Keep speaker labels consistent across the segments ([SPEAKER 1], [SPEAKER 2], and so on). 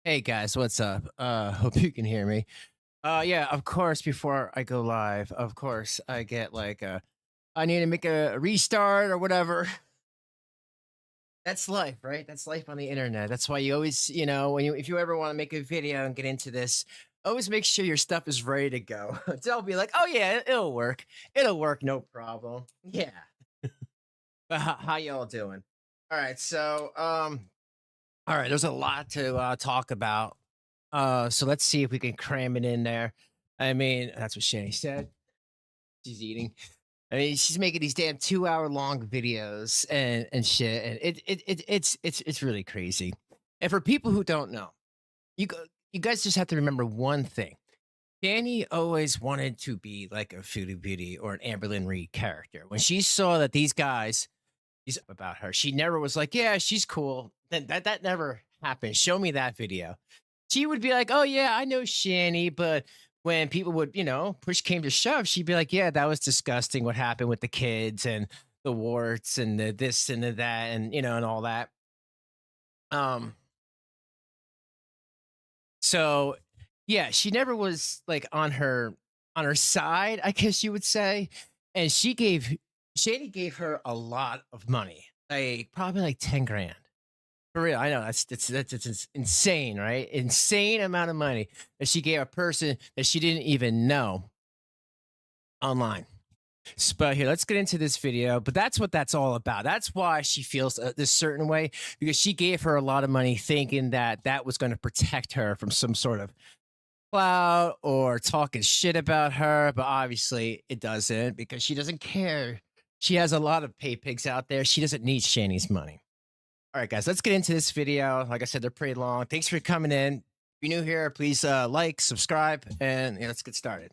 [SPEAKER 1] Hey guys, what's up? Hope you can hear me. Yeah, of course, before I go live, of course, I get like I need to make a restart or whatever. That's life, right? That's life on the internet. That's why you always, if you ever want to make a video and get into this, always make sure your stuff is ready to go. Don't be like, oh yeah, it'll work. It'll work, no problem. Yeah. But how y'all doing? All right, so all right, there's a lot to talk about. So let's see if we can cram it in there. I mean, that's what Shanny said. She's eating. I mean, she's making these damn 2 hour long videos and shit, and it's really crazy. And for people who don't know, you guys just have to remember one thing. Shanny always wanted to be like a Foodie Beauty or an Amberlynn Reed character. When she saw that these guys about her, she never was like, yeah, she's cool. Then that never happened. Show me that video. She would be like, oh yeah, I know Shanny, but when people would, push came to shove, she'd be like, yeah, that was disgusting what happened with the kids and the warts and the this and the that and and all that. So yeah, she never was like on her side, I guess you would say. And Shanny gave her a lot of money, like probably like 10 grand. For real, I know that's insane, right? Insane amount of money that she gave a person that she didn't even know online. But here, let's get into this video. But that's what that's all about. That's why she feels this certain way, because she gave her a lot of money thinking that that was going to protect her from some sort of clout or talking shit about her. But obviously it doesn't, because she doesn't care. She has a lot of pay pigs out there. She doesn't need Shanny's money. All right, guys, let's get into this video. Like I said, they're pretty long. Thanks for coming in. If you're new here, please like, subscribe, and let's get started.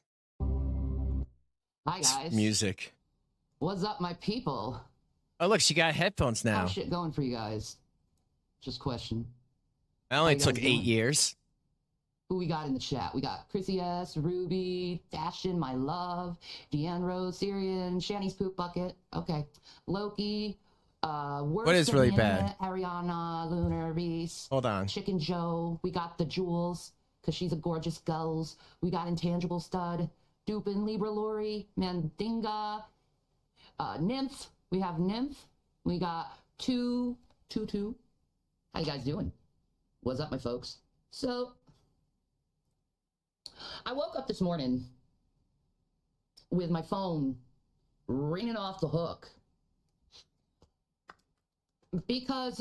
[SPEAKER 2] Hi, guys.
[SPEAKER 1] Music.
[SPEAKER 2] What's up, my people?
[SPEAKER 1] Oh, look, she got headphones now.
[SPEAKER 2] How's shit going for you guys? Just question.
[SPEAKER 1] It only took 8 years.
[SPEAKER 2] Who we got in the chat? We got Chrissy S, Ruby, Dashin, My Love, Deanne Rose, Syrian, Shanny's Poop Bucket. Okay. Loki.
[SPEAKER 1] What is really bad?
[SPEAKER 2] Ariana, Lunar, Reese.
[SPEAKER 1] Hold on.
[SPEAKER 2] Chicken Joe. We got the Jewels, because she's a gorgeous girls. We got Intangible Stud, Dupin, Libra Lori, Mandinga, Nymph. We have Nymph. We got Two. How you guys doing? What's up, my folks? So, I woke up this morning with my phone ringing off the hook, because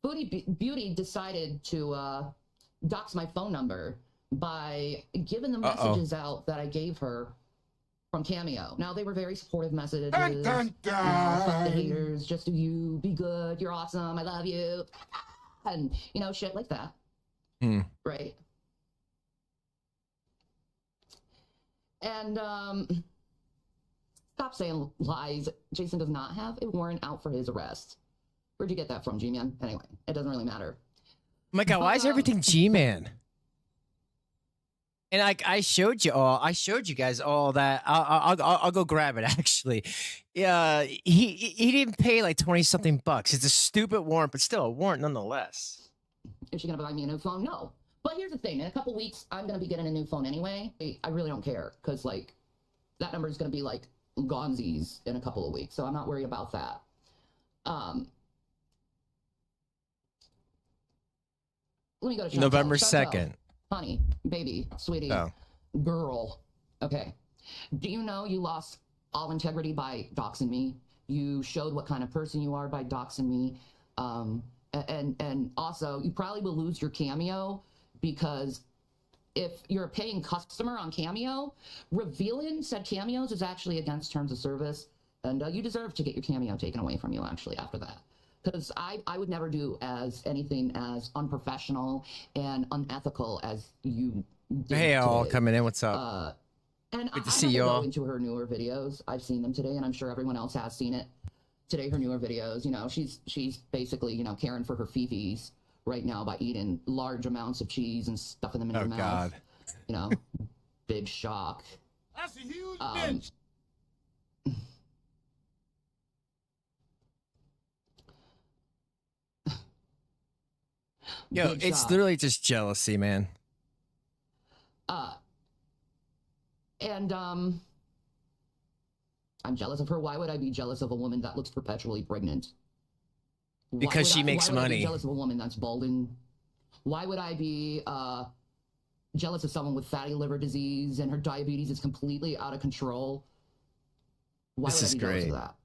[SPEAKER 2] Foodie Beauty decided to dox my phone number by giving the messages out that I gave her from Cameo. Now, they were very supportive messages.
[SPEAKER 3] Dun, dun, dun.
[SPEAKER 2] Fuck the haters, just do you, be good, you're awesome, I love you, and shit like that. Right? And stop saying lies. Jason does not have a warrant out for his arrest. Where'd you get that from, G-Man? Anyway, it doesn't really matter.
[SPEAKER 1] Oh my God, why is everything G-Man? And I showed you guys all that. I'll go grab it. Actually, yeah, he didn't pay like 20-something bucks. It's a stupid warrant, but still a warrant nonetheless.
[SPEAKER 2] Is she gonna buy me a new phone? No. But here's the thing: in a couple weeks, I'm gonna be getting a new phone anyway. I really don't care, because like that number is gonna be like Gonzi's in a couple of weeks, so I'm not worried about that. let me go to Shantel.
[SPEAKER 1] November
[SPEAKER 2] Shantel,
[SPEAKER 1] 2nd.
[SPEAKER 2] honey, baby, sweetie,
[SPEAKER 1] Oh.
[SPEAKER 2] girl. Okay. Do you know you lost all integrity by doxing me? You showed what kind of person you are by doxing me. And also, you probably will lose your Cameo because if you're a paying customer on Cameo, revealing said cameos is actually against terms of service, and you deserve to get your Cameo taken away from you, actually, after that. Because I would never do as anything as unprofessional and unethical as you did
[SPEAKER 1] Hey, all
[SPEAKER 2] today.
[SPEAKER 1] coming in. What's up?
[SPEAKER 2] And
[SPEAKER 1] Good to
[SPEAKER 2] I'm
[SPEAKER 1] see
[SPEAKER 2] not gonna
[SPEAKER 1] y'all.
[SPEAKER 2] go into her newer videos. I've seen them today, and I'm sure everyone else has seen it today. Her newer videos, you know, she's basically, you know, caring for her fifis right now by eating large amounts of cheese and stuffing them in her mouth.
[SPEAKER 1] God.
[SPEAKER 2] You know, big shock.
[SPEAKER 3] That's a huge binge.
[SPEAKER 1] Yo,
[SPEAKER 2] Big
[SPEAKER 1] it's
[SPEAKER 2] shock.
[SPEAKER 1] literally just jealousy, man.
[SPEAKER 2] And I'm jealous of her. Why would I be jealous of a woman that looks perpetually pregnant?
[SPEAKER 1] Because she makes
[SPEAKER 2] why would I
[SPEAKER 1] money.
[SPEAKER 2] be jealous of a woman that's balding? Why would I be jealous of someone with fatty liver disease and her diabetes is completely out of control? Why
[SPEAKER 1] This
[SPEAKER 2] would I
[SPEAKER 1] is
[SPEAKER 2] be jealous
[SPEAKER 1] great.
[SPEAKER 2] of that?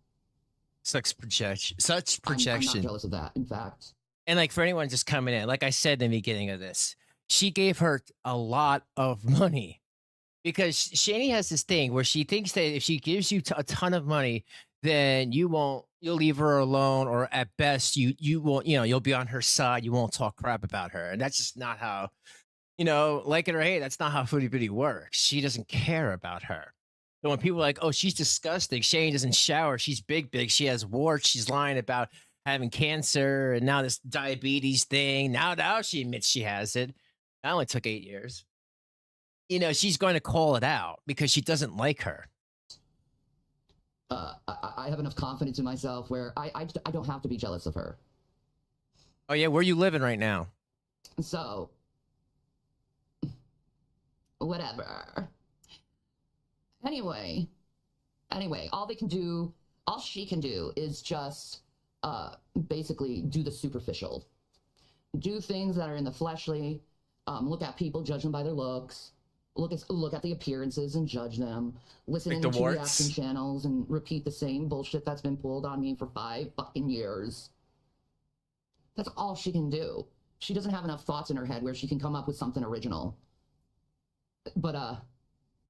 [SPEAKER 1] Such projection. Such
[SPEAKER 2] I'm
[SPEAKER 1] projection.
[SPEAKER 2] not jealous of that, in fact.
[SPEAKER 1] And like for anyone just coming in, like I said in the beginning of this, she gave her a lot of money because Shanny has this thing where she thinks that if she gives you a ton of money, then you'll leave her alone, or at best you won't, you know, you'll be on her side. You won't talk crap about her. And that's just not how, you know, like it or hate, that's not how Foodie works. She doesn't care about her. So when people are like, oh, she's disgusting, Shanny doesn't shower, she's big, she has warts, she's lying about having cancer, and now this diabetes thing. Now she admits she has it. That only took 8 years. You know, she's going to call it out because she doesn't like her.
[SPEAKER 2] I have enough confidence in myself where I don't have to be jealous of her.
[SPEAKER 1] Oh yeah, where are you living right now?
[SPEAKER 2] So, whatever. Anyway, all she can do is just basically do the superficial. Do things that are in the fleshly, look at people, judge them by their looks, look at the appearances and judge them, listening
[SPEAKER 1] Like the
[SPEAKER 2] to
[SPEAKER 1] warts?
[SPEAKER 2] reaction channels and repeat the same bullshit that's been pulled on me for 5 fucking years. That's all she can do. She doesn't have enough thoughts in her head where she can come up with something original. But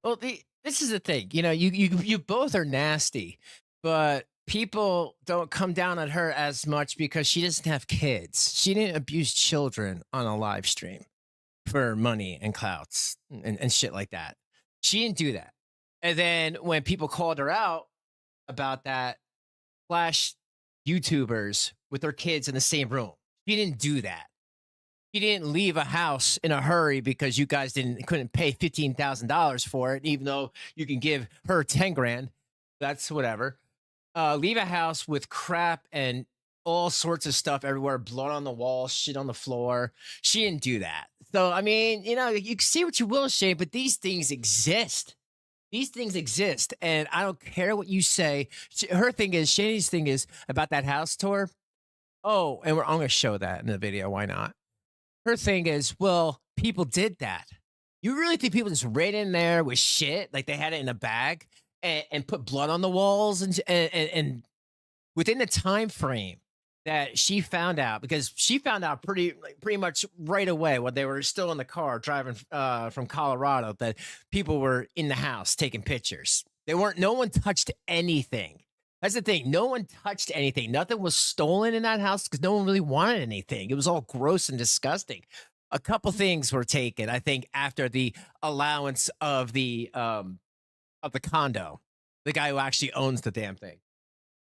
[SPEAKER 1] Well, this is the thing. You know, you both are nasty, but people don't come down on her as much because she doesn't have kids. She didn't abuse children on a live stream for money and clouts and shit like that. She didn't do that. And then when people called her out about that, flash YouTubers with their kids in the same room, she didn't do that. She didn't leave a house in a hurry because you guys couldn't pay $15,000 for it, even though you can give her 10 grand. That's whatever. Leave a house with crap and all sorts of stuff everywhere, blood on the wall, shit on the floor. She didn't do that. So, I mean, you know, you can see what you will, Shane, but these things exist. These things exist, and I don't care what you say. Her thing is, Shanny's thing is about that house tour. Oh, and I'm going to show that in the video. Why not? Her thing is, well, people did that. You really think people just ran in there with shit, like they had it in a bag, and put blood on the walls, and within the time frame that she found out, because she found out pretty much right away when they were still in the car driving from Colorado, that people were in the house taking pictures. No one touched anything. That's the thing. No one touched anything. Nothing was stolen in that house because no one really wanted anything. It was all gross and disgusting. A couple things were taken, I think, after the allowance of the condo, the guy who actually owns the damn thing,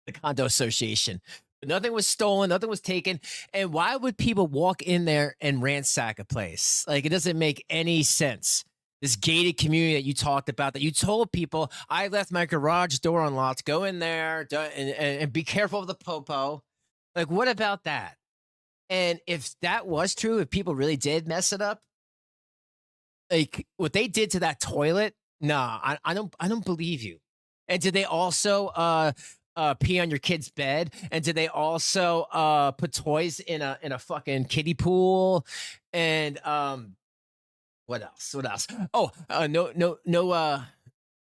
[SPEAKER 1] the condo association. But nothing was stolen. Nothing was taken. And why would people walk in there and ransack a place? Like, it doesn't make any sense. This gated community that you talked about, that you told people, I left my garage door unlocked, go in there and be careful of the popo. Like, what about that? And if that was true, if people really did mess it up, like what they did to that toilet, nah, I don't believe you. And did they also pee on your kid's bed? And did they also put toys in a fucking kiddie pool? And what else? What else? Oh,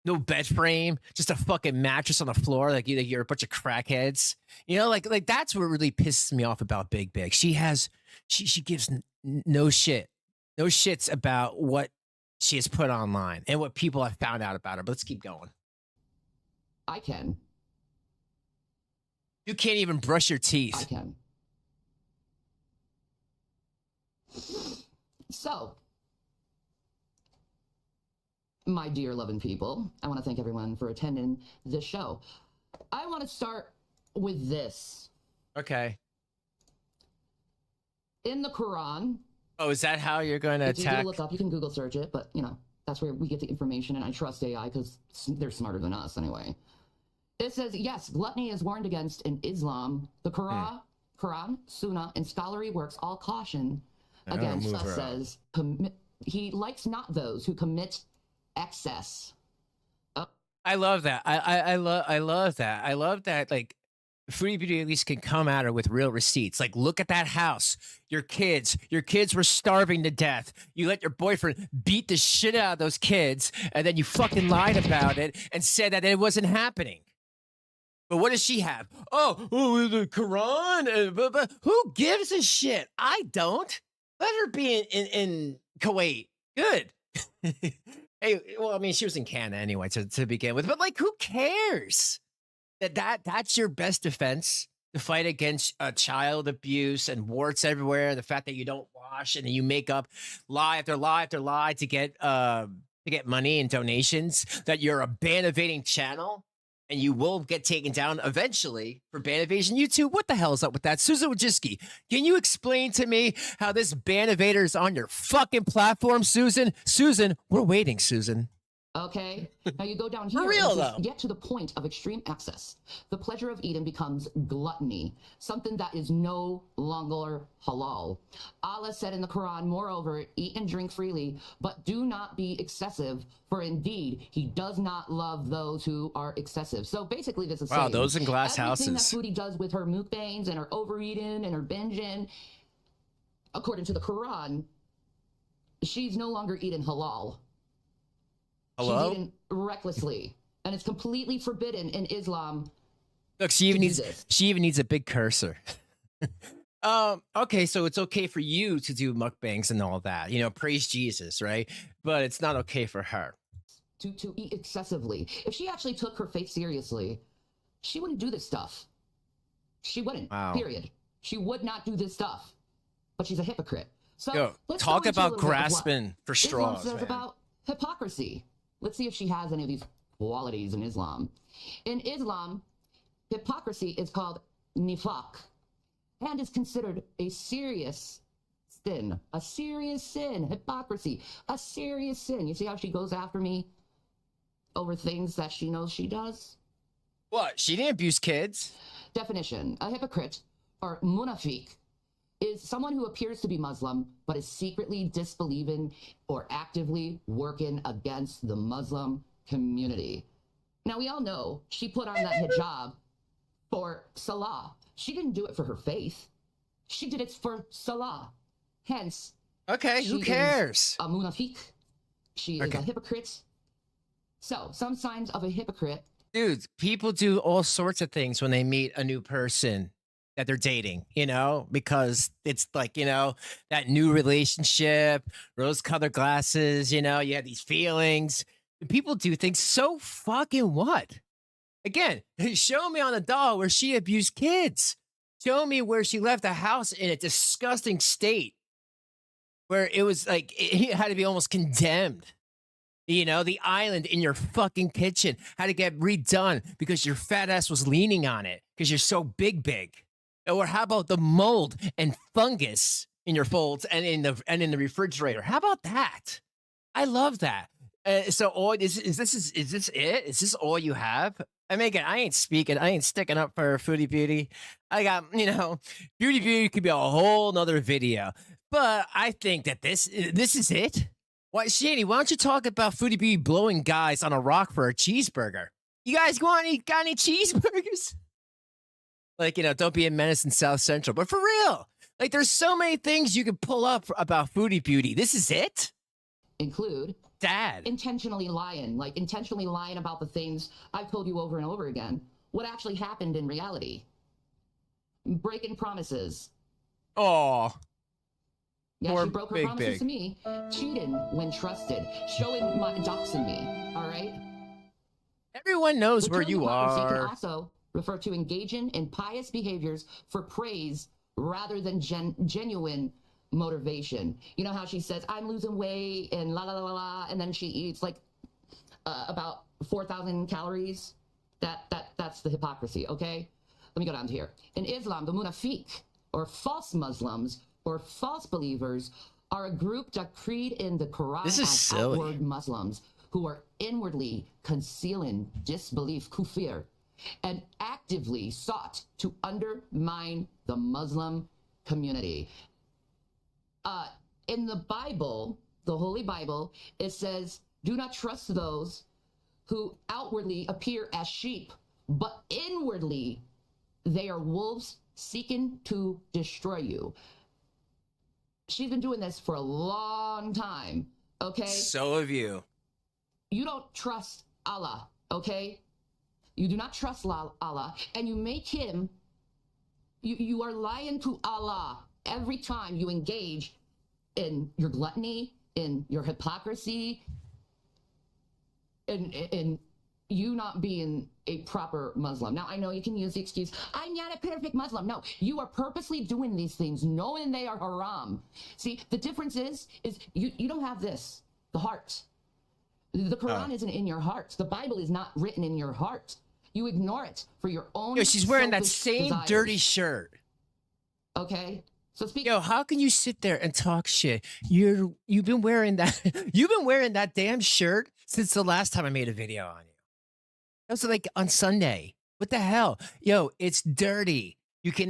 [SPEAKER 1] no bed frame, just a fucking mattress on the floor, like you're a bunch of crackheads. You know, like that's what really pisses me off about Big Big. She gives no shits about what she has put online and what people have found out about her. But let's keep going.
[SPEAKER 2] I can.
[SPEAKER 1] You can't even brush your teeth.
[SPEAKER 2] I can. So, my dear loving people, I want to thank everyone for attending this show. I want to start with this.
[SPEAKER 1] Okay.
[SPEAKER 2] In the Quran.
[SPEAKER 1] Oh, is that how you're going to
[SPEAKER 2] It's easy
[SPEAKER 1] attack?
[SPEAKER 2] to look up. You can Google search it, but you know, that's where we get the information, and I trust AI because they're smarter than us anyway. It says, yes, gluttony is warned against in Islam. The Quran, Sunnah, and scholarly works all caution against. Thus says, he likes not those who commit excess.
[SPEAKER 1] I love that. I love that. I love that. Like, Foodie Beauty at least can come at her with real receipts. Like, look at that house. Your kids were starving to death. You let your boyfriend beat the shit out of those kids, and then you fucking lied about it and said that it wasn't happening. But what does she have? Oh, the Quran. But who gives a shit? I don't. Let her be in Kuwait. Good. Hey, well, I mean, she was in Canada anyway to begin with. But like, who cares? That's your best defense to fight against child abuse and warts everywhere. The fact that you don't wash and you make up lie after lie after lie to get money and donations. That you're a ban evading channel. And you will get taken down eventually for ban evasion. YouTube, what the hell is up with that? Susan Wojcicki, can you explain to me how this ban evader is on your fucking platform, Susan? Susan, we're waiting, Susan.
[SPEAKER 2] Okay, now you go down here
[SPEAKER 1] For real,
[SPEAKER 2] and
[SPEAKER 1] though.
[SPEAKER 2] get to the point of extreme excess. The pleasure of eating becomes gluttony, something that is no longer halal. Allah said in the Quran, moreover, eat and drink freely, but do not be excessive, for indeed he does not love those who are excessive. So basically this is
[SPEAKER 1] Wow,
[SPEAKER 2] saying,
[SPEAKER 1] those in glass
[SPEAKER 2] everything
[SPEAKER 1] houses.
[SPEAKER 2] that Foodie does with her mukbangs and her overeating and her binging, according to the Quran, she's no longer eating halal.
[SPEAKER 1] Hello?
[SPEAKER 2] She's eating recklessly, and it's completely forbidden in Islam.
[SPEAKER 1] Look, she even needs a big cursor. Okay, so it's okay for you to do mukbangs and all that. You know, praise Jesus, right? But it's not okay for her.
[SPEAKER 2] To eat excessively. If she actually took her faith seriously, she wouldn't do this stuff. She wouldn't.
[SPEAKER 1] Wow.
[SPEAKER 2] Period. She would not do this stuff. But she's a hypocrite. So
[SPEAKER 1] Yo,
[SPEAKER 2] let's
[SPEAKER 1] talk
[SPEAKER 2] go into a
[SPEAKER 1] about
[SPEAKER 2] little bit of what
[SPEAKER 1] grasping for
[SPEAKER 2] Islam
[SPEAKER 1] straws,
[SPEAKER 2] says
[SPEAKER 1] man.
[SPEAKER 2] about hypocrisy. Let's see if she has any of these qualities in Islam. In Islam, hypocrisy is called nifaq and is considered a serious sin. A serious sin. Hypocrisy. A serious sin. You see how she goes after me over things that she knows she does?
[SPEAKER 1] What? She didn't abuse kids.
[SPEAKER 2] Definition. A hypocrite, or munafiq, is someone who appears to be Muslim, but is secretly disbelieving or actively working against the Muslim community. Now, we all know she put on that hijab for Salah. She didn't do it for her faith. She did it for Salah. Hence,
[SPEAKER 1] Okay, who cares?
[SPEAKER 2] a munafiq. She is a hypocrite. So, some signs of a hypocrite.
[SPEAKER 1] Dude, people do all sorts of things when they meet a new person that they're dating, you know, because it's like, you know, that new relationship, rose-colored glasses, you know, you have these feelings. People do things, so fucking what? Again, show me on a doll where she abused kids. Show me where she left the house in a disgusting state where it was like, it had to be almost condemned. You know, the island in your fucking kitchen had to get redone because your fat ass was leaning on it because you're so big. Or how about the mold and fungus in your folds and in the refrigerator? How about that? I love that. So, is this it? Is this all you have? I mean, again, I ain't sticking up for Foodie Beauty. I got, you know, Beauty could be a whole nother video. But I think that this is it. Why, Shanny, why don't you talk about Foodie Beauty blowing guys on a rock for a cheeseburger? You guys got any cheeseburgers? Like, don't be a menace in South Central. But for real, like, there's so many things you can pull up about Foodie Beauty. This is it?
[SPEAKER 2] Include
[SPEAKER 1] Dad.
[SPEAKER 2] intentionally lying about the things I've told you over and over again. What actually happened in reality. Breaking promises.
[SPEAKER 1] Oh.
[SPEAKER 2] Yeah, she broke her promises to me. Cheating when trusted. Doxxing me. All right?
[SPEAKER 1] Everyone knows where you
[SPEAKER 2] Hypocrisy
[SPEAKER 1] are.
[SPEAKER 2] can also refer to engaging in pious behaviors for praise rather than genuine motivation. You know how she says, I'm losing weight and la la la la, and then she eats like about 4,000 calories? That's the hypocrisy, okay? Let me go down to here. In Islam, the munafiq, or false Muslims, or false believers, are a group decreed in the Quran
[SPEAKER 1] This is
[SPEAKER 2] as
[SPEAKER 1] silly.
[SPEAKER 2] outward Muslims who are inwardly concealing disbelief, kufir, and actively sought to undermine the Muslim community. In the Bible, the Holy Bible, it says, do not trust those who outwardly appear as sheep, but inwardly they are wolves seeking to destroy you. She's been doing this for a long time, okay?
[SPEAKER 1] So have you.
[SPEAKER 2] You don't trust Allah, okay? You do not trust Allah, and you make him, you are lying to Allah every time you engage in your gluttony, in your hypocrisy, in you not being a proper Muslim. Now, I know you can use the excuse, I'm not a perfect Muslim. No, you are purposely doing these things, knowing they are haram. See, the difference is you don't have this, the heart. The Quran isn't in your heart. The Bible is not written in your heart. You ignore it for your own.
[SPEAKER 1] Yo, she's wearing that
[SPEAKER 2] selfish
[SPEAKER 1] same
[SPEAKER 2] desires.
[SPEAKER 1] dirty shirt.
[SPEAKER 2] Okay, so speak.
[SPEAKER 1] Yo, how can you sit there and talk shit? You've been wearing that. You've been wearing that damn shirt since the last time I made a video on you. That was like on Sunday. What the hell? Yo, it's dirty. You can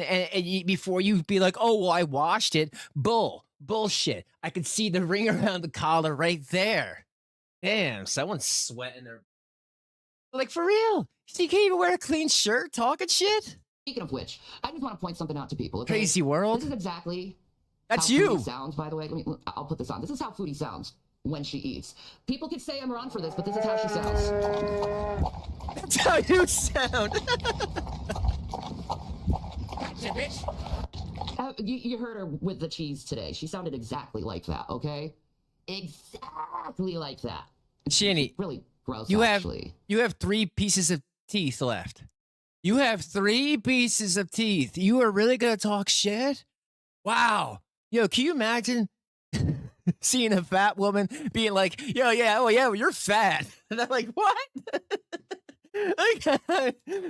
[SPEAKER 1] before you be like, oh well, I washed it. Bullshit. I could see the ring around the collar right there. Damn, someone's sweating their. Like for real. You can't even wear a clean shirt talking shit.
[SPEAKER 2] Speaking of which, I just want to point something out to people. Okay?
[SPEAKER 1] Crazy world.
[SPEAKER 2] This is exactly.
[SPEAKER 1] That's
[SPEAKER 2] how
[SPEAKER 1] you.
[SPEAKER 2] Foodie sounds, by the way. I'll put this on. This is how Foodie sounds when she eats. People could say I'm wrong for this, but this is how she sounds.
[SPEAKER 1] That's how you sound.
[SPEAKER 2] You heard her with the cheese today. She sounded exactly like that, okay? Exactly like that.
[SPEAKER 1] Shanny,
[SPEAKER 2] Really gross,
[SPEAKER 1] you
[SPEAKER 2] actually.
[SPEAKER 1] you have 3 pieces of teeth left. You have 3 pieces of teeth. You are really gonna talk shit? Wow. Yo, can you imagine seeing a fat woman being like, yo, yeah, oh yeah, well, you're fat. And I'm like, what?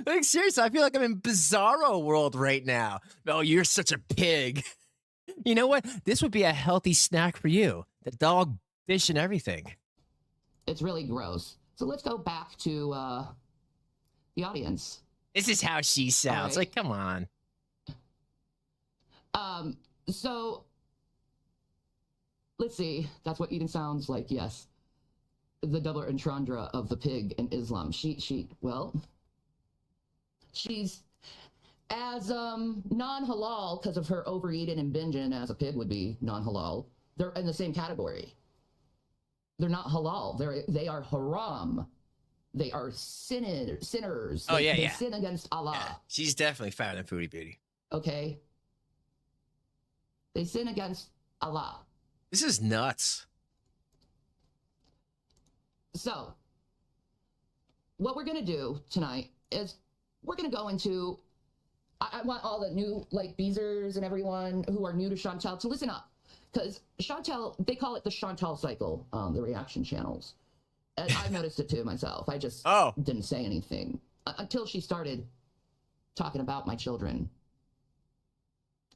[SPEAKER 1] like seriously, I feel like I'm in bizarro world right now. Oh, you're such a pig. You know what? This would be a healthy snack for you. The dog, fish, and everything.
[SPEAKER 2] It's really gross. So let's go back to the audience.
[SPEAKER 1] This is how she sounds.
[SPEAKER 2] Right.
[SPEAKER 1] Like, come on.
[SPEAKER 2] So let's see. That's what eating sounds like. Yes, the double entendre of the pig in Islam. Well, she's as non-halal because of her overeating and binging as a pig would be non-halal. They're in the same category. They're not halal. They are haram. They are sinners.
[SPEAKER 1] Oh,
[SPEAKER 2] They
[SPEAKER 1] yeah.
[SPEAKER 2] sin against Allah.
[SPEAKER 1] Yeah, she's definitely fatter than Foodie Beauty.
[SPEAKER 2] Okay. They sin against Allah.
[SPEAKER 1] This is nuts.
[SPEAKER 2] So, what we're going to do tonight is we're going to go into, I want all the new, like, Beezers and everyone who are new to Shantel to listen up. Because Shantel, they call it the Shantel cycle, the reaction channels. And I noticed it too myself. I just didn't say anything until she started talking about my children.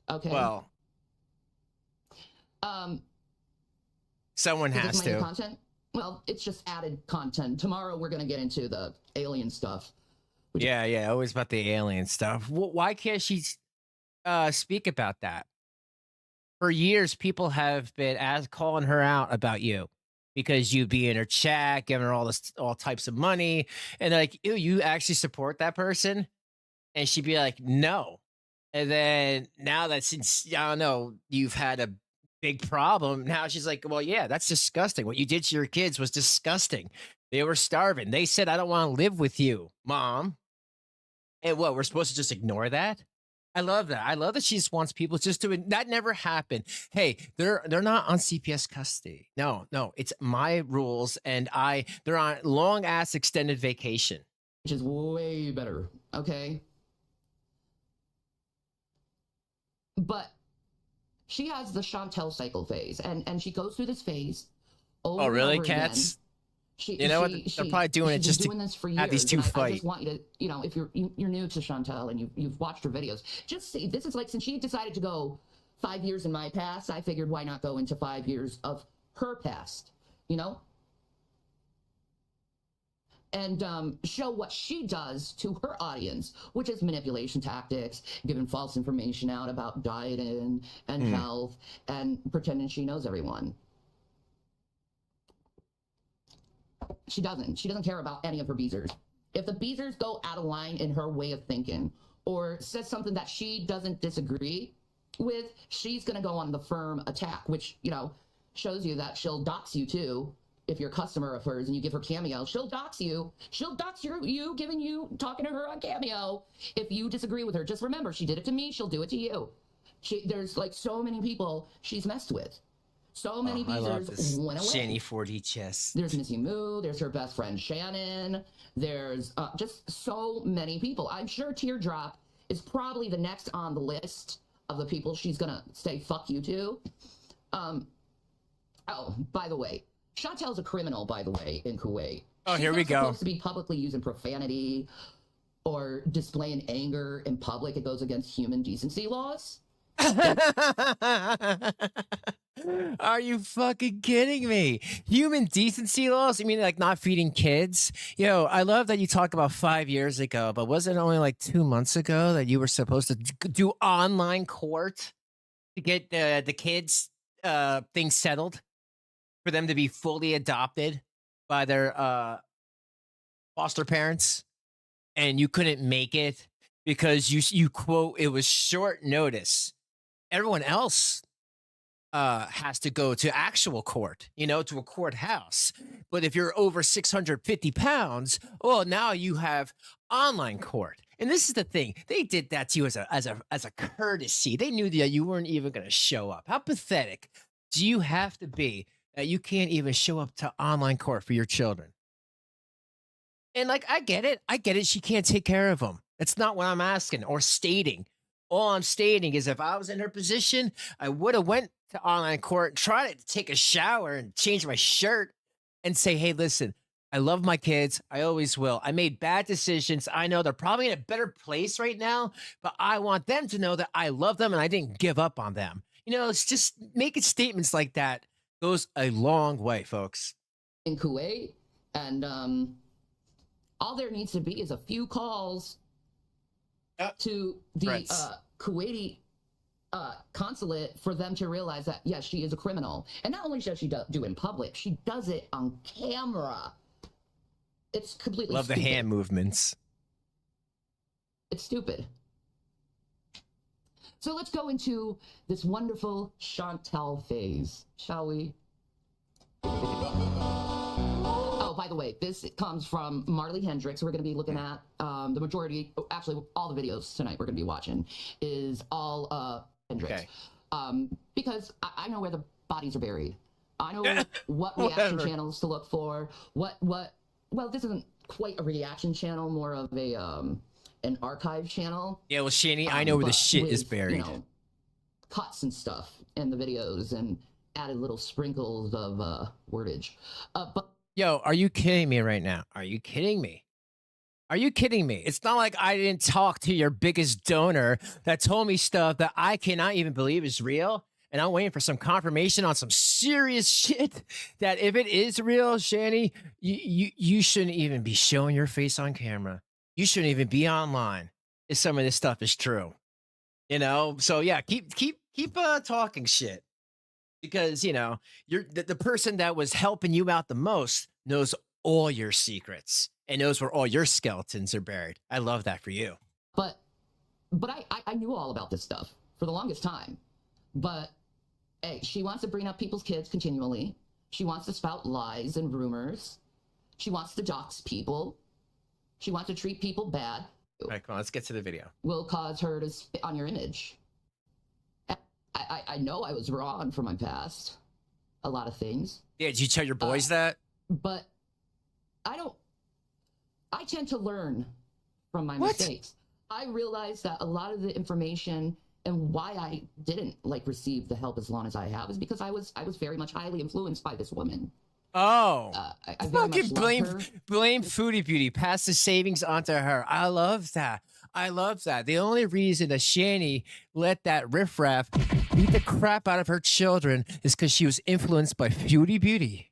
[SPEAKER 2] Okay.
[SPEAKER 1] Well, someone
[SPEAKER 2] is
[SPEAKER 1] has
[SPEAKER 2] this my new
[SPEAKER 1] to.
[SPEAKER 2] content? Well, it's just added content. Tomorrow we're going to get into the alien stuff.
[SPEAKER 1] Yeah, always about the alien stuff. Why can't she speak about that? For years, people have been calling her out about you. because you'd be in her chat, giving her all types of money, and like, ew, you actually support that person? And she'd be like, no. And then now that since I don't know, you've had a big problem, now she's like, well, yeah, that's disgusting. What you did to your kids was disgusting. They were starving. They said, I don't want to live with you, mom. And what, we're supposed to just ignore that? I love that. I love that she just wants people just to that never happened. Hey, they're not on CPS custody. No, no, it's my rules, and they're on long ass extended vacation.
[SPEAKER 2] Which is way better, okay? But she has the Shantel cycle phase, and she goes through this phase over
[SPEAKER 1] Oh,
[SPEAKER 2] and
[SPEAKER 1] really,
[SPEAKER 2] over again.
[SPEAKER 1] Cats? You know what? They're probably doing it just to
[SPEAKER 2] this for
[SPEAKER 1] have these
[SPEAKER 2] years,
[SPEAKER 1] two
[SPEAKER 2] and I
[SPEAKER 1] fight.
[SPEAKER 2] just want you to, you know, if you're new to Shantel and you've watched her videos, just see, this is like, since she decided to go 5 years in my past, I figured why not go into 5 years of her past, you know? And show what she does to her audience, which is manipulation tactics, giving false information out about dieting and health, and pretending she knows everyone. She doesn't care about any of her beezers. If the beezers go out of line in her way of thinking, or says something that she doesn't disagree with, she's gonna go on the firm attack, which, you know, shows you that she'll dox you too. If you're a customer of hers and you give her Cameo, she'll dox you. She'll dox you, talking to her on Cameo. If you disagree with her, just remember, she did it to me, she'll do it to you. There's like so many people she's messed with. So many beezers went away.
[SPEAKER 1] Shanny chess.
[SPEAKER 2] There's Missy Moo. There's her best friend Shannon. There's just so many people. I'm sure Teardrop is probably the next on the list of the people she's gonna say fuck you to. Oh, by the way, Chantel's a criminal, by the way, in Kuwait.
[SPEAKER 1] Oh, here we go.
[SPEAKER 2] She's not supposed to be publicly using profanity or displaying anger in public. It goes against human decency laws.
[SPEAKER 1] Are you fucking kidding me? Human decency laws? You mean like not feeding kids? Yo, I love that you talked about 5 years ago, but wasn't it only like 2 months ago that you were supposed to do online court to get the kids things settled for them to be fully adopted by their foster parents, and you couldn't make it because you quote, it was short notice. Everyone else has to go to actual court, you know, to a courthouse. But if you're over 650 pounds, well, now you have online court. And this is the thing. They did that to you as a courtesy. They knew that you weren't even going to show up. How pathetic do you have to be that you can't even show up to online court for your children? And like, I get it. She can't take care of them. That's not what I'm asking or stating. All I'm stating is if I was in her position, I would have went to online court, tried to take a shower and change my shirt and say, hey, listen, I love my kids. I always will. I made bad decisions. I know they're probably in a better place right now, but I want them to know that I love them and I didn't give up on them. You know, it's just making statements like that goes a long way, folks.
[SPEAKER 2] In Kuwait, and all there needs to be is a few calls to the Kuwaiti consulate for them to realize that, yes, she is a criminal. And not only does she do in public, she does it on camera. It's completely
[SPEAKER 1] Love
[SPEAKER 2] stupid.
[SPEAKER 1] the hand movements.
[SPEAKER 2] It's stupid. So let's go into this wonderful Shantel phase, shall we? Oh, by the way, this comes from Marley Hendricks. We're going to be looking at the majority, actually all the videos tonight we're going to be watching is all Hendricks. Okay. Because I know where the bodies are buried. I know what reaction channels to look for. Well, this isn't quite a reaction channel, more of a an archive channel.
[SPEAKER 1] Yeah, well, Shanny, I know where the shit is buried.
[SPEAKER 2] You know, cuts and stuff in the videos and added little sprinkles of wordage. But
[SPEAKER 1] yo, are you kidding me right now? Are you kidding me? Are you kidding me? It's not like I didn't talk to your biggest donor that told me stuff that I cannot even believe is real. And I'm waiting for some confirmation on some serious shit that if it is real, Shanny, you shouldn't even be showing your face on camera. You shouldn't even be online if some of this stuff is true. You know? So yeah, keep talking shit. Because, you know, you're the person that was helping you out the most knows all your secrets and knows where all your skeletons are buried. I love that for you.
[SPEAKER 2] But I knew all about this stuff for the longest time. But hey, she wants to bring up people's kids continually. She wants to spout lies and rumors. She wants to dox people. She wants to treat people bad.
[SPEAKER 1] All right, come on, let's get to the video.
[SPEAKER 2] Will cause her to spit on your image. I know I was wrong for my past. A lot of things.
[SPEAKER 1] Yeah, did you tell your boys that?
[SPEAKER 2] But I tend to learn from my
[SPEAKER 1] What?
[SPEAKER 2] mistakes. I realized that a lot of the information and why I didn't like receive the help as long as I have is because I was very much highly influenced by this woman.
[SPEAKER 1] Oh,
[SPEAKER 2] I very much
[SPEAKER 1] fucking
[SPEAKER 2] love her.
[SPEAKER 1] blame Foodie Beauty. Pass the savings onto her. I love that. I love that. The only reason that Shanny let that riffraff beat the crap out of her children is because she was influenced by Foodie Beauty.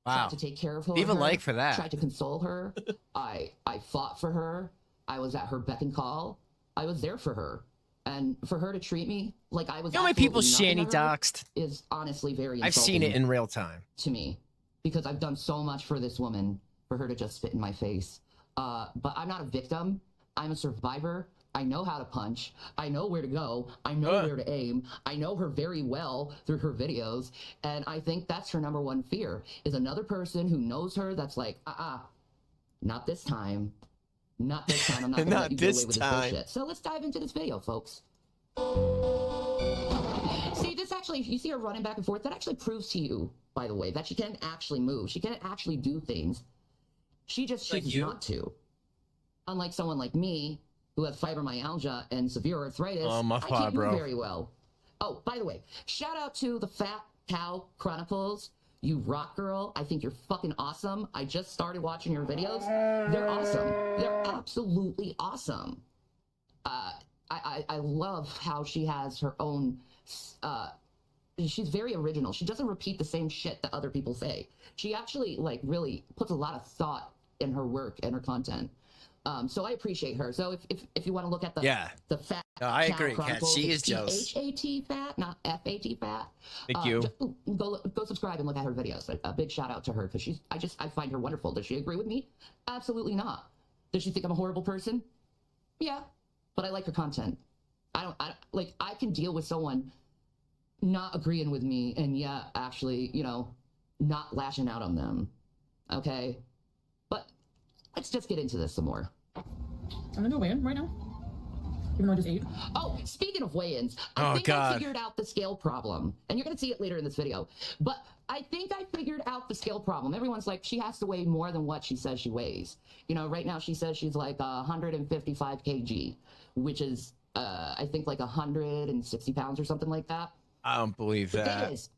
[SPEAKER 1] Wow.
[SPEAKER 2] Tried to take care of her.
[SPEAKER 1] Leave a like for that.
[SPEAKER 2] Tried to console her. I fought for her. I was at her beck and call. I was there for her. And for her to treat me like I was,
[SPEAKER 1] You know how many people Shanny
[SPEAKER 2] nothing to her
[SPEAKER 1] doxed?
[SPEAKER 2] is honestly very
[SPEAKER 1] I've seen it in real time.
[SPEAKER 2] to me, because I've done so much for this woman for her to just spit in my face. But I'm not a victim. I'm a survivor. I know how to punch. I know where to go. I know where to aim. I know her very well through her videos. And I think that's her number one fear, is another person who knows her that's like, not this time. Not this time. I'm not going to let you get away with this bullshit. So let's dive into this video, folks. See, this actually, you see her running back and forth. That actually proves to you, by the way, that she can't actually move. She can't actually do things. She just chooses not to. Unlike someone like me, who has fibromyalgia and severe arthritis, I can't move very well. Oh, by the way, shout out to the Fat Cow Chronicles. You rock, girl. I think you're fucking awesome. I just started watching your videos. They're awesome. They're absolutely awesome. I love how she has her own, she's very original. She doesn't repeat the same shit that other people say. She actually, like, really puts a lot of thought in her work and her content. So I appreciate her. So if you want to look at the Fat
[SPEAKER 1] I
[SPEAKER 2] Cow
[SPEAKER 1] agree, Kat.
[SPEAKER 2] Chronicles,
[SPEAKER 1] She is
[SPEAKER 2] it's
[SPEAKER 1] jealous.
[SPEAKER 2] T-H-A-T fat, not F-A-T fat.
[SPEAKER 1] Thank you.
[SPEAKER 2] Go subscribe and look at her videos. A big shout out to her, because I find her wonderful. Does she agree with me? Absolutely not. Does she think I'm a horrible person? Yeah, but I like her content. I can deal with someone not agreeing with me and actually, you know, not lashing out on them. Okay, but let's just get into this some more.
[SPEAKER 4] I'm gonna go weigh in right now, even though I just ate.
[SPEAKER 2] Oh, speaking of weigh-ins, I think I figured out the scale problem. And you're going to see it later in this video. But I think I figured out the scale problem. Everyone's like, she has to weigh more than what she says she weighs. You know, right now she says she's like 155 kg, which is, I think, like 160 pounds or something like that.
[SPEAKER 1] I don't believe that.
[SPEAKER 2] The thing is,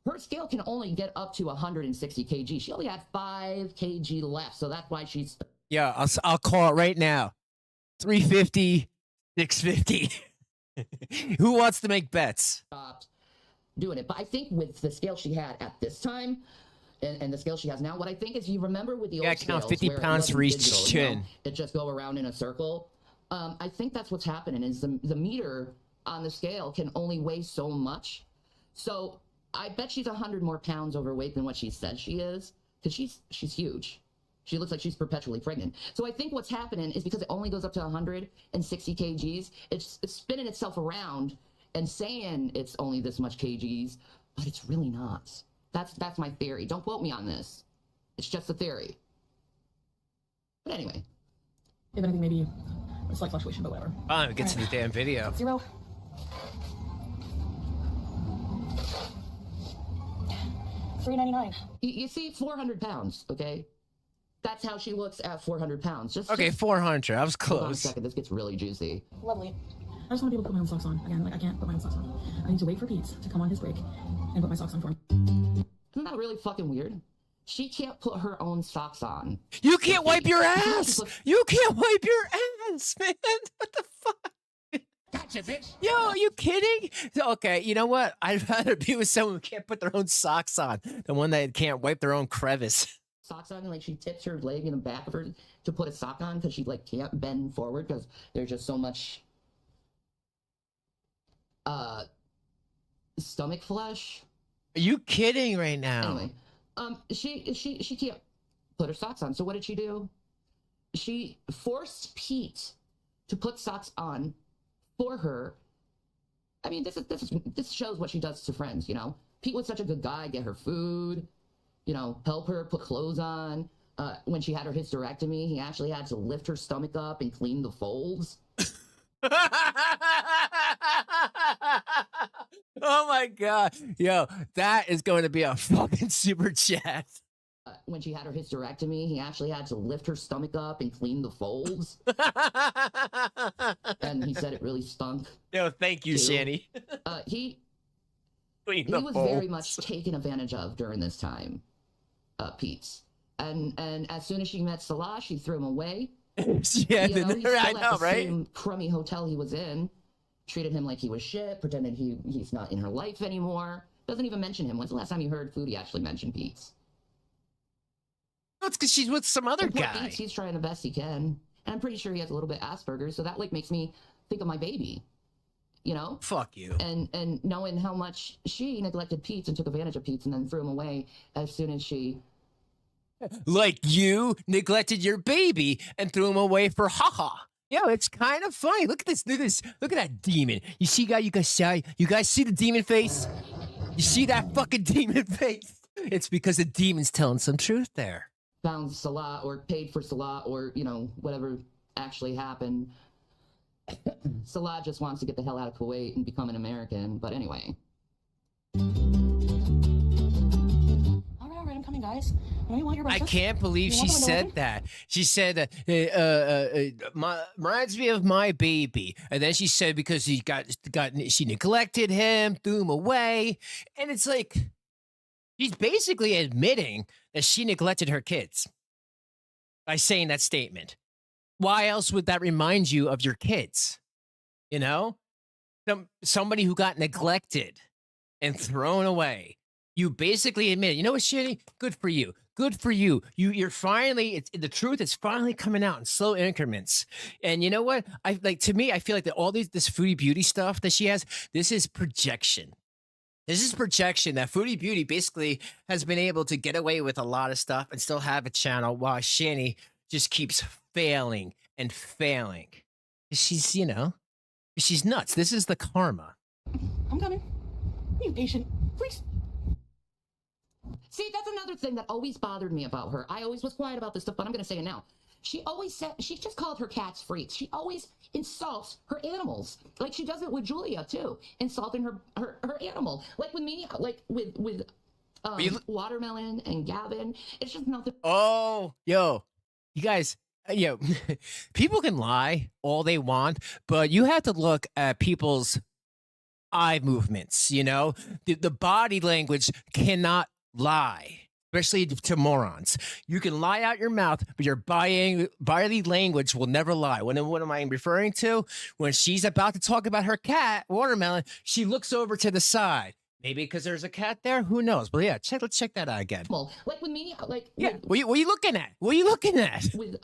[SPEAKER 2] her scale can only get up to 160 kg. She only had 5 kg left, so that's why she's...
[SPEAKER 1] Yeah, I'll call it right now. 350, 650. Who wants to make bets?
[SPEAKER 2] Stopped doing it. But I think with the scale she had at this time and the scale she has now, what I think is, you remember with the old
[SPEAKER 1] count
[SPEAKER 2] scales
[SPEAKER 1] 50
[SPEAKER 2] where
[SPEAKER 1] pounds for each
[SPEAKER 2] digital,
[SPEAKER 1] chin.
[SPEAKER 2] you know, it just go around in a circle. I think that's what's happening, is the meter on the scale can only weigh so much. So I bet she's 100 more pounds overweight than what she says she is, because she's huge. She looks like she's perpetually pregnant. So I think what's happening is, because it only goes up to 160 kgs, it's spinning itself around and saying it's only this much kgs, but it's really not. That's my theory. Don't quote me on this. It's just a theory. But anyway.
[SPEAKER 4] If anything, maybe a slight fluctuation, but whatever.
[SPEAKER 1] Fine, get to the damn video.
[SPEAKER 4] 0. 399.
[SPEAKER 2] You see 400 pounds, okay? That's how she looks at 400 pounds.
[SPEAKER 1] Okay, 400. I was
[SPEAKER 2] Hold on a
[SPEAKER 1] close.
[SPEAKER 2] second. This gets really juicy.
[SPEAKER 4] Lovely. I just want to be able to put my own socks on. Again, like, I can't put my own socks on. I need to wait for Pete to come on his break and put my socks on for him.
[SPEAKER 2] Isn't that really fucking weird? She can't put her own socks on.
[SPEAKER 1] You can't wipe your ass! You can't wipe your ass, man! What the fuck?
[SPEAKER 3] Gotcha, bitch.
[SPEAKER 1] Yo, are you kidding? Okay, you know what? I'd rather be with someone who can't put their own socks on than one that can't wipe their own crevice.
[SPEAKER 2] Socks on, and like she tips her leg in the back of her to put a sock on, because she like can't bend forward because there's just so much stomach flesh.
[SPEAKER 1] Are you kidding right now?
[SPEAKER 2] Anyway, she can't put her socks on. So what did she do? She forced Pete to put socks on for her. I mean, this shows what she does to friends, you know? Pete was such a good guy, get her food, you know, help her put clothes on. When she had her hysterectomy, he actually had to lift her stomach up and clean the folds.
[SPEAKER 1] Oh my god. Yo, that is going to be a fucking super chat.
[SPEAKER 2] When she had her hysterectomy, he actually had to lift her stomach up and clean the folds. And he said it really stunk.
[SPEAKER 1] Yo, thank you,
[SPEAKER 2] too.
[SPEAKER 1] Shanny.
[SPEAKER 2] He
[SPEAKER 1] Clean
[SPEAKER 2] was
[SPEAKER 1] folds.
[SPEAKER 2] very much taken advantage of during this time, Pete's. And as soon as she met Salah, she threw him away.
[SPEAKER 1] Yeah,
[SPEAKER 2] You know, he's still
[SPEAKER 1] I
[SPEAKER 2] at
[SPEAKER 1] know,
[SPEAKER 2] the
[SPEAKER 1] right?
[SPEAKER 2] same crummy hotel he was in. Treated him like he was shit. Pretended he's not in her life anymore. Doesn't even mention him. When's the last time you heard Foodie actually mention Pete's?
[SPEAKER 1] No, it's because she's with some other
[SPEAKER 2] Poor
[SPEAKER 1] guy.
[SPEAKER 2] Pete's, he's trying the best he can. And I'm pretty sure he has a little bit Asperger's, so that like makes me think of my baby. You know?
[SPEAKER 1] Fuck you.
[SPEAKER 2] And knowing how much she neglected Pete's and took advantage of Pete's and then threw him away as soon as she...
[SPEAKER 1] Like you neglected your baby and threw him away for haha. Yo, it's kind of funny. Look at this. Look at this. Look at that demon. You see, you guys see the demon face? You see that fucking demon face? It's because the demon's telling some truth there.
[SPEAKER 2] found Salah or paid for Salah or, you know, whatever actually happened. Salah just wants to get the hell out of Kuwait and become an American. But anyway.
[SPEAKER 4] All right, I'm coming, guys. I know you want your
[SPEAKER 1] I
[SPEAKER 4] breakfast.
[SPEAKER 1] can't believe
[SPEAKER 4] You
[SPEAKER 1] she
[SPEAKER 4] want the window
[SPEAKER 1] said
[SPEAKER 4] open?
[SPEAKER 1] that. She said that reminds me of my baby, and then she said because she she neglected him, threw him away, and it's like she's basically admitting that she neglected her kids by saying that statement. Why else would that remind you of your kids? You know, somebody who got neglected and thrown away. You basically admit it. You know what, Shanny? Good for you. Good for you. You're finally, the truth is finally coming out in slow increments. And you know what? To me, I feel like that all this Foodie Beauty stuff that she has, this is projection. This is projection that Foodie Beauty basically has been able to get away with a lot of stuff and still have a channel while Shanny just keeps failing and failing. She's, you know, she's nuts. This is the karma.
[SPEAKER 4] I'm coming. Be patient, please.
[SPEAKER 2] See, that's another thing that always bothered me about her. I always was quiet about this stuff, but I'm going to say it now. She always said, she just called her cats freaks. She always insults her animals. Like she does it with Julia too, insulting her animal. Like with me, like with Watermelon and Gavin. It's just nothing.
[SPEAKER 1] Oh, yo, you guys, yo, people can lie all they want, but you have to look at people's eye movements, you know? The body language cannot lie, especially to morons. You can lie out your mouth, but your body language will never lie. What am I referring to? When she's about to talk about her cat, Watermelon, she looks over to the side. Maybe because there's a cat there. Who knows? But yeah, let's check that out again.
[SPEAKER 2] Like with me, like
[SPEAKER 1] yeah. What are you looking at? What are you looking at?
[SPEAKER 2] With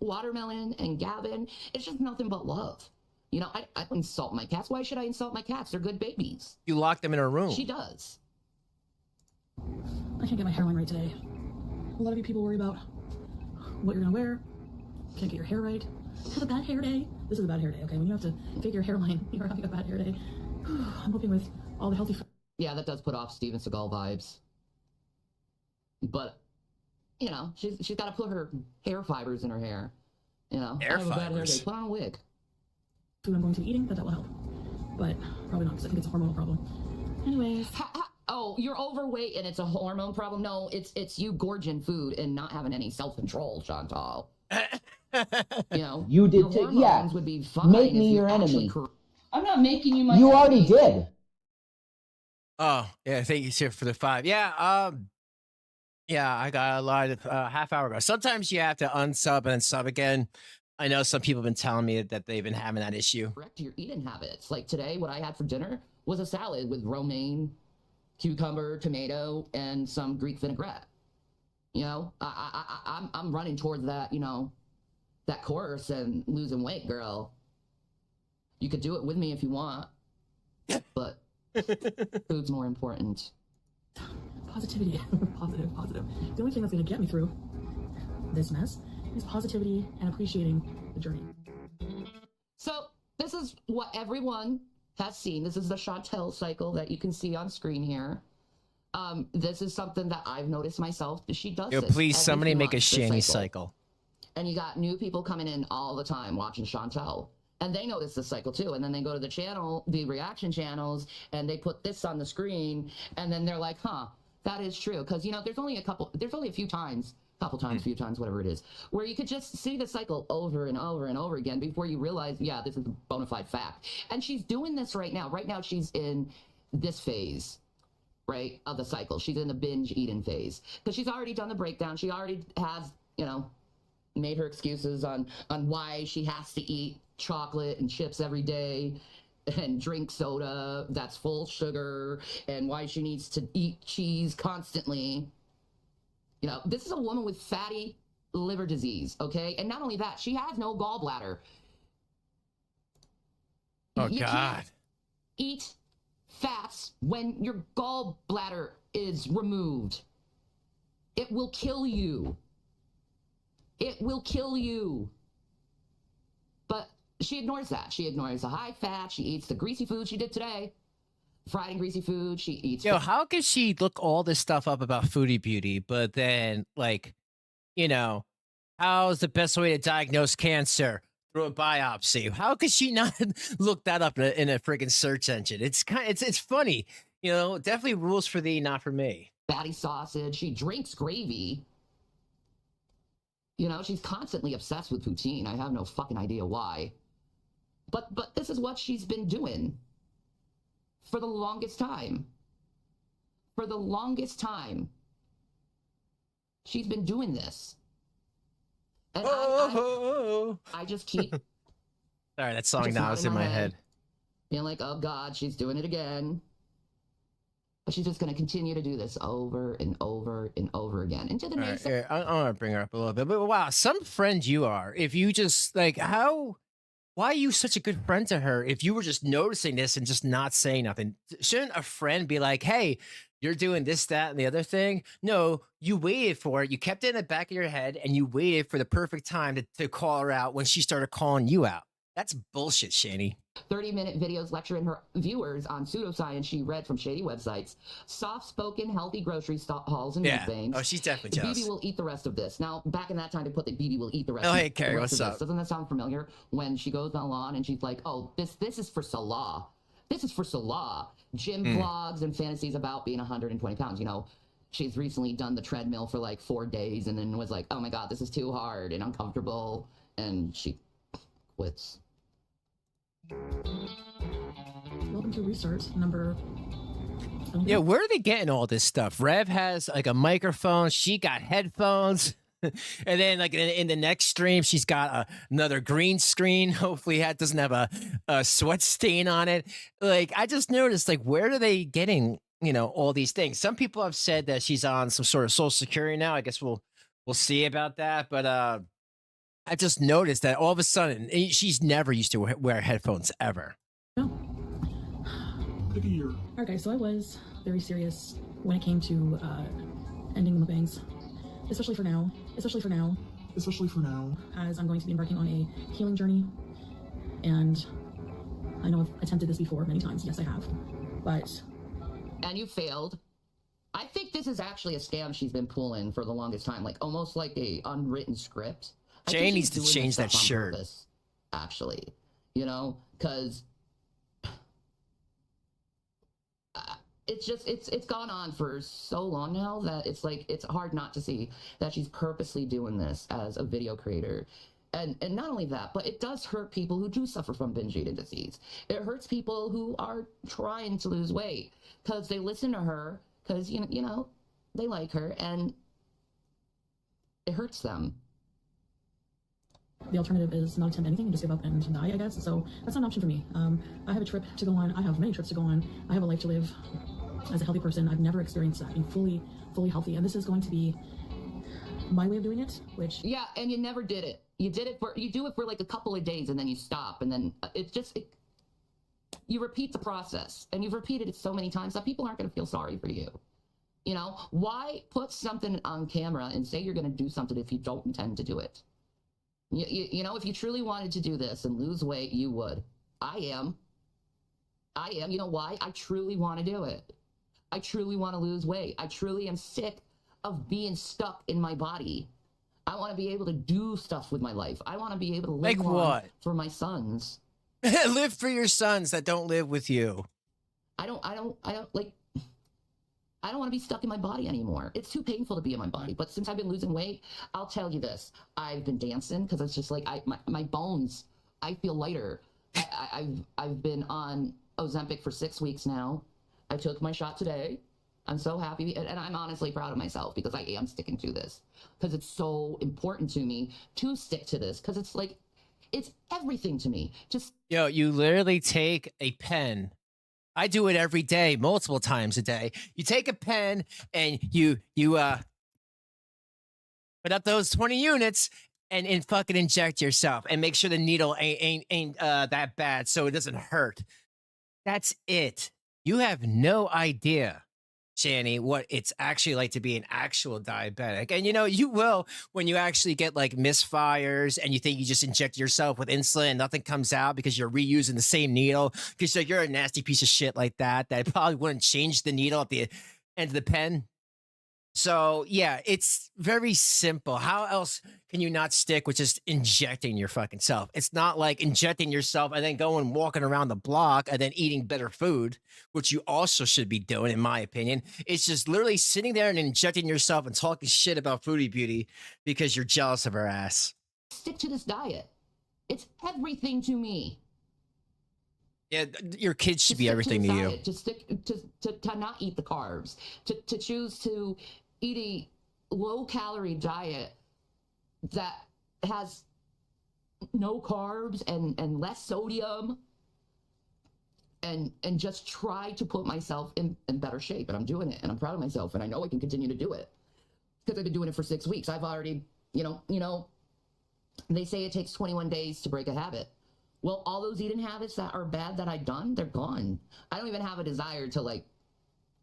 [SPEAKER 2] Watermelon and Gavin, it's just nothing but love. You know, I don't insult my cats. Why should I insult my cats? They're good babies.
[SPEAKER 1] You locked them in a room.
[SPEAKER 2] She does.
[SPEAKER 4] I can't get my hairline right today. A lot of you people worry about what you're gonna wear. Can't get your hair right. Have a bad hair day. This is a bad hair day, okay? When you have to fake your hairline, you're having a bad hair day. I'm hoping with all the healthy...
[SPEAKER 2] Yeah, that does put off Steven Seagal vibes. But, you know, she's got to put her hair fibers in her hair. You know,
[SPEAKER 1] Hair
[SPEAKER 2] I have a bad hair
[SPEAKER 1] fibers.
[SPEAKER 2] day. Put on a wig.
[SPEAKER 4] Food I'm going to be eating, that will help. But probably not, because I think it's a hormonal problem. Anyways...
[SPEAKER 2] Oh, you're overweight and it's a hormone problem? No, it's you gorging food and not having any self-control, Chantal. You know,
[SPEAKER 5] You did
[SPEAKER 2] your
[SPEAKER 5] too.
[SPEAKER 2] hormones
[SPEAKER 5] Yeah. would
[SPEAKER 2] be fine
[SPEAKER 5] Make
[SPEAKER 2] if
[SPEAKER 5] me
[SPEAKER 2] you
[SPEAKER 5] your
[SPEAKER 2] actually
[SPEAKER 5] enemy.
[SPEAKER 2] I'm not making you my
[SPEAKER 5] You
[SPEAKER 2] enemy.
[SPEAKER 5] already did.
[SPEAKER 1] Oh, yeah, thank you, sir, for the 5. Yeah, yeah, I got a lot of half hour ago. Sometimes you have to unsub and then sub again. I know some people have been telling me that they've been having that issue.
[SPEAKER 2] Correct your eating habits. Like today, what I had for dinner was a salad with romaine, cucumber, tomato, and some Greek vinaigrette. You know, I'm running towards that, you know, that course and losing weight, girl. You could do it with me if you want, but Food's more important.
[SPEAKER 4] Positivity. Positive. The only thing that's going to get me through this mess is positivity and appreciating the journey.
[SPEAKER 2] So this is what everyone has seen. This is the Shantel cycle that you can see on screen here. This is something that I've noticed myself. She does
[SPEAKER 1] Yo,
[SPEAKER 2] this
[SPEAKER 1] please,
[SPEAKER 2] every
[SPEAKER 1] somebody
[SPEAKER 2] few
[SPEAKER 1] make a
[SPEAKER 2] months, this
[SPEAKER 1] Shanny cycle.
[SPEAKER 2] And you got new people coming in all the time watching Shantel. And they notice this cycle too. And then they go to the channel, the reaction channels, and they put this on the screen. And then they're like, huh, that is true. Because, you know, there's only a few times, whatever it is, where you could just see the cycle over and over and over again before you realize, yeah, this is a bona fide fact. And she's doing this right now. Right now, she's in this phase, right, of the cycle. She's in the binge eating phase. Because she's already done the breakdown. She already has, you know, made her excuses on why she has to eat chocolate and chips every day and drink soda that's full sugar and why she needs to eat cheese constantly. You know, this is a woman with fatty liver disease, okay? And not only that, she has no gallbladder.
[SPEAKER 1] Oh,
[SPEAKER 2] you
[SPEAKER 1] God.
[SPEAKER 2] Can't eat fats when your gallbladder is removed. It will kill you. It will kill you. But she ignores that. She ignores the high fat. She eats the greasy food she did today. Fried and greasy food. She eats.
[SPEAKER 1] Yo, how could she look all this stuff up about Foodie Beauty, but then, like, you know, how's the best way to diagnose cancer? Through a biopsy. How could she not look that up in a freaking search engine? It's funny. You know, definitely rules for thee, not for me.
[SPEAKER 2] Fatty sausage. She drinks gravy. You know, she's constantly obsessed with poutine. I have no fucking idea why. But this is what she's been doing for the longest time. For the longest time. She's been doing this. And I just keep...
[SPEAKER 1] Sorry, that song now is in my head.
[SPEAKER 2] Being like, oh God, she's doing it again. But she's just going to continue to do this over and over and over again. Into the next...
[SPEAKER 1] Right, I want to bring her up a little bit. But wow, some friend you are. If you just, like, why are you such a good friend to her if you were just noticing this and just not saying nothing? Shouldn't a friend be like, hey, you're doing this, that, and the other thing? No, you waited for it. You kept it in the back of your head, and you waited for the perfect time to call her out when she started calling you out. That's bullshit, Shanny.
[SPEAKER 2] 30-minute videos lecturing her viewers on pseudoscience she read from shady websites, soft-spoken, healthy grocery hauls and things.
[SPEAKER 1] Oh, she's definitely jealous.
[SPEAKER 2] BB will eat the rest of this. Now, back in that time, to put that BB will eat the rest.
[SPEAKER 1] Oh,
[SPEAKER 2] of
[SPEAKER 1] hey, Carrie, what's up?
[SPEAKER 2] This. Doesn't that sound familiar? When she goes on and she's like, "Oh, this is for Salah. This is for Salah." Gym vlogs and fantasies about being 120 pounds. You know, she's recently done the treadmill for like 4 days and then was like, "Oh my God, this is too hard and uncomfortable," and she quits.
[SPEAKER 4] Welcome to restart number.
[SPEAKER 1] Yeah, where are they getting all this stuff? Rev has like a microphone. She got headphones. And then like in the next stream, she's got another green screen. Hopefully that doesn't have a sweat stain on it. Like, I just noticed, like, where are they getting, you know, all these things? Some people have said that she's on some sort of Social Security now. I guess we'll see about that. But I just noticed that all of a sudden, she's never used to wear headphones ever.
[SPEAKER 4] No. Okay, so I was very serious when it came to ending the mukbangs, especially for now, as I'm going to be embarking on a healing journey. And I know I've attempted this before many times. Yes, I have. But...
[SPEAKER 2] And you failed. I think this is actually a scam she's been pulling for the longest time, like almost like a unwritten script.
[SPEAKER 1] Jay needs to change that shirt.
[SPEAKER 2] Purpose, actually, you know, because it's gone on for so long now that it's like it's hard not to see that she's purposely doing this as a video creator. And not only that, but it does hurt people who do suffer from binge eating disease. It hurts people who are trying to lose weight because they listen to her because you know they like her, and it hurts them.
[SPEAKER 4] The alternative is not attempt anything and just give up and die, I guess. So that's not an option for me. I have a trip to go on. I have many trips to go on. I have a life to live as a healthy person. I've never experienced that, being fully healthy. And this is going to be my way of doing it, which...
[SPEAKER 2] Yeah, and you never did it. You do it for like a couple of days and then you stop. And then you repeat the process, and you've repeated it so many times that people aren't going to feel sorry for you. You know, why put something on camera and say you're going to do something if you don't intend to do it? You know, if you truly wanted to do this and lose weight, you would. I am. You know why? I truly want to do it. I truly want to lose weight. I truly am sick of being stuck in my body. I want to be able to do stuff with my life. I want to be able to live
[SPEAKER 1] Like
[SPEAKER 2] on
[SPEAKER 1] what?
[SPEAKER 2] for my sons.
[SPEAKER 1] Live for your sons that don't live with you.
[SPEAKER 2] I don't want to be stuck in my body anymore. It's too painful to be in my body. But since I've been losing weight, I'll tell you this. I've been dancing because it's just like my bones, I feel lighter. I've been on Ozempic for 6 weeks now. I took my shot today. I'm so happy, and I'm honestly proud of myself because I am sticking to this because it's so important to me to stick to this because it's like, it's everything to me. Just
[SPEAKER 1] Yo, you literally take a pen. I do it every day, multiple times a day. You take a pen and you put up those 20 units and fucking inject yourself and make sure the needle ain't that bad so it doesn't hurt. That's it. You have no idea, Shanny, what it's actually like to be an actual diabetic. And, you know, you will when you actually get like misfires and you think you just inject yourself with insulin and nothing comes out because you're reusing the same needle because you're a nasty piece of shit like that probably wouldn't change the needle at the end of the pen. So, yeah, it's very simple. How else can you not stick with just injecting your fucking self? It's not like injecting yourself and then going walking around the block and then eating better food, which you also should be doing, in my opinion. It's just literally sitting there and injecting yourself and talking shit about Foodie Beauty because you're jealous of her ass.
[SPEAKER 2] stick to this diet. It's everything to me.
[SPEAKER 1] Yeah, your kids should be everything to you.
[SPEAKER 2] To stick to not eat the carbs, to choose to eat a low-calorie diet that has no carbs and less sodium, and just try to put myself in better shape. And I'm doing it, and I'm proud of myself, and I know I can continue to do it because I've been doing it for 6 weeks. I've already, you know, they say it takes 21 days to break a habit. Well, all those eating habits that are bad that I've done, they're gone. I don't even have a desire to like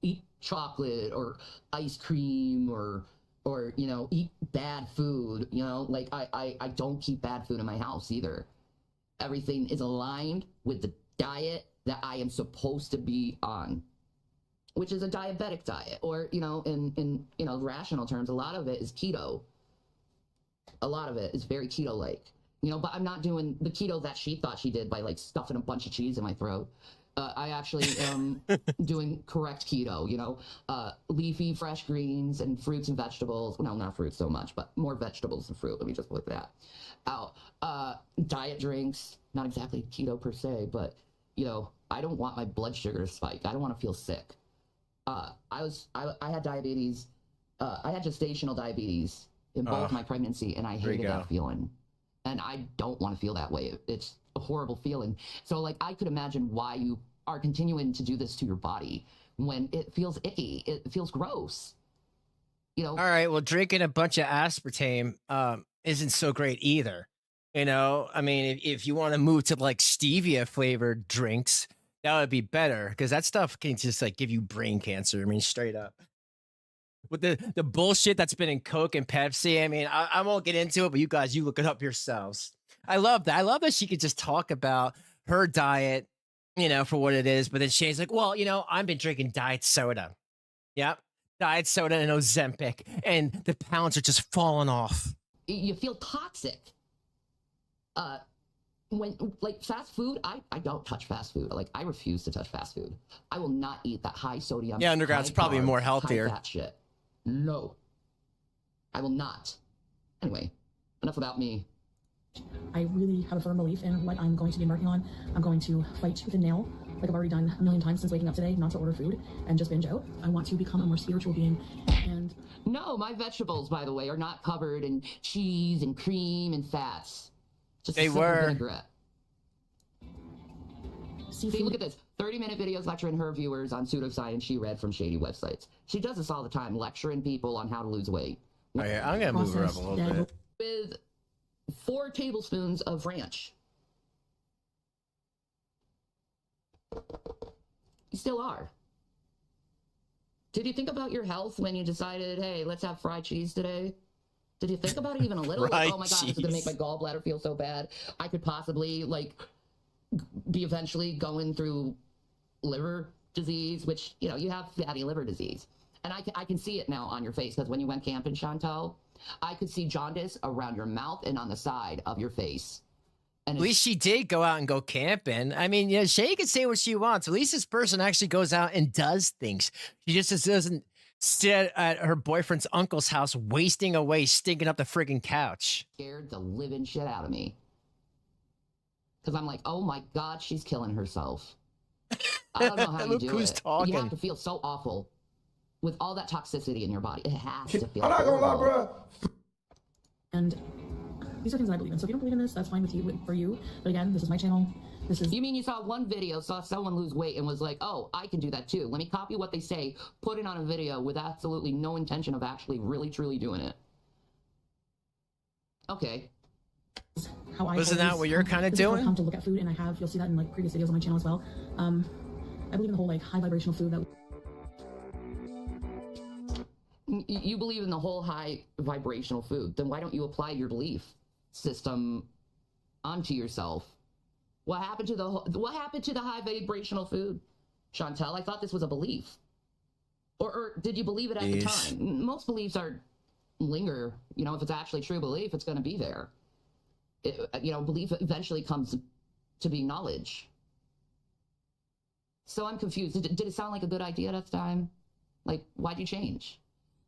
[SPEAKER 2] eat chocolate or ice cream or you know, eat bad food. You know, like I don't keep bad food in my house either. Everything is aligned with the diet that I am supposed to be on, which is a diabetic diet, or you know, in you know, rational terms, a lot of it is keto. A lot of it is very keto-like. You know, but I'm not doing the keto that she thought she did by like stuffing a bunch of cheese in my throat. I actually am doing correct keto, you know, leafy, fresh greens and fruits and vegetables. No, not fruits so much, but more vegetables and fruit. Let me just put that out. Diet drinks, not exactly keto per se, but, you know, I don't want my blood sugar to spike. I don't want to feel sick. I had diabetes. I had gestational diabetes in both my pregnancy, and I hated that feeling. And I don't want to feel that way. It's a horrible feeling. So, like, I could imagine why you are continuing to do this to your body when it feels icky. It feels gross. You know?
[SPEAKER 1] All right, well, drinking a bunch of aspartame isn't so great either. You know, I mean, if you want to move to, like, stevia-flavored drinks, that would be better, because that stuff can just, like, give you brain cancer. I mean, straight up. With the bullshit that's been in Coke and Pepsi. I mean, I won't get into it, but you guys, you look it up yourselves. I love that. I love that she could just talk about her diet, you know, for what it is. But then Shay's like, well, you know, I've been drinking diet soda. Yep. Diet soda and Ozempic. And the pounds are just falling off.
[SPEAKER 2] You feel toxic. When, like, fast food, I don't touch fast food. Like, I refuse to touch fast food. I will not eat that high sodium.
[SPEAKER 1] Yeah, underground's probably
[SPEAKER 2] carb,
[SPEAKER 1] more healthier.
[SPEAKER 2] high fat shit. No, I will not. Anyway, enough about me.
[SPEAKER 4] I really have a firm belief in what I'm going to be embarking on. I'm going to fight tooth and nail, like I've already done a million times since waking up today, not to order food and just binge out. I want to become a more spiritual being. And
[SPEAKER 2] no, my vegetables, by the way, are not covered in cheese and cream and fats. Just
[SPEAKER 1] they
[SPEAKER 2] a simple
[SPEAKER 1] were.
[SPEAKER 2] Vinaigrette.
[SPEAKER 4] seafood.
[SPEAKER 2] See, look at this. 30-minute videos lecturing her viewers on pseudoscience she read from shady websites. She does this all the time, lecturing people on how to lose weight.
[SPEAKER 1] Oh, yeah, I'm going to move her up a little bit.
[SPEAKER 2] With 4 tablespoons of ranch. You still are. Did you think about your health when you decided, hey, let's have fried cheese today? Did you think about it even a little? Like, oh my God, this is gonna make my gallbladder feel so bad. I could possibly like be eventually going through liver disease, which, you know, you have fatty liver disease. And I can see it now on your face, because when you went camping, Shantel, I could see jaundice around your mouth and on the side of your face. And
[SPEAKER 1] at least she did go out and go camping. I mean, yeah, Shay can say what she wants. At least this person actually goes out and does things. She just doesn't sit at her boyfriend's uncle's house wasting away, stinking up the friggin' couch.
[SPEAKER 2] Scared the living shit out of me. Because I'm like, oh my God, she's killing herself. I don't know how you do
[SPEAKER 1] who's
[SPEAKER 2] it.
[SPEAKER 1] talking.
[SPEAKER 2] You have to feel so awful with all that toxicity in your body. It has to feel
[SPEAKER 3] I'm not gonna lie, bro.
[SPEAKER 4] And these are things that I believe in. So if you don't believe in this, that's fine with you, for you. But again, this is my channel. This is.
[SPEAKER 2] You mean you saw one video, saw someone lose weight, and was like, "Oh, I can do that too. Let me copy what they say, put it on a video with absolutely no intention of actually, really, truly doing it." Okay.
[SPEAKER 4] How I
[SPEAKER 1] Wasn't that what you're kind of doing?
[SPEAKER 4] I come to look at food, and I have. You'll see that in like previous videos on my channel as well. I believe in the whole like high vibrational food that.
[SPEAKER 2] You believe in the whole high vibrational food. Then why don't you apply your belief system onto yourself? What happened to the high vibrational food, Shantel? I thought this was a belief, or did you believe it at the time? Most beliefs are linger. You know, if it's actually true belief, it's going to be there. You know, belief eventually comes to be knowledge. So I'm confused. Did it sound like a good idea at the time? Like, why'd you change?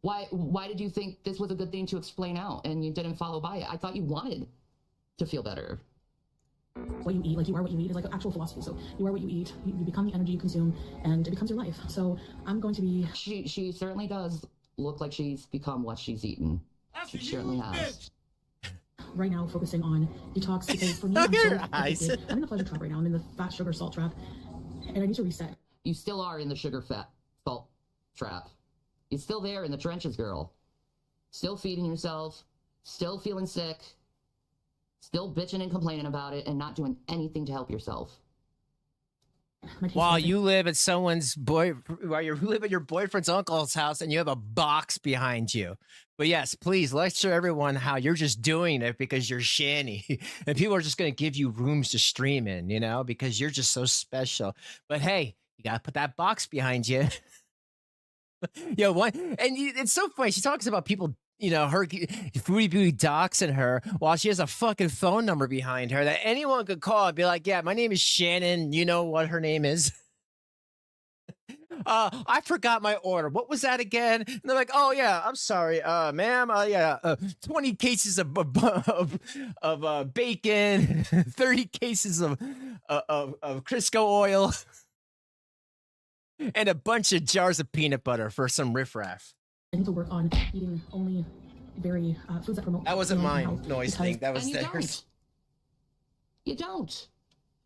[SPEAKER 2] Why did you think this was a good thing to explain out and you didn't follow by it? I thought you wanted to feel better.
[SPEAKER 4] What you eat, like you are what you eat, is like an actual philosophy. So you are what you eat, you become the energy you consume, and it becomes your life. So I'm going to be...
[SPEAKER 2] She certainly does look like she's become what she's eaten. She certainly has.
[SPEAKER 4] Right now, focusing on detox, because for me, I'm so addicted. I'm in the pleasure trap right now. I'm in the fat, sugar, salt trap, and I need to reset.
[SPEAKER 2] You still are in the sugar, fat, salt trap. You're still there in the trenches, girl. Still feeding yourself, still feeling sick, still bitching and complaining about it, and not doing anything to help yourself.
[SPEAKER 1] While you live at while you live at your boyfriend's uncle's house and you have a box behind you. But yes, please lecture everyone how you're just doing it because you're Shanny. And people are just going to give you rooms to stream in, you know, because you're just so special. But hey, you got to put that box behind you. Yo, what? And it's so funny. She talks about people, you know, her Foodie Beauty doxing her while she has a fucking phone number behind her that anyone could call and be like, yeah, my name is Shannon. You know what her name is? I forgot my order. What was that again? And they're like, oh yeah, I'm sorry, ma'am. 20 cases of bacon, 30 cases of Crisco oil. And a bunch of jars of peanut butter for some riffraff.
[SPEAKER 4] I need to work on eating only very foods that promote.
[SPEAKER 1] That wasn't mine noise thing. That was theirs.
[SPEAKER 2] You don't.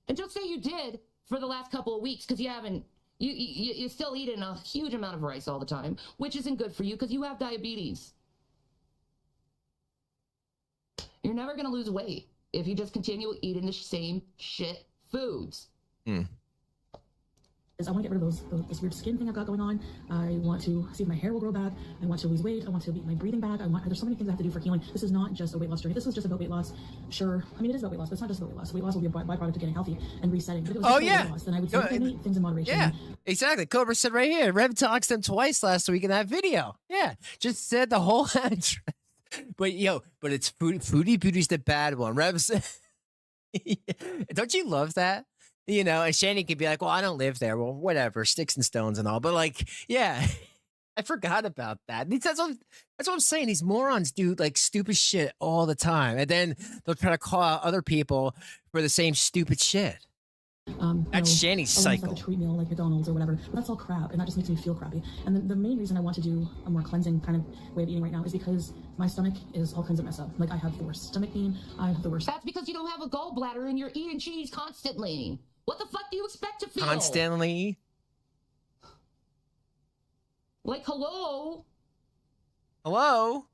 [SPEAKER 2] And don't say you did for the last couple of weeks, because you haven't. You're still eating a huge amount of rice all the time, which isn't good for you because you have diabetes. You're never gonna lose weight if you just continue eating the same shit foods.
[SPEAKER 4] I want to get rid of this weird skin thing I've got going on. I want to see if my hair will grow back. I want to lose weight. I want to get my breathing back. There's so many things I have to do for healing. This is not just a weight loss journey. This was just about weight loss. Sure. I mean, it is about weight loss, but it's not just about weight loss. Weight loss will be a byproduct of getting healthy and resetting. But if it was just weight loss, then I would say many things in moderation.
[SPEAKER 1] Yeah, exactly. Cobra said right here. Rev talks them twice last week in that video. Yeah, just said the whole address. But it's Foodie Beauty's the bad one. Rev said, don't you love that? You know, and Shanny could be like, well, I don't live there. Well, whatever, sticks and stones and all. But like, yeah, I forgot about that. That's what I'm saying. These morons do like stupid shit all the time. And then they'll try to call out other people for the same stupid shit. That's Shanny's cycle.
[SPEAKER 4] Like a treat meal like McDonald's or whatever. But that's all crap, and that just makes me feel crappy. And the main reason I want to do a more cleansing kind of way of eating right now is because my stomach is all kinds of messed up. Like, I have the worst stomach pain. I have the worst...
[SPEAKER 2] That's because you don't have a gallbladder and you're eating cheese constantly. What the fuck do you expect to feel?
[SPEAKER 1] Constantly?
[SPEAKER 2] Like, hello?
[SPEAKER 1] Hello?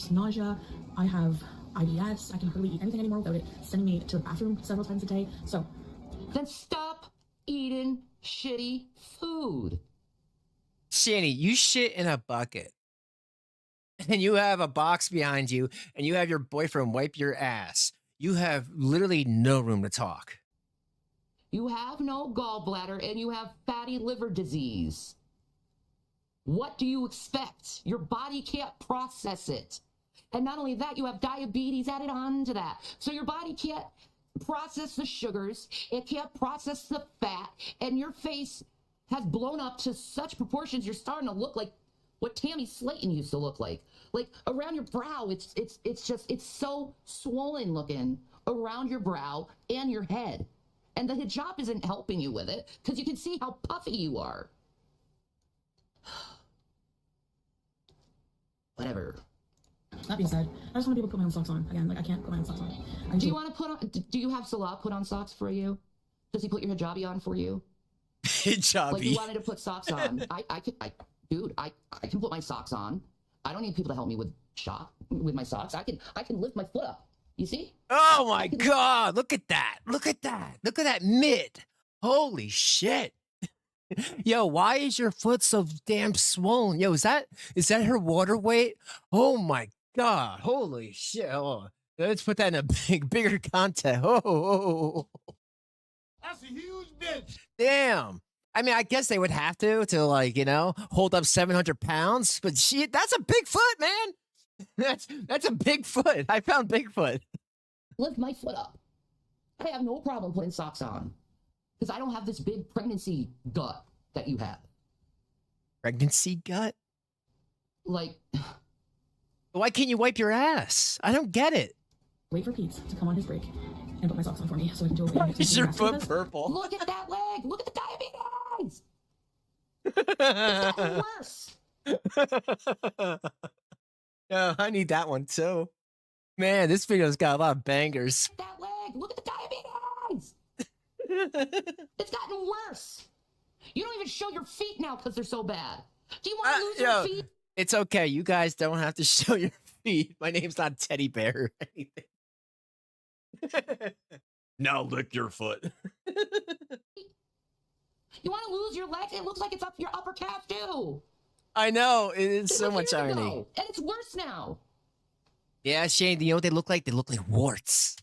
[SPEAKER 4] Nausea. I have IBS. I can hardly eat anything anymore without it sending me to the bathroom several times a day. So
[SPEAKER 2] then stop eating shitty food.
[SPEAKER 1] Shanny, you shit in a bucket. And you have a box behind you, and you have your boyfriend wipe your ass. You have literally no room to talk.
[SPEAKER 2] You have no gallbladder, and you have fatty liver disease. What do you expect? Your body can't process it. And not only that, you have diabetes added on to that. So your body can't process the sugars, it can't process the fat, and your face has blown up to such proportions you're starting to look like what Tammy Slayton used to look like. Like around your brow, it's so swollen looking around your brow and your head. And the hijab isn't helping you with it because you can see how puffy you are. Whatever.
[SPEAKER 4] That being said, I just want to be able to put my own socks on. Again, like I can't put my own socks on.
[SPEAKER 2] Do you want to put on, do you have Salah put on socks for you? Does he put your hijabi on for you?
[SPEAKER 1] Hijabi.
[SPEAKER 2] Like you wanted to put socks on. Dude, I can put my socks on. I don't need people to help me with my socks. I can lift my foot up. You see?
[SPEAKER 1] Oh my God. Look at that. Look at that. Look at that mid. Holy shit. Yo, why is your foot so damn swollen? Yo, is that her water weight? Oh my God. Holy shit. Oh, let's put that in a bigger context. Oh.
[SPEAKER 3] That's a huge bitch.
[SPEAKER 1] Damn. I mean, I guess they would have to like, you know, hold up 700 pounds, but shit, that's a big foot, man. That's a big foot. I found Bigfoot.
[SPEAKER 2] Lift my foot up. I have no problem putting socks on because I don't have this big pregnancy gut that you have.
[SPEAKER 1] Pregnancy gut?
[SPEAKER 2] Like,
[SPEAKER 1] why can't you wipe your ass? I don't get it.
[SPEAKER 4] Wait for Pete to come on his break and put my socks on for me so I can do it.
[SPEAKER 1] Why is your foot purple?
[SPEAKER 2] Look at that leg. Look at the diabetes. It's gotten worse.
[SPEAKER 1] Yeah, I need that one too. Man, this video's got a lot of bangers.
[SPEAKER 2] That leg. Look at the diabetes. It's gotten worse. You don't even show your feet now because they're so bad. Do you want to lose your feet?
[SPEAKER 1] It's okay. You guys don't have to show your feet. My name's not Teddy Bear or anything. Now lick your foot.
[SPEAKER 2] You want to lose your legs? It looks like it's up your upper calf too.
[SPEAKER 1] I know. It is so
[SPEAKER 2] Like
[SPEAKER 1] much
[SPEAKER 2] years
[SPEAKER 1] irony.
[SPEAKER 2] ago, and it's worse now.
[SPEAKER 1] Yeah, Shane, you know what they look like? They look like warts.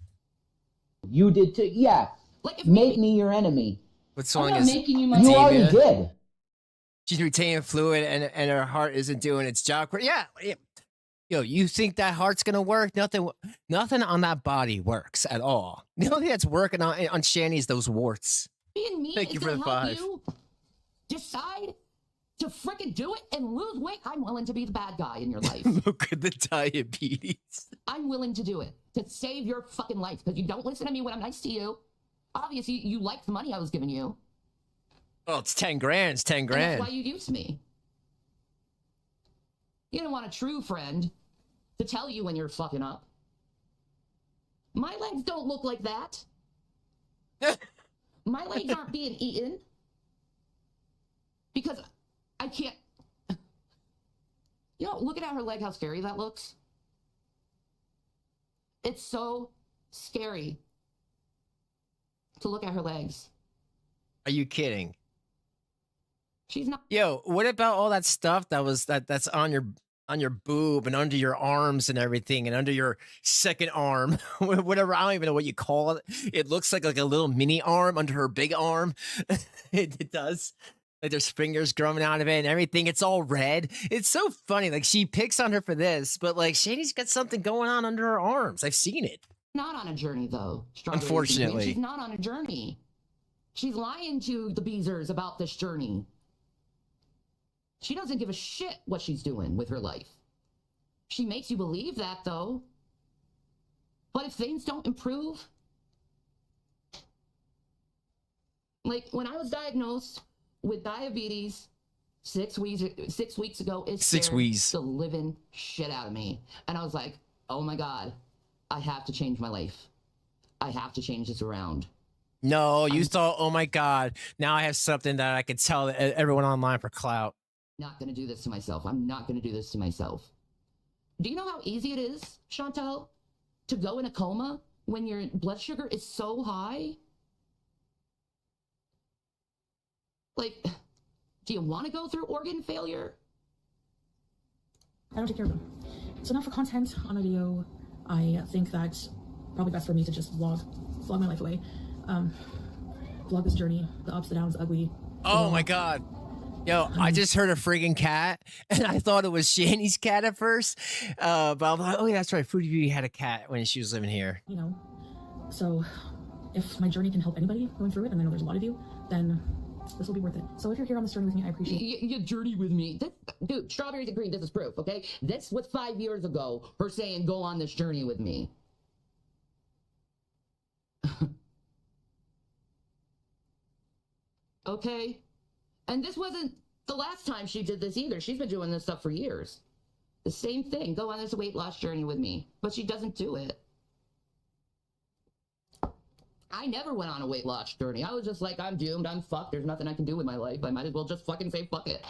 [SPEAKER 5] You did too. Yeah.
[SPEAKER 2] Like if
[SPEAKER 5] Make me your enemy.
[SPEAKER 1] What
[SPEAKER 2] I'm
[SPEAKER 1] song
[SPEAKER 2] not
[SPEAKER 1] is
[SPEAKER 2] making you my
[SPEAKER 5] You already
[SPEAKER 1] Diva?
[SPEAKER 5] did.
[SPEAKER 1] She's retaining fluid and her heart isn't doing its job. Yeah. Yo, you think that heart's gonna work? Nothing on that body works at all. The only thing that's working on Shanny is those warts.
[SPEAKER 2] being me
[SPEAKER 1] Thank
[SPEAKER 2] is
[SPEAKER 1] you for
[SPEAKER 2] gonna
[SPEAKER 1] the
[SPEAKER 2] help
[SPEAKER 1] 5.
[SPEAKER 2] you decide to frickin' do it and lose weight. I'm willing to be the bad guy in your life.
[SPEAKER 1] Look at the diabetes.
[SPEAKER 2] I'm willing to do it to save your fucking life because you don't listen to me when I'm nice to you. Obviously, you liked the money I was giving you.
[SPEAKER 1] Well, it's 10 grand. It's 10
[SPEAKER 2] And
[SPEAKER 1] grand.
[SPEAKER 2] that's why you used me. You didn't want a true friend to tell you when you're fucking up. My legs don't look like that. My legs aren't being eaten because I can't. You know, looking at her leg, how scary that looks. It's so scary to look at her legs.
[SPEAKER 1] Are you kidding?
[SPEAKER 2] She's not.
[SPEAKER 1] Yo, what about all that stuff that's on your boob and under your arms and everything and under your second arm? Whatever, I don't even know what you call it. It looks like a little mini arm under her big arm. It does. Like there's fingers growing out of it and everything. It's all red. It's so funny. Like she picks on her for this, but like Shady's got something going on under her arms. I've seen it.
[SPEAKER 2] Not on a journey, though.
[SPEAKER 1] Unfortunately.
[SPEAKER 2] She's not on a journey. She's lying to the Beezers about this journey. She doesn't give a shit what she's doing with her life. She makes you believe that, though. But if things don't improve... Like, when I was diagnosed with diabetes 6 weeks ago, it scared the living shit out of me. And I was like, oh my God, I have to change my life. I have to change this around.
[SPEAKER 1] No, you thought, oh my God, now I have something that I could tell everyone online for clout.
[SPEAKER 2] Not going to do this to myself. I'm not going to do this to myself. Do you know how easy it is, Shantel, to go in a coma when your blood sugar is so high? Like, do you want to go through organ failure?
[SPEAKER 4] I don't take care of them. So now for content on my video, I think that probably best for me to just vlog my life away. Vlog this journey, the ups, the downs, the ugly.
[SPEAKER 1] Oh my God. Yo, I just heard a friggin' cat, and I thought it was Shanny's cat at first. But I'm like, oh yeah, that's right. Foodie Beauty had a cat when she was living here.
[SPEAKER 4] You know, so if my journey can help anybody going through it, and I know there's a lot of you, then this will be worth it. So if you're here on this journey with me, I appreciate it.
[SPEAKER 2] You journey with me. Dude, strawberries and green, this is proof, okay? This was 5 years ago, her saying, go on this journey with me. Okay? And this wasn't the last time she did this either. She's been doing this stuff for years. The same thing. Go on this weight loss journey with me. But she doesn't do it. I never went on a weight loss journey. I was just like, I'm doomed. I'm fucked. There's nothing I can do with my life. I might as well just fucking say fuck it.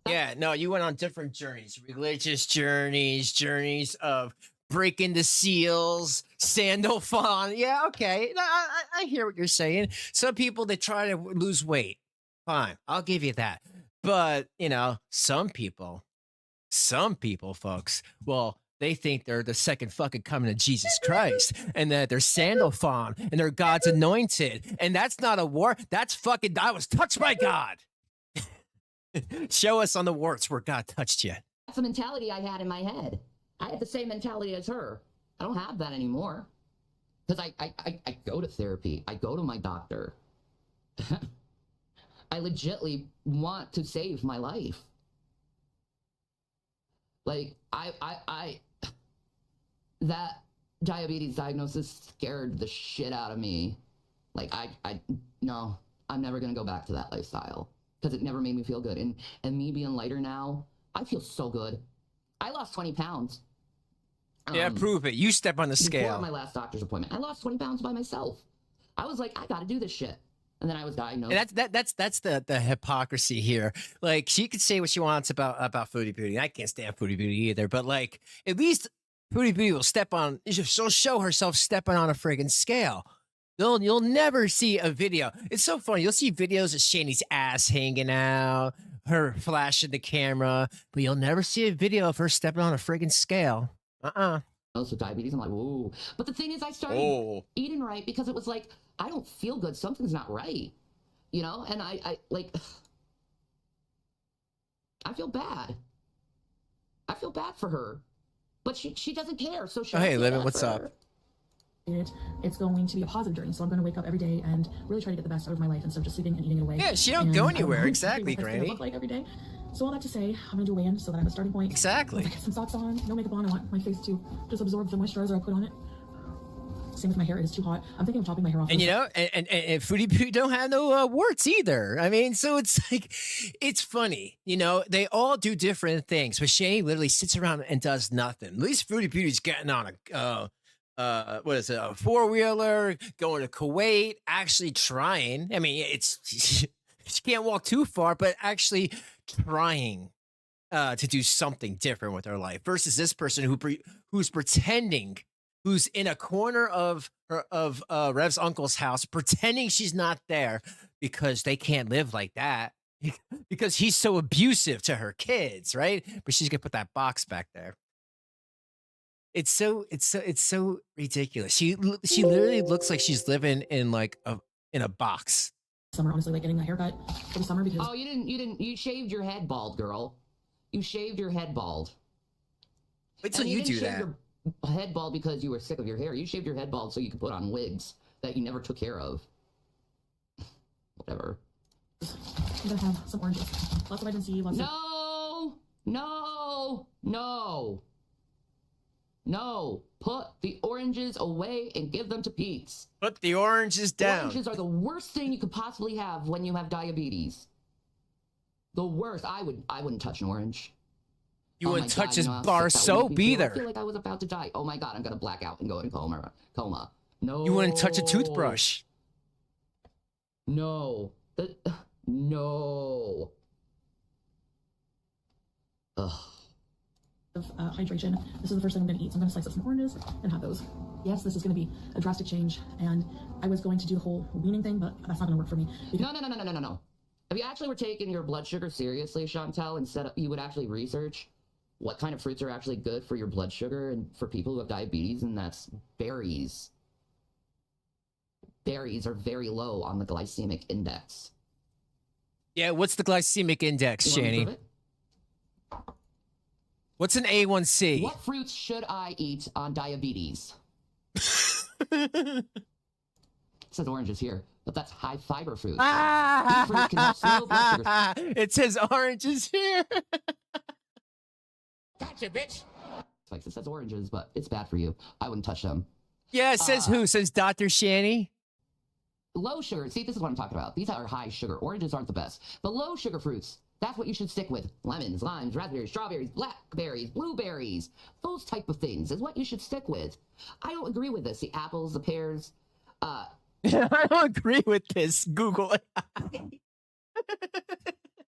[SPEAKER 1] Yeah, no, you went on different journeys. Religious journeys, journeys of breaking the seals, sandal fawn. Yeah, okay. No, I hear what you're saying. Some people, they try to lose weight. Fine, I'll give you that. But, you know, some people, folks, well, they think they're the second fucking coming of Jesus Christ, and that they're sandal fawn, and they're God's anointed. And that's not a war. That's fucking, I was touched by God. Show us on the warts where God touched you.
[SPEAKER 2] That's the mentality I had in my head. I had the same mentality as her. I don't have that anymore. Because I go to therapy. I go to my doctor. I legitimately want to save my life. Like, that diabetes diagnosis scared the shit out of me. Like, no, I'm never going to go back to that lifestyle because it never made me feel good. And me being lighter now, I feel so good. I lost 20 pounds.
[SPEAKER 1] Yeah, prove it. You step on the scale.
[SPEAKER 2] Before my last doctor's appointment, I lost 20 pounds by myself. I was like, I got to do this shit. And then I was diagnosed.
[SPEAKER 1] And that's the hypocrisy here. Like, she could say what she wants about Foodie Beauty. I can't stand Foodie Beauty either. But like, at least Foodie Beauty will she'll show herself stepping on a friggin' scale. You'll never see a video. It's so funny. You'll see videos of Shanny's ass hanging out, her flashing the camera, but you'll never see a video of her stepping on a friggin' scale.
[SPEAKER 2] Also diabetes. I'm like, whoa. But the thing is, I started eating right because it was like, I don't feel good. Something's not right, you know? And I feel bad. I feel bad for her, but she doesn't care. So she.
[SPEAKER 1] Oh, hey, Livin, what's up?
[SPEAKER 4] It's going to be a positive journey. So I'm going to wake up every day and really try to get the best out of my life instead of just sleeping and eating it away.
[SPEAKER 1] Yeah, she don't go anywhere. Exactly, Granny.
[SPEAKER 4] Look like every day. So all that to say, I'm going to do a weigh-in so that I have a starting point.
[SPEAKER 1] Exactly.
[SPEAKER 4] I get some socks on, no makeup on. I want my face to just absorb the moisturizer I put on it. Same with my hair. It is too hot. I'm thinking of chopping my hair off.
[SPEAKER 1] And you know, and Foodie Beauty don't have no warts either. I mean, so it's like, it's funny. You know, they all do different things. But Shanny literally sits around and does nothing. At least Foodie Beauty's getting on a four-wheeler, going to Kuwait, actually trying. I mean, she can't walk too far, but actually trying to do something different with her life versus this person who's pretending, who's in a corner of Rev's uncle's house, pretending she's not there because they can't live like that because he's so abusive to her kids, right? But she's gonna put that box back there. It's so ridiculous. She literally looks like she's living in like in a box.
[SPEAKER 4] Summer, honestly, like getting a haircut for the summer because
[SPEAKER 2] you shaved your head bald, girl. You shaved your head bald.
[SPEAKER 1] Wait till you do that.
[SPEAKER 2] Your head bald because you were sick of your hair. You shaved your head bald so you could put on wigs that you never took care of. Whatever.
[SPEAKER 4] I'm gonna have some oranges. Lots of vitamin C.
[SPEAKER 2] No, put the oranges away and give them to Pete's.
[SPEAKER 1] Put the oranges down.
[SPEAKER 2] Oranges are the worst thing you could possibly have when you have diabetes. The worst. I wouldn't touch an orange.
[SPEAKER 1] You wouldn't touch his bar soap either.
[SPEAKER 2] I feel like I was about to die. Oh my God, I'm gonna black out and go in coma. No.
[SPEAKER 1] You wouldn't touch a toothbrush.
[SPEAKER 2] No. No. Ugh.
[SPEAKER 4] Of hydration. This is the first thing I'm going to eat, so I'm going to slice up some oranges and have those. Yes, this is going to be a drastic change, and I was going to do the whole weaning thing, but that's not going to work for me.
[SPEAKER 2] No. If you actually were taking your blood sugar seriously, Shantel, instead of, you would actually research what kind of fruits are actually good for your blood sugar and for people who have diabetes, and that's berries. Berries are very low on the glycemic index.
[SPEAKER 1] Yeah, what's the glycemic index,
[SPEAKER 2] You want me to
[SPEAKER 1] Shanny?
[SPEAKER 2] prove it?
[SPEAKER 1] What's an A1C?
[SPEAKER 2] What fruits should I eat on diabetes? It says oranges here, but that's high fiber fruits. These fruits can help slow blood sugar.
[SPEAKER 1] It says oranges here.
[SPEAKER 3] Gotcha, bitch.
[SPEAKER 2] Spikes. It says oranges, but it's bad for you. I wouldn't touch them.
[SPEAKER 1] Yeah, it says who? It says Dr. Shanny.
[SPEAKER 2] Low sugar. See, this is what I'm talking about. These are high sugar. Oranges aren't the best. But low sugar fruits, that's what you should stick with. Lemons, limes, raspberries, strawberries, blackberries, blueberries. Those type of things is what you should stick with. I don't agree with this. The apples, the pears.
[SPEAKER 1] I don't agree with this, Google. I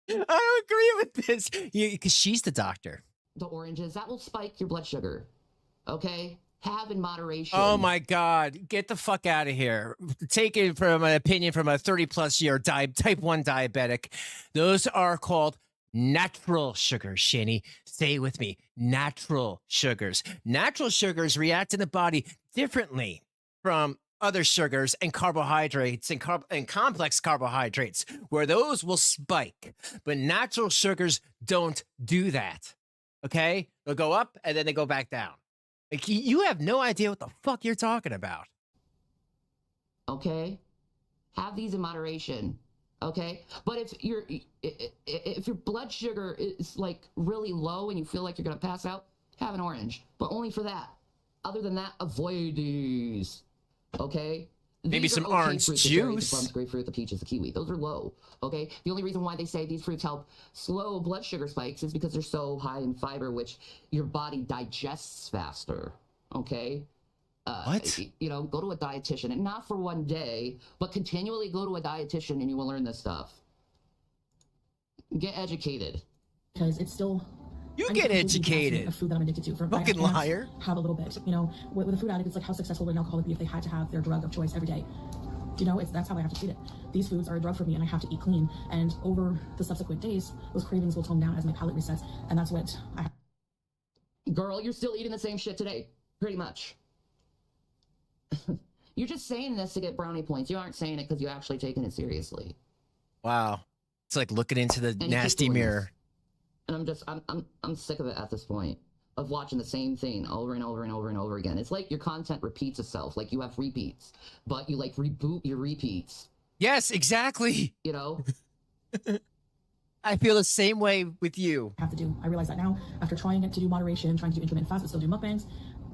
[SPEAKER 1] don't agree with this. Because she's the doctor.
[SPEAKER 2] The oranges, that will spike your blood sugar. Okay? Have in moderation.
[SPEAKER 1] Oh my God. Get the fuck out of here. Take it from an opinion from a 30+ year type 1 diabetic. Those are called natural sugars, Shanny. Stay with me. Natural sugars. Natural sugars react in the body differently from other sugars and carbohydrates and complex carbohydrates, where those will spike. But natural sugars don't do that. Okay? They'll go up and then they go back down. Like, you have no idea what the fuck you're talking about.
[SPEAKER 2] Okay? Have these in moderation. Okay? But if your blood sugar is like really low and you feel like you're gonna pass out, have an orange. But only for that. Other than that, avoid these. Okay?
[SPEAKER 1] Maybe
[SPEAKER 2] These are
[SPEAKER 1] some
[SPEAKER 2] okay
[SPEAKER 1] orange
[SPEAKER 2] fruits, the cherries,
[SPEAKER 1] juice.
[SPEAKER 2] the plums, grapefruit, the peaches, the kiwi. Those are low. Okay? The only reason why they say these fruits help slow blood sugar spikes is because they're so high in fiber, which your body digests faster. Okay?
[SPEAKER 1] What?
[SPEAKER 2] You know, go to a dietitian, and not for one day, but continually go to a dietitian and you will learn this stuff. Get educated.
[SPEAKER 4] Because it's still.
[SPEAKER 1] You
[SPEAKER 4] I'm
[SPEAKER 1] get
[SPEAKER 4] completely detached
[SPEAKER 1] educated.
[SPEAKER 4] Of food that I'm addicted to.
[SPEAKER 1] Fucking
[SPEAKER 4] I can't
[SPEAKER 1] liar.
[SPEAKER 4] Have a little bit. You know, with a food addict, it's like how successful would an alcoholic be if they had to have their drug of choice every day. You know, that's how I have to treat it. These foods are a drug for me, and I have to eat clean. And over the subsequent days, those cravings will tone down as my palate resets, and that's what I.
[SPEAKER 2] Girl, you're still eating the same shit today, pretty much. You're just saying this to get brownie points. You aren't saying it because you're actually taking it seriously.
[SPEAKER 1] Wow. It's like looking into the
[SPEAKER 2] And you keep
[SPEAKER 1] nasty
[SPEAKER 2] doing
[SPEAKER 1] mirror.
[SPEAKER 2] this. And I'm sick of it at this point, of watching the same thing over and over and over and over again. It's like your content repeats itself. Like you have repeats, but you like reboot your repeats.
[SPEAKER 1] Yes, exactly.
[SPEAKER 2] You know?
[SPEAKER 1] I feel the same way with you.
[SPEAKER 4] Have to do. I realize that now after trying to do moderation, trying to do intermittent fast, but still do mukbangs,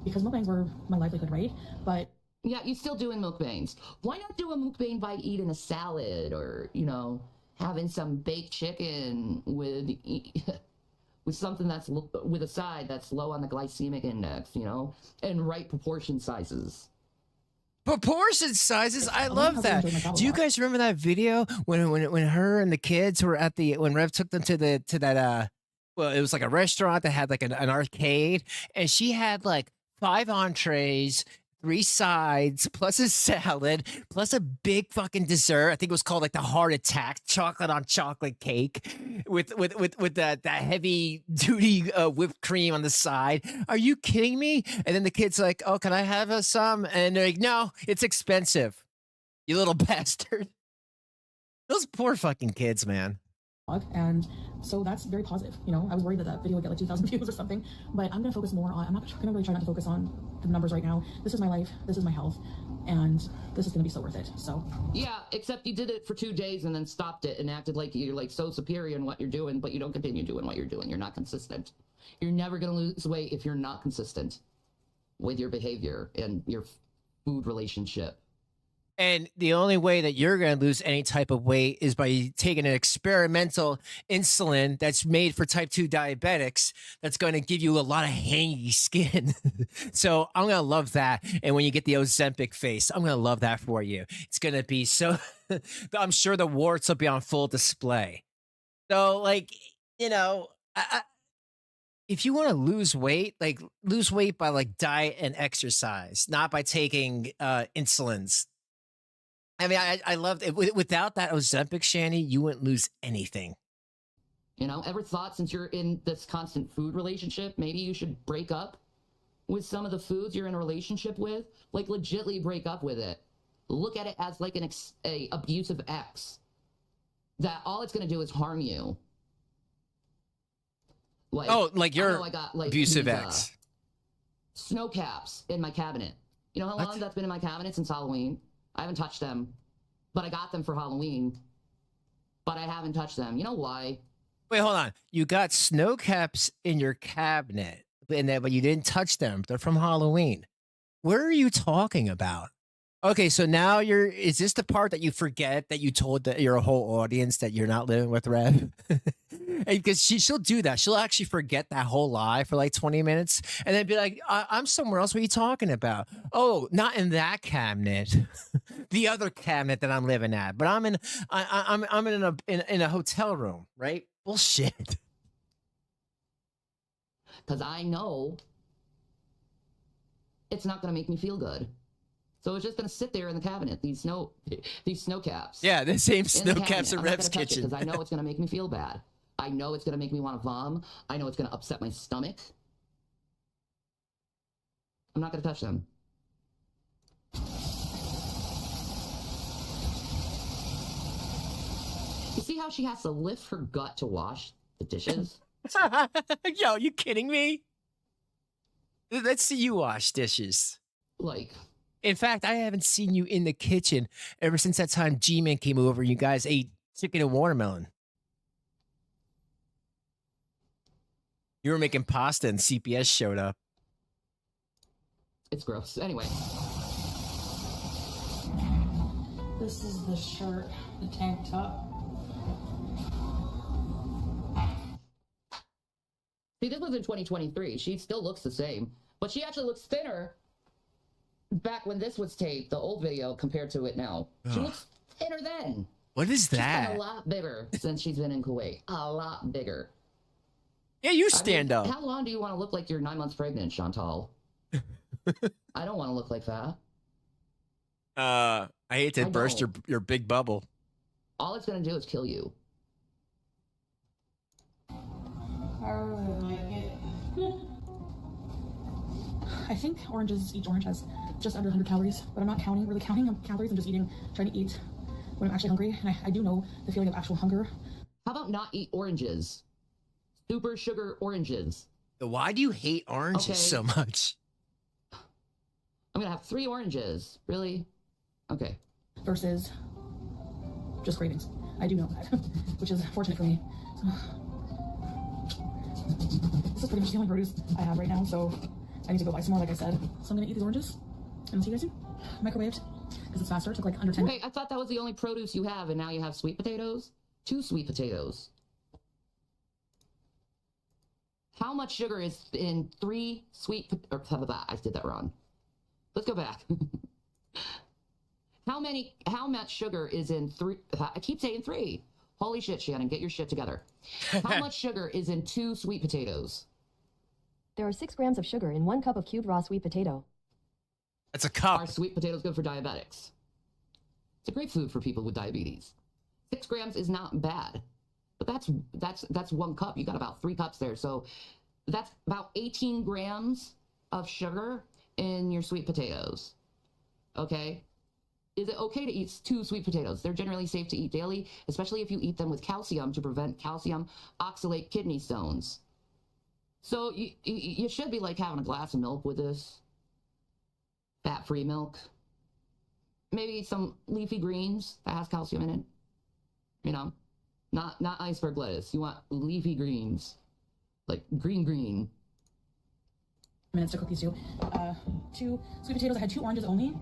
[SPEAKER 4] because mukbangs were my livelihood, right? But
[SPEAKER 2] Yeah, you're still doing mukbangs. Why not do a mukbang by eating a salad or, you know, having some baked chicken with something that's with a side that's low on the glycemic index, you know, and right proportion sizes.
[SPEAKER 1] Proportion sizes, I love that. Do you guys remember that video when her and the kids were at when Rev took them to that well, it was like a restaurant that had like an arcade, and she had like 5 entrees, 3 sides, plus a salad, plus a big fucking dessert. I think it was called like the heart attack, chocolate on chocolate cake with that heavy duty whipped cream on the side. Are you kidding me? And then the kid's like, "Oh, can I have some?" And they're like, "No, it's expensive. You little bastard." Those poor fucking kids, man.
[SPEAKER 4] and so that's very positive. You know, I was worried that that video would get like 2,000 views or something, but I'm going to focus more on, I'm not going to really try not to focus on the numbers right now. This is my life, this is my health, and this is going to be so worth it. So
[SPEAKER 2] Yeah, except you did it for 2 days and then stopped it and acted like you're like so superior in what you're doing, but you don't continue doing what you're doing. You're not consistent. You're never going to lose weight if you're not consistent with your behavior and your food relationship.
[SPEAKER 1] And the only way that you're going to lose any type of weight is by taking an experimental insulin that's made for type 2 diabetics that's going to give you a lot of hangy skin. So I'm going to love that. And when you get the Ozempic face, I'm going to love that for you. It's going to be so, I'm sure the warts will be on full display. So, like, you know, if you want to lose weight, like lose weight by like diet and exercise, not by taking insulins. I mean, I loved it. Without that Ozempic, Shanny, you wouldn't lose anything.
[SPEAKER 2] You know, ever thought since you're in this constant food relationship, maybe you should break up with some of the foods you're in a relationship with? Like, legitly break up with it. Look at it as like a abusive ex. That all it's going to do is harm you. Like,
[SPEAKER 1] Oh, like your
[SPEAKER 2] I got, like,
[SPEAKER 1] abusive
[SPEAKER 2] these,
[SPEAKER 1] ex.
[SPEAKER 2] Snow caps in my cabinet. You know how long that's been in my cabinet? Since Halloween. I haven't touched them. But I got them for Halloween. But I haven't touched them. You know why?
[SPEAKER 1] Wait, hold on. You got snow caps in your cabinet, but you didn't touch them. They're from Halloween. What are you talking about? Okay, so now is this the part that you forget that you told your whole audience that you're not living with Rev? Because she'll do that. She'll actually forget that whole lie for like 20 minutes and then be like, I'm somewhere else. What are you talking about? Oh, not in that cabinet. The other cabinet that I'm living at. But I'm in a hotel room, right? Bullshit.
[SPEAKER 2] Because I know it's not going to make me feel good. So it's just going to sit there in the cabinet, these snow caps.
[SPEAKER 1] Yeah, the same snow caps in Rev's kitchen.
[SPEAKER 2] Because I know it's going to make me feel bad. I know it's going to make me want to vom. I know it's going to upset my stomach. I'm not going to touch them. You see how she has to lift her gut to wash the dishes?
[SPEAKER 1] Yo, you kidding me? Let's see you wash dishes.
[SPEAKER 2] Like...
[SPEAKER 1] In fact, I haven't seen you in the kitchen ever since that time G-Man came over and you guys ate chicken and watermelon. You were making pasta and CPS showed up.
[SPEAKER 2] It's gross. Anyway.
[SPEAKER 4] This is the shirt, the tank top.
[SPEAKER 2] See, this was in 2023. She still looks the same, but she actually looks thinner back when this was taped, the old video, compared to it now. She looks thinner then.
[SPEAKER 1] What is that?
[SPEAKER 2] She's been a lot bigger since she's been in Kuwait. A lot bigger.
[SPEAKER 1] Yeah, you stand up.
[SPEAKER 2] How long do you want to look like you're 9 months pregnant, Chantal? I don't want to look like that.
[SPEAKER 1] I hate to burst your big bubble.
[SPEAKER 2] All it's going to do is kill you.
[SPEAKER 4] I really like it. I think each orange has just under 100 calories, but I'm not really counting calories. I'm just trying to eat when I'm actually hungry. And I do know the feeling of actual hunger.
[SPEAKER 2] How about not eat oranges? Super sugar oranges.
[SPEAKER 1] Why do you hate oranges so much?
[SPEAKER 2] I'm going to have 3 oranges. Really? Okay.
[SPEAKER 4] Versus just cravings. I do know that, which is fortunate for me. This is pretty much the only produce I have right now, so I need to go buy some more, like I said. So I'm gonna eat these oranges, and see you guys soon. Microwaved, because it's faster. It took like under 10 minutes.
[SPEAKER 2] Wait, I thought that was the only produce you have, and now you have sweet potatoes? 2 sweet potatoes. How much sugar is in 3 sweet I did that wrong. Let's go back. How much sugar is in 3? I keep saying 3. Holy shit, Shannon, get your shit together. How much sugar is in 2 sweet potatoes?
[SPEAKER 6] There are 6 grams of sugar in 1 cup of cubed raw sweet potato.
[SPEAKER 1] That's a cup.
[SPEAKER 2] Are sweet potatoes good for diabetics? It's a great food for people with diabetes. 6 grams is not bad. But that's 1 cup. You got about 3 cups there. So that's about 18 grams of sugar in your sweet potatoes. Okay? Is it okay to eat 2 sweet potatoes? They're generally safe to eat daily, especially if you eat them with calcium to prevent calcium oxalate kidney stones. So you should be like having a glass of milk with this. Fat-free milk. Maybe some leafy greens that has calcium in it. You know, not iceberg lettuce. You want leafy greens. Like green.
[SPEAKER 4] Minutes to cook these 2. 2 sweet potatoes. I had 2 oranges only.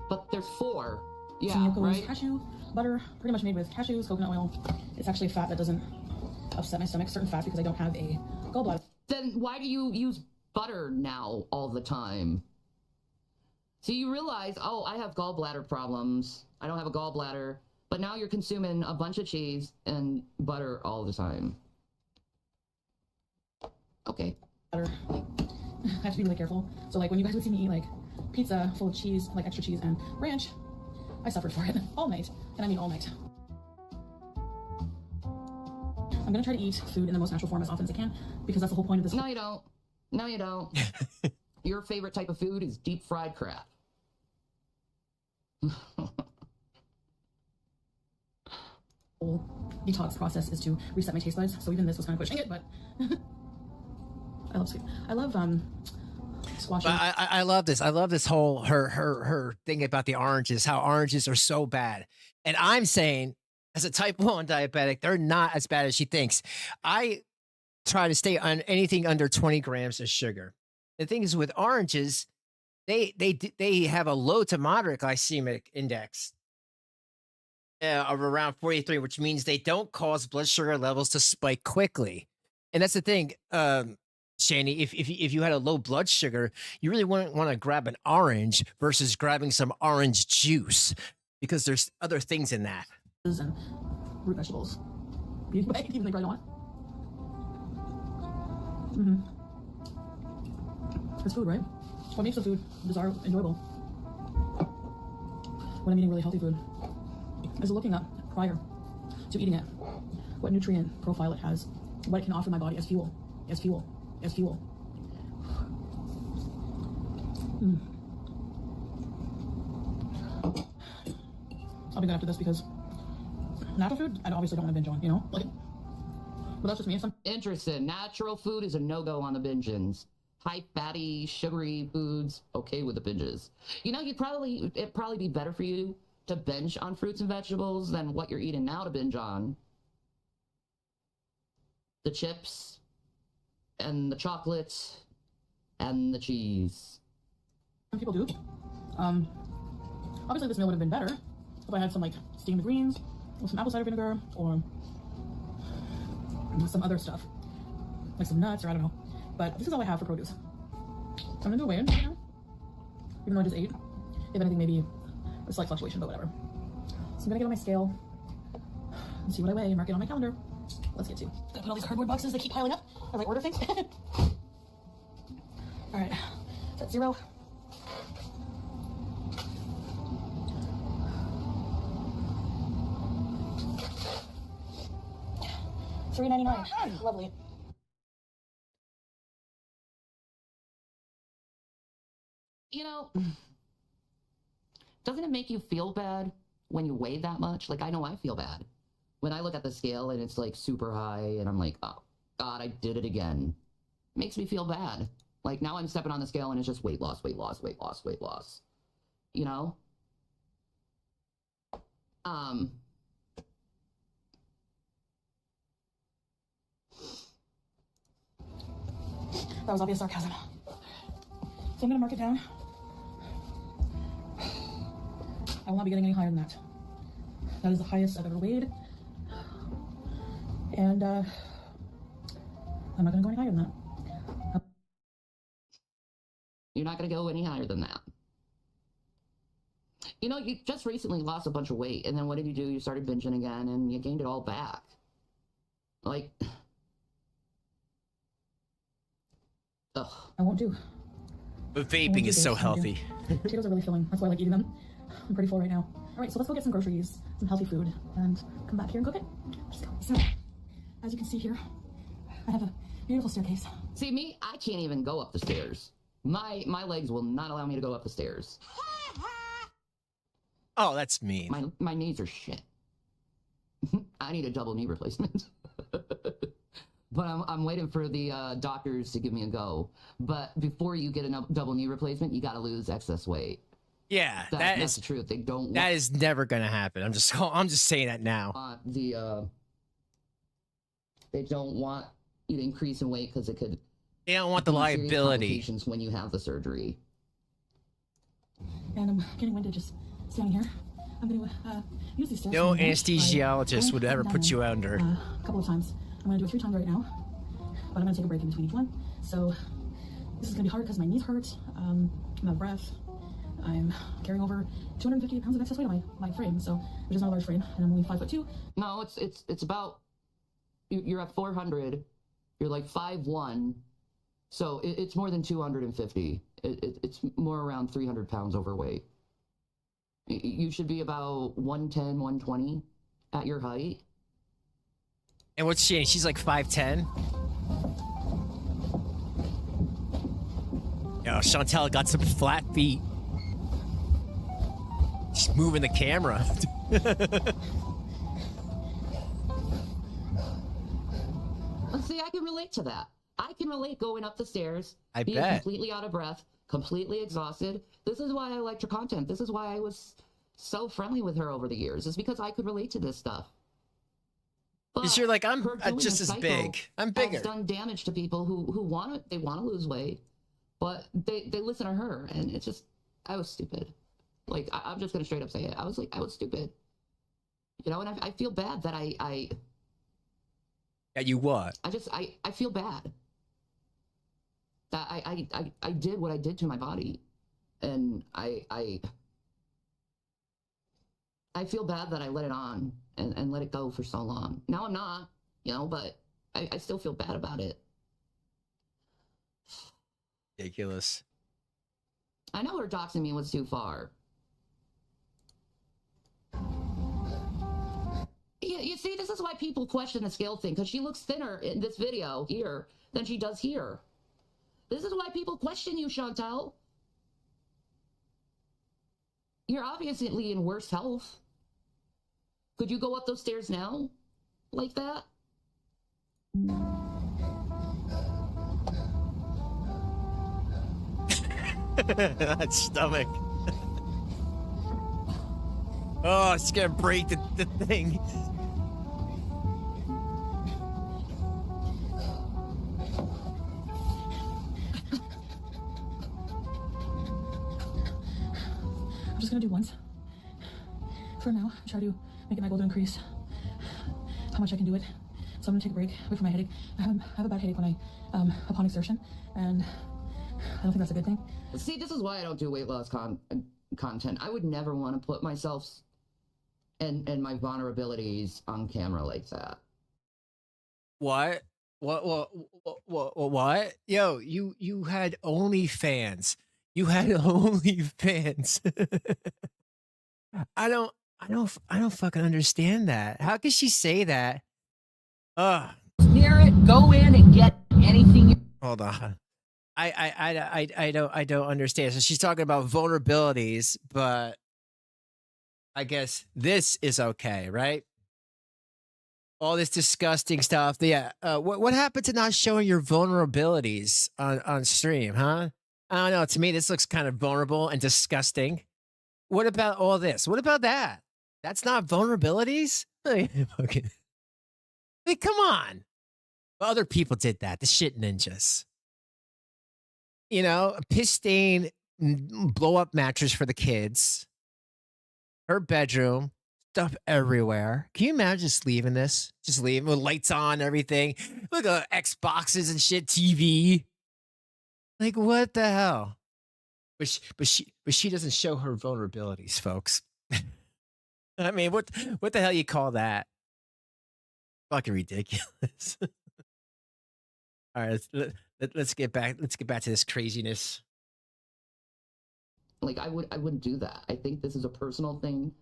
[SPEAKER 2] But there's 4. Yeah,
[SPEAKER 4] some
[SPEAKER 2] right?
[SPEAKER 4] Cashew butter, pretty much made with cashews, coconut oil. It's actually fat that doesn't upset my stomach, certain fat, because I don't have a gallbladder.
[SPEAKER 2] Then why do you use butter now all the time? So you realize, oh, I have gallbladder problems. I don't have a gallbladder. But now you're consuming a bunch of cheese and butter all the time. Okay.
[SPEAKER 4] Butter. I have to be really careful. So like when you guys would see me eat like pizza full of cheese, like extra cheese and ranch, I suffered for it all night, and I mean all night. I'm gonna try to eat food in the most natural form as often as I can, because that's the whole point of this.
[SPEAKER 2] No, you don't. No, you don't. Your favorite type of food is deep fried crap.
[SPEAKER 4] Whole detox process is to reset my taste buds, so even this was kind of pushing it, but I love sweet. I love squash.
[SPEAKER 1] But I love this. I love this whole her thing about the oranges, how oranges are so bad. And I'm saying, as a type 1 diabetic, they're not as bad as she thinks. I try to stay on anything under 20 grams of sugar. The thing is with oranges, they have a low to moderate glycemic index of around 43, which means they don't cause blood sugar levels to spike quickly. And that's the thing, Shanny, if you had a low blood sugar, you really wouldn't want to grab an orange versus grabbing some orange juice, because there's other things in that.
[SPEAKER 4] And root vegetables. Even they probably don't want. It's food, right? What makes the food enjoyable? When I'm eating really healthy food, is looking up prior to eating it what nutrient profile it has, what it can offer my body as fuel, as fuel, as fuel. I'll be good after this, because natural food, I obviously don't want to binge on, you know? Like, but that's just me.
[SPEAKER 2] Interesting. Natural food is a no-go on the binges. High fatty, sugary foods, okay with the binges. You know, it'd probably be better for you to binge on fruits and vegetables than what you're eating now to binge on. The chips, and the chocolate, and the cheese.
[SPEAKER 4] Some people do. Obviously this meal would have been better if I had some, like, steamed greens with some apple cider vinegar, or some other stuff, like some nuts, or I don't know. But this is all I have for produce. So I'm gonna do a weigh-in right now, even though I just ate. If anything, maybe a slight fluctuation, but whatever. So I'm gonna get on my scale and see what I weigh and mark it on my calendar. Let's get to. Gotta put all these cardboard boxes, they keep piling up as I order things. All right, that's 0. $3.99. Lovely.
[SPEAKER 2] You know, doesn't it make you feel bad when you weigh that much? Like, I know I feel bad when I look at the scale and it's like super high and I'm like, oh God, I did it again. It makes me feel bad. Like, now I'm stepping on the scale and it's just weight loss, weight loss, weight loss, weight loss. You know?
[SPEAKER 4] That was obvious sarcasm. So I'm gonna mark it down. I will not be getting any higher than that. That is the highest I've ever weighed. And I'm not gonna go any higher than that.
[SPEAKER 2] You're not going to go any higher than that. You know, you just recently lost a bunch of weight, and then what did you do? You started binging again, and you gained it all back. Like, ugh.
[SPEAKER 4] I won't do.
[SPEAKER 1] But vaping is so healthy.
[SPEAKER 4] Potatoes are really filling. That's why I like eating them. I'm pretty full right now. All right, so let's go get some groceries, some healthy food, and come back here and cook it. Let's go. So, as you can see here, I have a beautiful staircase.
[SPEAKER 2] See, me, I can't even go up the stairs. My legs will not allow me to go up the stairs.
[SPEAKER 1] Oh, that's mean.
[SPEAKER 2] My knees are shit. I need a double knee replacement. But I'm waiting for the doctors to give me a go. But before you get a double knee replacement, you got to lose excess weight.
[SPEAKER 1] Yeah,
[SPEAKER 2] that's the truth. They don't.
[SPEAKER 1] That is never gonna happen. I'm just saying that now.
[SPEAKER 2] They don't want you to increase in weight because it could.
[SPEAKER 1] They don't want the liability
[SPEAKER 2] when you have the surgery.
[SPEAKER 4] And I'm getting winded just standing here. I'm going to use these stairs.
[SPEAKER 1] No anesthesiologist would ever put you under.
[SPEAKER 4] A couple of times. I'm going to do it 3 times right now, but I'm going to take a break in between each one. So this is going to be hard because my knees hurt. I'm out of breath. I'm carrying over 250 pounds of excess weight on my frame, so which is not a large frame, and I'm only 5'2".
[SPEAKER 2] No, it's about you're at 400. You're like 5'1". So it's more than 250. It's more around 300 pounds overweight. You should be about 110, 120 at your height.
[SPEAKER 1] And what's Shanny? She's like 5'10". Yo, Shantel got some flat feet. She's moving the camera.
[SPEAKER 2] See, I can relate to that. I can relate going up the stairs,
[SPEAKER 1] I
[SPEAKER 2] being
[SPEAKER 1] bet.
[SPEAKER 2] completely out of breath, completely exhausted. This is why I liked her content. This is why I was so friendly with her over the years. It's because I could relate to this stuff.
[SPEAKER 1] Because you're like, I'm
[SPEAKER 2] her doing
[SPEAKER 1] just
[SPEAKER 2] a
[SPEAKER 1] as
[SPEAKER 2] cycle
[SPEAKER 1] big. I'm bigger.
[SPEAKER 2] has done damage to people who want to lose weight, but they listen to her, and it's just, I was stupid. Like, I'm just gonna straight up say it. I was stupid. You know, and I feel bad that I
[SPEAKER 1] Yeah, you what?
[SPEAKER 2] I feel bad that I did what I did to my body, and I feel bad that I let it on and let it go for so long. Now I'm not, you know, but I still feel bad about it.
[SPEAKER 1] Ridiculous.
[SPEAKER 2] I know her doxing me was too far. Yeah, you see, this is why people question the scale thing, because she looks thinner in this video here than she does here. This is why people question you, Shantel. You're obviously in worse health. Could you go up those stairs now? Like that?
[SPEAKER 1] That stomach. Oh, it's gonna break the thing.
[SPEAKER 4] I'm just gonna do once. For now, try to make it my goal to increase how much I can do it. So I'm gonna take a break, wait for my headache. I have a bad headache when upon exertion, and I don't think that's a good thing.
[SPEAKER 2] See, this is why I don't do weight loss content. I would never want to put myself and my vulnerabilities on camera like that.
[SPEAKER 1] What? What? Yo, you had OnlyFans. You had OnlyFans. I don't fucking understand that. How can she say that?
[SPEAKER 5] Near it, go in and get anything you
[SPEAKER 1] Hold on. I don't understand. So she's talking about vulnerabilities, but I guess this is okay, right? All this disgusting stuff. Yeah. What happened to not showing your vulnerabilities on stream, huh? I don't know. To me, this looks kind of vulnerable and disgusting. What about all this? What about that? That's not vulnerabilities? Okay. I mean, come on. Other people did that. The shit ninjas. You know, a piss stain blow up mattress for the kids. Her bedroom, stuff everywhere. Can you imagine just leaving this? Just leaving with lights on, everything. Look at Xboxes and shit, TV. Like, what the hell? But she doesn't show her vulnerabilities, folks. I mean, what the hell you call that? Fucking ridiculous. All right, let's get back to this craziness.
[SPEAKER 2] Like, I wouldn't do that. I think this is a personal thing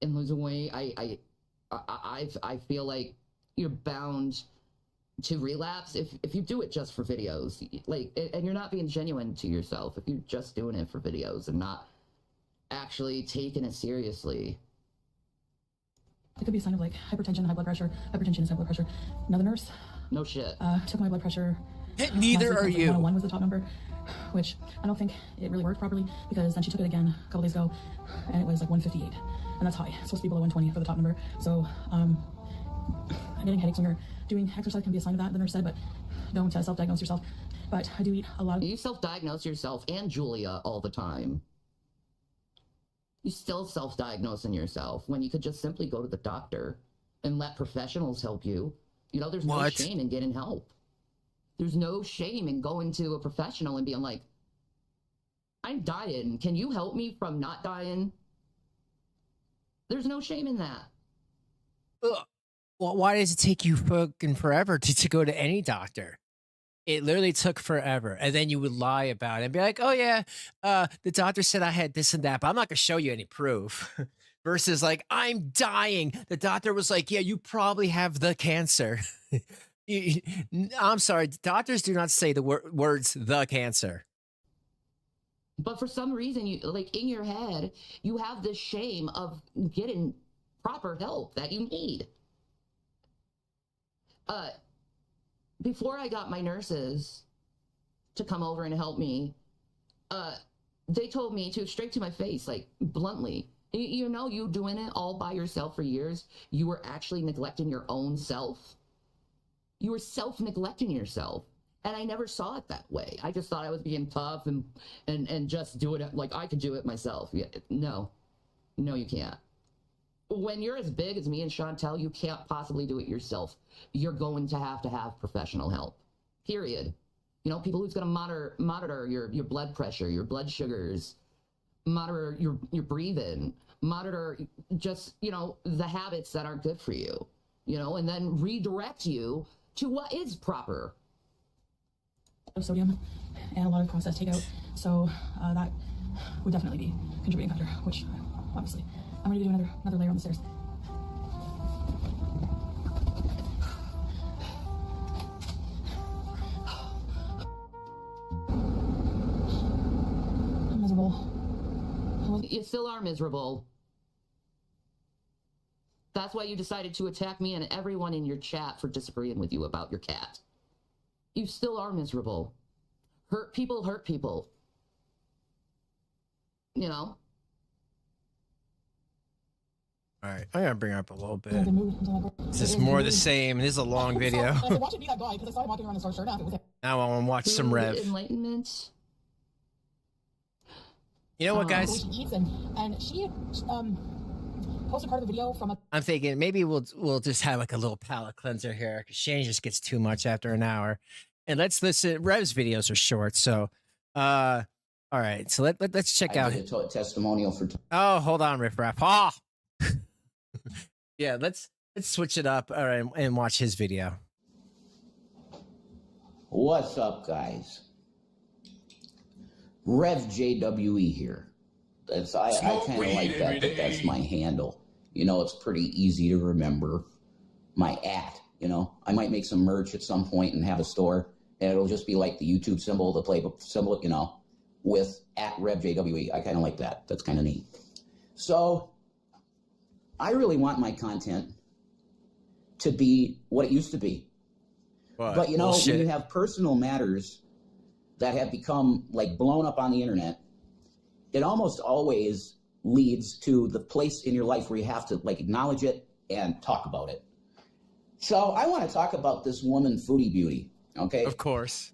[SPEAKER 2] in losing weight. I feel like you're bound to relapse if you do it just for videos. Like, and you're not being genuine to yourself if you're just doing it for videos and not actually taking it seriously.
[SPEAKER 4] It could be a sign of like hypertension, high blood pressure. Hypertension is high blood pressure. Another nurse
[SPEAKER 2] No shit.
[SPEAKER 4] took my blood pressure.
[SPEAKER 1] Neither are you.
[SPEAKER 4] 101 was the top number, which I don't think it really worked properly, because then she took it again a couple days ago and it was like 158, and that's high. It's supposed to be below 120 for the top number. So getting headaches when you're doing exercise can be a sign of that, the nurse said, but don't self-diagnose yourself. But I do eat a lot of...
[SPEAKER 2] You self-diagnose yourself and Julia all the time. You still self-diagnosing yourself when you could just simply go to the doctor and let professionals help you. You know, there's no shame in getting help. There's no shame in going to a professional and being like, I'm dying. Can you help me from not dying? There's no shame in that.
[SPEAKER 1] Well, why does it take you fucking forever to go to any doctor? It literally took forever. And then you would lie about it and be like, oh, yeah, the doctor said I had this and that, but I'm not going to show you any proof. Versus like, I'm dying. The doctor was like, yeah, you probably have the cancer. I'm sorry. Doctors do not say the words the cancer.
[SPEAKER 2] But for some reason, you like in your head, you have this shame of getting proper help that you need. Before I got my nurses to come over and help me, they told me straight to my face, like bluntly, you know, you doing it all by yourself for years, you were actually neglecting your own self. You were self-neglecting yourself. And I never saw it that way. I just thought I was being tough and just doing it like I could do it myself. Yeah, no, you can't. When you're as big as me and Shantel, you can't possibly do it yourself. You're going to have professional help, period. You know, people who's going to monitor your blood pressure, your blood sugars, monitor your breathing, monitor just, you know, the habits that aren't good for you, you know, and then redirect you to what is proper.
[SPEAKER 4] Of sodium and a lot of processed takeout, so that would definitely be a contributing factor, which obviously I'm ready to do another layer on the stairs. I'm miserable.
[SPEAKER 2] You still are miserable. That's why you decided to attack me and everyone in your chat for disagreeing with you about your cat. You still are miserable. Hurt people. You know?
[SPEAKER 1] All right, I'm gonna bring it up a little bit.
[SPEAKER 4] I didn't move until I broke.
[SPEAKER 1] This is more the same. This is a long video.
[SPEAKER 4] I said, watch it be that guy, because I started walking around the store shirt after it was there.
[SPEAKER 1] Now I want to watch some Rev.
[SPEAKER 2] Enlightenment.
[SPEAKER 1] You know what, guys?
[SPEAKER 4] She eats and she posted part of the video from a...
[SPEAKER 1] I'm thinking maybe we'll just have like a little palate cleanser here because Shanny just gets too much after an hour. And let's listen. Rev's videos are short, so all right. So let's check out.
[SPEAKER 7] I did a testimonial for.
[SPEAKER 1] Oh, hold on, Riff Raff. Oh, yeah. Let's switch it up. All right, and watch his video.
[SPEAKER 7] What's up, guys? Rev JWE here. I kind of like that. That's my handle. You know, it's pretty easy to remember. My @ you know, I might make some merch at some point and have a store, and it'll just be like the YouTube symbol, the playbook symbol, you know, with @RevJWE. I kind of like that. That's kind of neat. So I really want my content to be what it used to be. But you know, when you have personal matters that have become like blown up on the internet, it almost always leads to the place in your life where you have to like acknowledge it and talk about it. So I want to talk about this woman, Foodie Beauty. Okay.
[SPEAKER 1] Of course.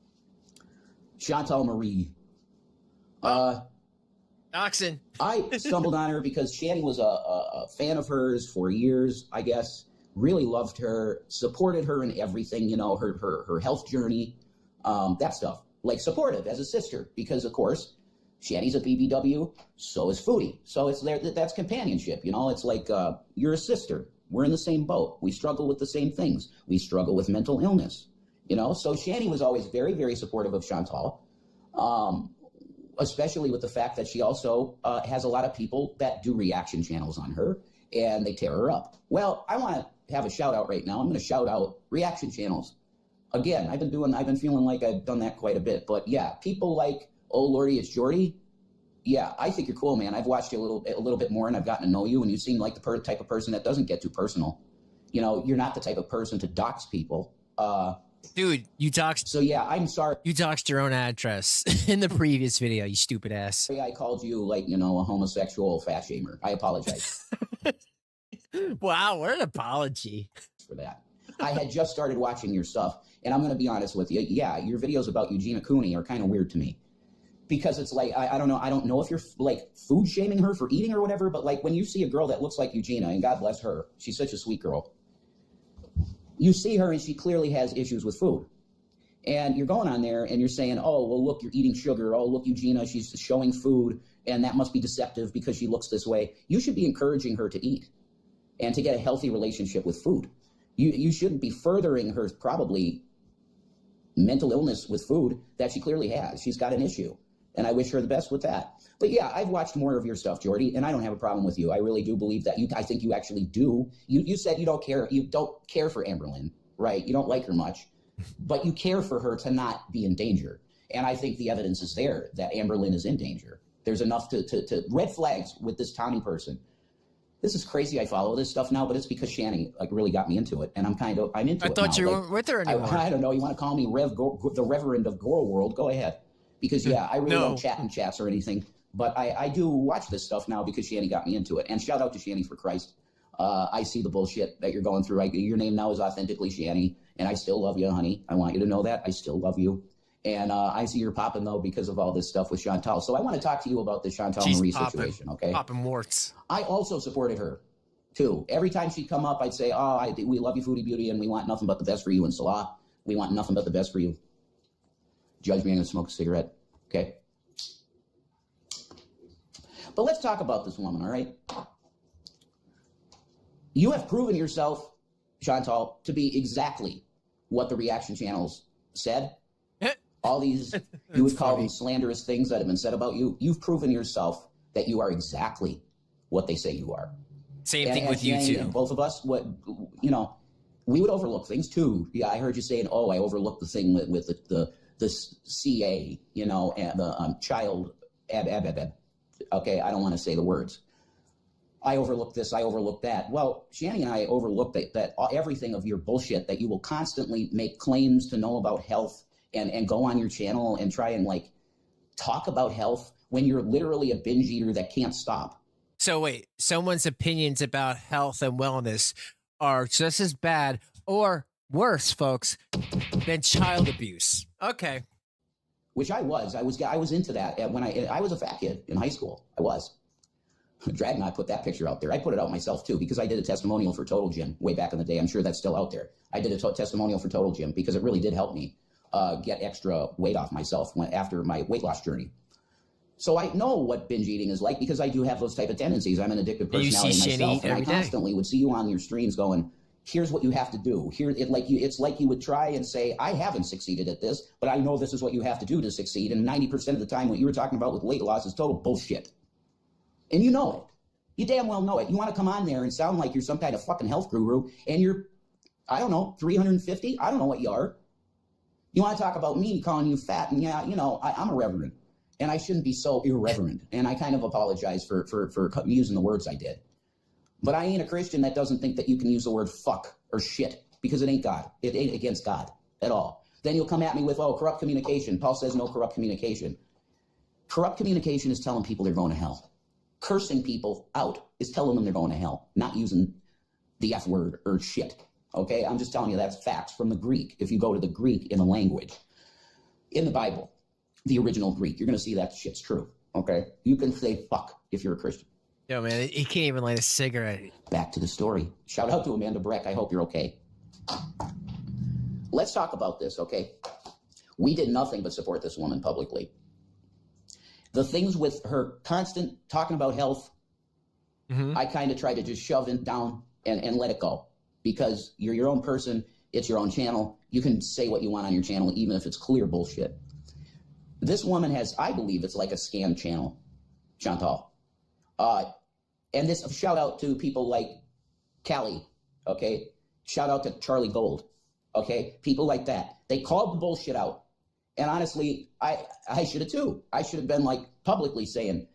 [SPEAKER 7] Shantel Marie.
[SPEAKER 1] Doxxing.
[SPEAKER 7] I stumbled on her because Shanny was a fan of hers for years, I guess. Really loved her, supported her in everything, you know, her health journey, that stuff. Like supportive as a sister, because of course, Shanny's a BBW, so is Foodie. So it's there. That's companionship, you know. It's like you're a sister. We're in the same boat. We struggle with the same things. We struggle with mental illness, you know. So Shanny was always very, very supportive of Shantel, especially with the fact that she also has a lot of people that do reaction channels on her, and they tear her up. Well, I want to have a shout out right now. I'm going to shout out reaction channels. Again, I've been feeling like I've done that quite a bit. But yeah, people like, oh Lordy, it's Jordy. Yeah, I think you're cool, man. I've watched you a little bit more, and I've gotten to know you, and you seem like the type of person that doesn't get too personal. You know, you're not the type of person to dox people.
[SPEAKER 1] Dude, you doxed.
[SPEAKER 7] So yeah, I'm sorry.
[SPEAKER 1] You doxed your own address in the previous video, you stupid ass.
[SPEAKER 7] I called you like, you know, a homosexual fat shamer. I apologize.
[SPEAKER 1] Wow, what an apology.
[SPEAKER 7] For that. I had just started watching your stuff, and I'm going to be honest with you. Yeah, your videos about Eugenia Cooney are kind of weird to me. Because it's like, I don't know. I don't know if you're like food shaming her for eating or whatever, but like when you see a girl that looks like Eugenia, and God bless her, she's such a sweet girl. You see her and she clearly has issues with food. And you're going on there and you're saying, oh, well, look, you're eating sugar. Oh, look, Eugenia, she's showing food, and that must be deceptive because she looks this way. You should be encouraging her to eat and to get a healthy relationship with food. You shouldn't be furthering her probably mental illness with food that she clearly has. She's got an issue, and I wish her the best with that. But yeah, I've watched more of your stuff, Jordy, and I don't have a problem with you. I really do believe that I think you actually do. You said you don't care for Amberlynn, right? You don't like her much, but you care for her to not be in danger. And I think the evidence is there that Amberlynn is in danger. There's enough to red flags with this Tommy person. This is crazy. I follow this stuff now, but it's because Shanny really got me into it, and I'm into it.
[SPEAKER 1] I thought you weren't with her anymore.
[SPEAKER 7] I don't know. You want to call me the Reverend of Goro World? Go ahead. Because yeah, I really don't chat in chats or anything, but I do watch this stuff now because Shanny got me into it. And shout out to Shannyforchrist. I see the bullshit that you're going through. Your name now is authentically Shanny, and I still love you, honey. I want you to know that. I still love you. And I see you're popping, though, because of all this stuff with Shantel. So I want to talk to you about the Shantel Marie situation, okay?
[SPEAKER 1] Popping warts.
[SPEAKER 7] I also supported her, too. Every time she'd come up, I'd say, we love you, Foodie Beauty, and we want nothing but the best for you in Salah. We want nothing but the best for you. Judge me, I'm going to smoke a cigarette, okay? But let's talk about this woman, all right? You have proven yourself, Shantel, to be exactly what the reaction channels said. All these, you would call them slanderous things that have been said about you. You've proven yourself that you are exactly what they say you are.
[SPEAKER 1] Same thing with you, too.
[SPEAKER 7] Both of us, we would overlook things, too. Yeah, I heard you saying, I overlooked the thing with the CA, and the child, okay, I don't want to say the words. I overlooked this, I overlooked that. Well, Shanny and I overlooked that everything of your bullshit, that you will constantly make claims to know about health and go on your channel and try and talk about health when you're literally a binge eater that can't stop.
[SPEAKER 1] So wait, someone's opinions about health and wellness are just as bad or worse, folks, than child abuse. Okay.
[SPEAKER 7] Which I was into that when I was a fat kid in high school. I was. Dragnot put that picture out there. I put it out myself too because I did a testimonial for Total Gym way back in the day. I'm sure that's still out there. I did a testimonial for Total Gym because it really did help me get extra weight off myself after my weight loss journey. So I know what binge eating is like because I do have those type of tendencies. I'm an addictive personality myself, and I constantly would see you on your streams going, here's what you have to do. It's like you would try and say, I haven't succeeded at this, but I know this is what you have to do to succeed. And 90% of the time, what you were talking about with weight loss is total bullshit. And you know it. You damn well know it. You want to come on there and sound like you're some kind of fucking health guru, and you're, I don't know, 350? I don't know what you are. You want to talk about me calling you fat, and yeah, I'm a reverend, and I shouldn't be so irreverent, and I kind of apologize for using the words I did. But I ain't a Christian that doesn't think that you can use the word fuck or shit, because it ain't God. It ain't against God at all. Then you'll come at me with, corrupt communication. Paul says no corrupt communication. Corrupt communication is telling people they're going to hell. Cursing people out is telling them they're going to hell, not using the F word or shit. Okay, I'm just telling you that's facts from the Greek. If you go to the Greek in the language, in the Bible, the original Greek, you're going to see that shit's true. Okay, you can say fuck if you're a Christian.
[SPEAKER 1] Yo, man, he can't even light a cigarette.
[SPEAKER 7] Back to the story. Shout out to Amanda Breck. I hope you're okay. Let's talk about this, okay? We did nothing but support this woman publicly. The things with her constant talking about health, I kind of tried to just shove it down and let it go. Because you're your own person, it's your own channel. You can say what you want on your channel, even if it's clear bullshit. This woman has, I believe it's like a scam channel, Shantel. And this, shout out to people like Callie, okay? Shout out to Charlie Gold, okay? People like that. They called the bullshit out. And honestly, I should have too. I should have been publicly saying,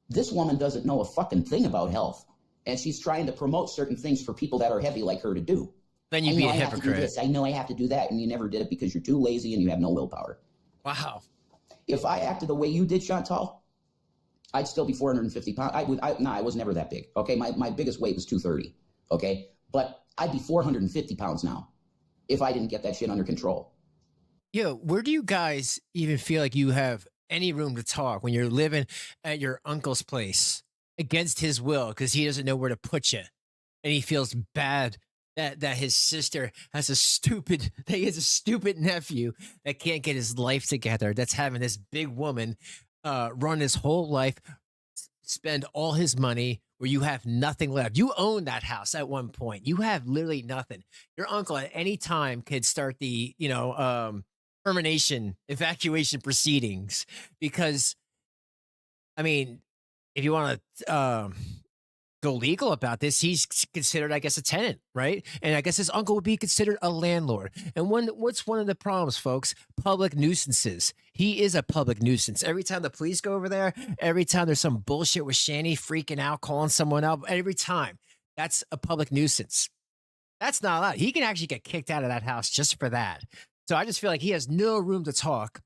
[SPEAKER 7] this woman doesn't know a fucking thing about health. And she's trying to promote certain things for people that are heavy like her to do.
[SPEAKER 1] Then you'd be a hypocrite.
[SPEAKER 7] I know I have to do that, and you never did it because you're too lazy and you have no willpower.
[SPEAKER 1] Wow.
[SPEAKER 7] If I acted the way you did, Shantel, I'd still be 450 pounds. I was never that big. Okay, my biggest weight was 230. Okay, but I'd be 450 pounds now if I didn't get that shit under control.
[SPEAKER 1] Yo, where do you guys even feel like you have any room to talk when you're living at your uncle's place against his will because he doesn't know where to put you, and he feels bad that his sister has a stupid nephew that can't get his life together, that's having this big woman run his whole life, spend all his money, where you have nothing left. You own that house at one point. You have literally nothing. Your uncle at any time could start the evacuation proceedings, because I mean, if you want to go legal about this, he's considered, I guess, a tenant, right? And I guess his uncle would be considered a landlord. And what's one of the problems, folks? Public nuisances. He is a public nuisance. Every time the police go over there, every time there's some bullshit with Shanny freaking out, calling someone up, every time, that's a public nuisance. That's not allowed. He can actually get kicked out of that house just for that. So I just feel like he has no room to talk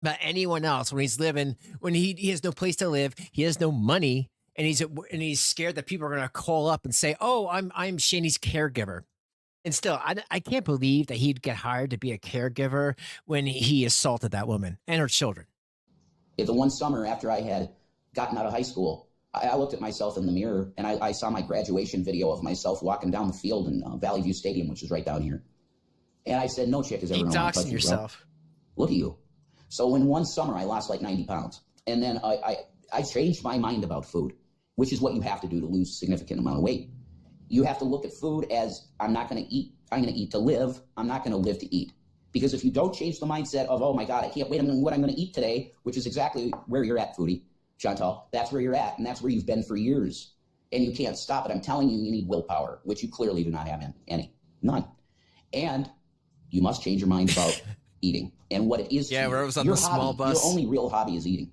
[SPEAKER 1] about anyone else when he's living, when he has no place to live, he has no money. And he's scared that people are going to call up and say, "Oh, I'm Shanny's caregiver." And still, I can't believe that he'd get hired to be a caregiver when he assaulted that woman and her children.
[SPEAKER 7] The one summer after I had gotten out of high school, I looked at myself in the mirror and I saw my graduation video of myself walking down the field in Valley View Stadium, which is right down here. And I said, "No chick is ever going to touch
[SPEAKER 1] Doxxing
[SPEAKER 7] you,
[SPEAKER 1] yourself.
[SPEAKER 7] Look at you." So in one summer, I lost like 90 pounds. And then I changed my mind about food, which is what you have to do to lose a significant amount of weight. You have to look at food as, I'm not going to eat. I'm going to eat to live. I'm not going to live to eat. Because if you don't change the mindset of, oh my God, I can't wait on what I'm going to eat today, which is exactly where you're at, Foodie, Shantel. That's where you're at, and that's where you've been for years. And you can't stop it. I'm telling you, you need willpower, which you clearly do not have any. None. And you must change your mind about eating and what it is.
[SPEAKER 1] Yeah, where it was on the small bus.
[SPEAKER 7] Your only real hobby is eating.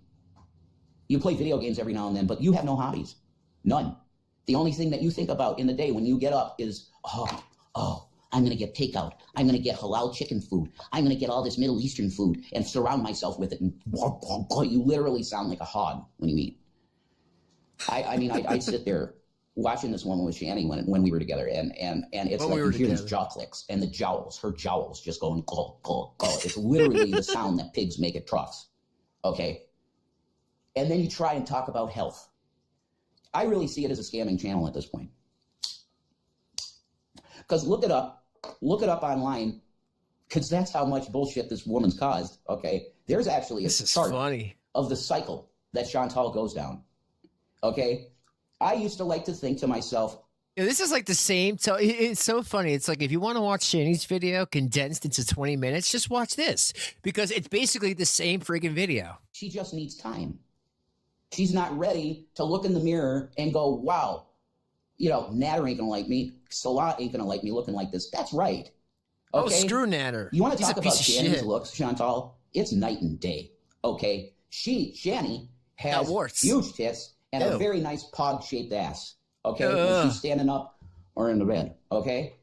[SPEAKER 7] You play video games every now and then, but you have no hobbies. None. The only thing that you think about in the day when you get up is, oh, I'm going to get takeout. I'm going to get halal chicken food. I'm going to get all this Middle Eastern food and surround myself with it. And you literally sound like a hog when you eat. I mean, I'd sit there watching this woman with Shanny when we were together, and it's like you hear these jaw clicks and her jowls just going, go. It's literally the sound that pigs make at troughs. Okay? And then you try and talk about health. I really see it as a scamming channel at this point. Because look it up online, because that's how much bullshit this woman's caused, okay? There's actually a chart of the cycle that Shantel goes down, okay? I used to like to think to myself,
[SPEAKER 1] yeah, this is like the same. So it's so funny. It's like, if you want to watch Shanny's video condensed into 20 minutes, just watch this, because it's basically the same friggin' video.
[SPEAKER 7] She just needs time. She's not ready to look in the mirror and go, wow, Natter ain't gonna like me. Salat ain't gonna like me looking like this. That's right. Okay?
[SPEAKER 1] Oh, screw Natter.
[SPEAKER 7] You want to talk about Shanny's looks, Shantel? It's night and day. Okay? Shanny has huge tits and a very nice pog-shaped ass. Okay? When she's standing up or in the bed. Okay?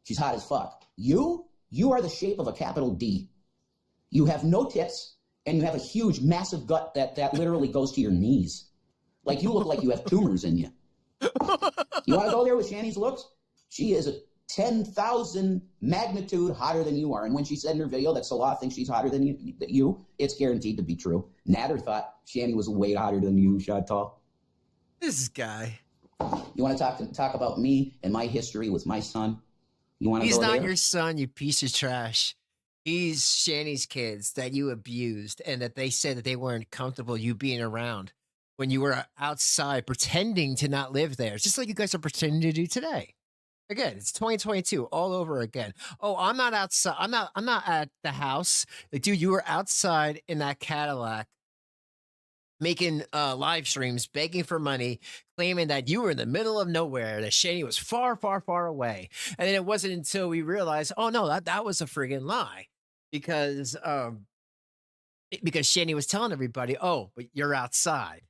[SPEAKER 7] She's hot as fuck. You are the shape of a capital D. You have no tits. And you have a huge, massive gut that literally goes to your knees. Like, you look like you have tumors in you. You want to go there with Shanny's looks? She is a 10,000 magnitude hotter than you are. And when she said in her video that Salah thinks she's hotter than you, it's guaranteed to be true. Natter thought Shanny was way hotter than you, Shantel.
[SPEAKER 1] This guy.
[SPEAKER 7] You want to talk about me and my history with my son? You want to go there?
[SPEAKER 1] He's not your son, you piece of trash. He's Shanny's kids that you abused, and that they said that they weren't comfortable you being around when you were outside pretending to not live there. It's just like you guys are pretending to do today. Again, it's 2022 all over again. Oh, I'm not outside. I'm not at the house. Like, dude, you were outside in that Cadillac making live streams, begging for money, claiming that you were in the middle of nowhere, that Shanny was far, far, far away. And then it wasn't until we realized, oh no, that was a friggin' lie. Because Shanny was telling everybody, oh, but you're outside.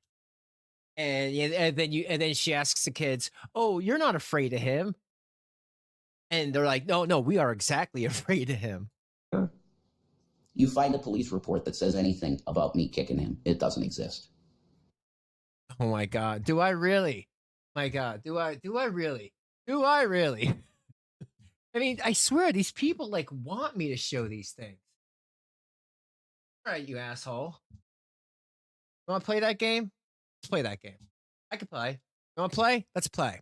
[SPEAKER 1] And then she asks the kids, oh, you're not afraid of him. And they're like, no, we are exactly afraid of him.
[SPEAKER 7] You find a police report that says anything about me kicking him. It doesn't exist.
[SPEAKER 1] Oh my God. Do I really? My God. Do I really? Do I really? I mean, I swear these people like want me to show these things. All right, you asshole. You want to play that game? Let's play that game. I can play. You want to play? Let's play.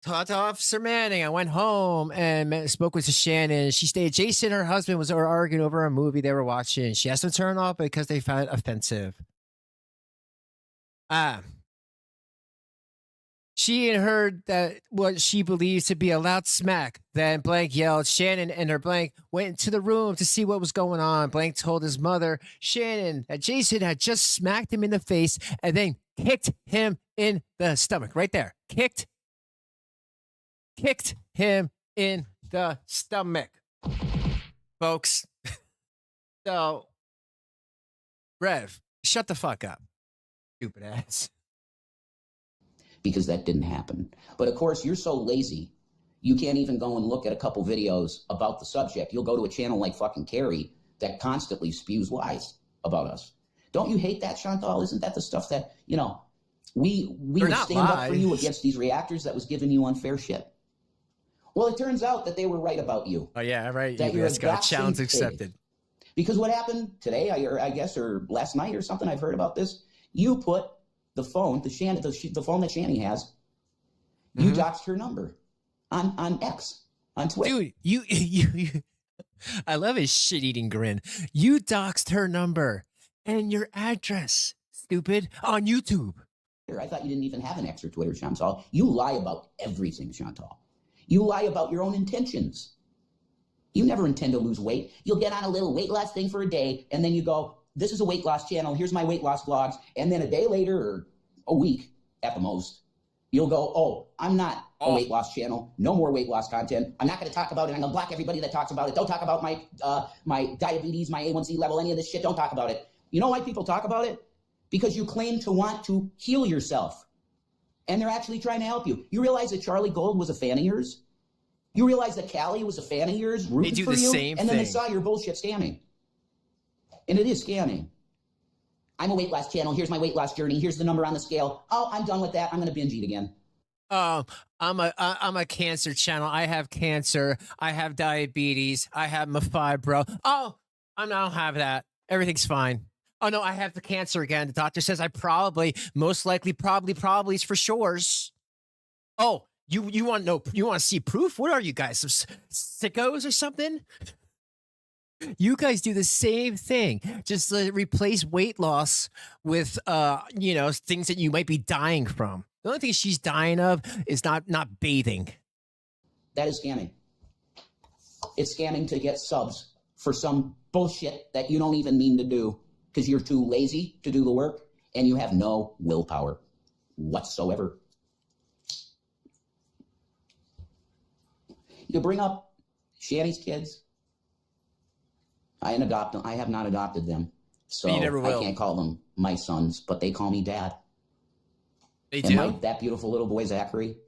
[SPEAKER 1] Talked to Officer Manning. I went home and spoke with Shannon. She stated Jason and her husband was arguing over a movie they were watching. She asked them to turn off because they found it offensive. She had heard that what she believes to be a loud smack. Then Blank yelled. Shannon and her Blank went into the room to see what was going on. Blank told his mother, Shannon, that Jason had just smacked him in the face and then kicked him in the stomach. Right there. Kicked him in the stomach. Folks. So, Rev, shut the fuck up. Stupid ass.
[SPEAKER 7] Because that didn't happen. But of course, you're so lazy, you can't even go and look at a couple videos about the subject. You'll go to a channel like fucking Carrie that constantly spews lies about us. Don't you hate that, Chantal? Isn't that the stuff that, you know, we would stand up for you against these reactors that was giving you unfair shit? Well, it turns out that they were right about you.
[SPEAKER 1] Oh, yeah, right.
[SPEAKER 7] That
[SPEAKER 1] You
[SPEAKER 7] you're
[SPEAKER 1] guys got challenge accepted.
[SPEAKER 7] Because what happened today, I guess, or last night or something, I've heard about this. You put the phone, the phone that Shanny has, you doxed her number on X, on Twitter.
[SPEAKER 1] Dude, you I love his shit-eating grin. You doxed her number and your address, stupid, on YouTube.
[SPEAKER 7] I thought you didn't even have an X or Twitter, Chantal. You lie about everything, Chantal. You lie about your own intentions. You never intend to lose weight. You'll get on a little weight loss thing for a day, and then you go, this is a weight loss channel, here's my weight loss vlogs, and then a day later, or a week at the most, you'll go, oh, I'm not a weight loss channel, no more weight loss content, I'm not going to talk about it, I'm going to block everybody that talks about it, don't talk about my diabetes, my A1C level, any of this shit, don't talk about it. You know why people talk about it? Because you claim to want to heal yourself, and they're actually trying to help you. You realize that Charlie Gold was a fan of yours? You realize that Callie was a fan of yours, rooting
[SPEAKER 1] do
[SPEAKER 7] for
[SPEAKER 1] the
[SPEAKER 7] you,
[SPEAKER 1] same
[SPEAKER 7] and then they
[SPEAKER 1] thing.
[SPEAKER 7] saw your bullshit scamming. And it is scamming. I'm a weight loss channel. Here's my weight loss journey. Here's the number on the scale. Oh, I'm done with that. I'm going to binge eat again.
[SPEAKER 1] I'm a cancer channel. I have cancer. I have diabetes. I have my fibro. Oh, I don't have that. Everything's fine. Oh no, I have the cancer again. The doctor says I most likely, probably is for sures. Oh, you want to see proof? What are you guys, some sickos or something? You guys do the same thing. Just replace weight loss with, things that you might be dying from. The only thing she's dying of is not bathing.
[SPEAKER 7] That is scamming. It's scamming to get subs for some bullshit that you don't even mean to do because you're too lazy to do the work and you have no willpower whatsoever. You bring up Shanny's kids. I have not adopted them, so
[SPEAKER 1] you never will.
[SPEAKER 7] I can't call them my sons, but they call me dad.
[SPEAKER 1] They do?
[SPEAKER 7] And that beautiful little boy, Zachary,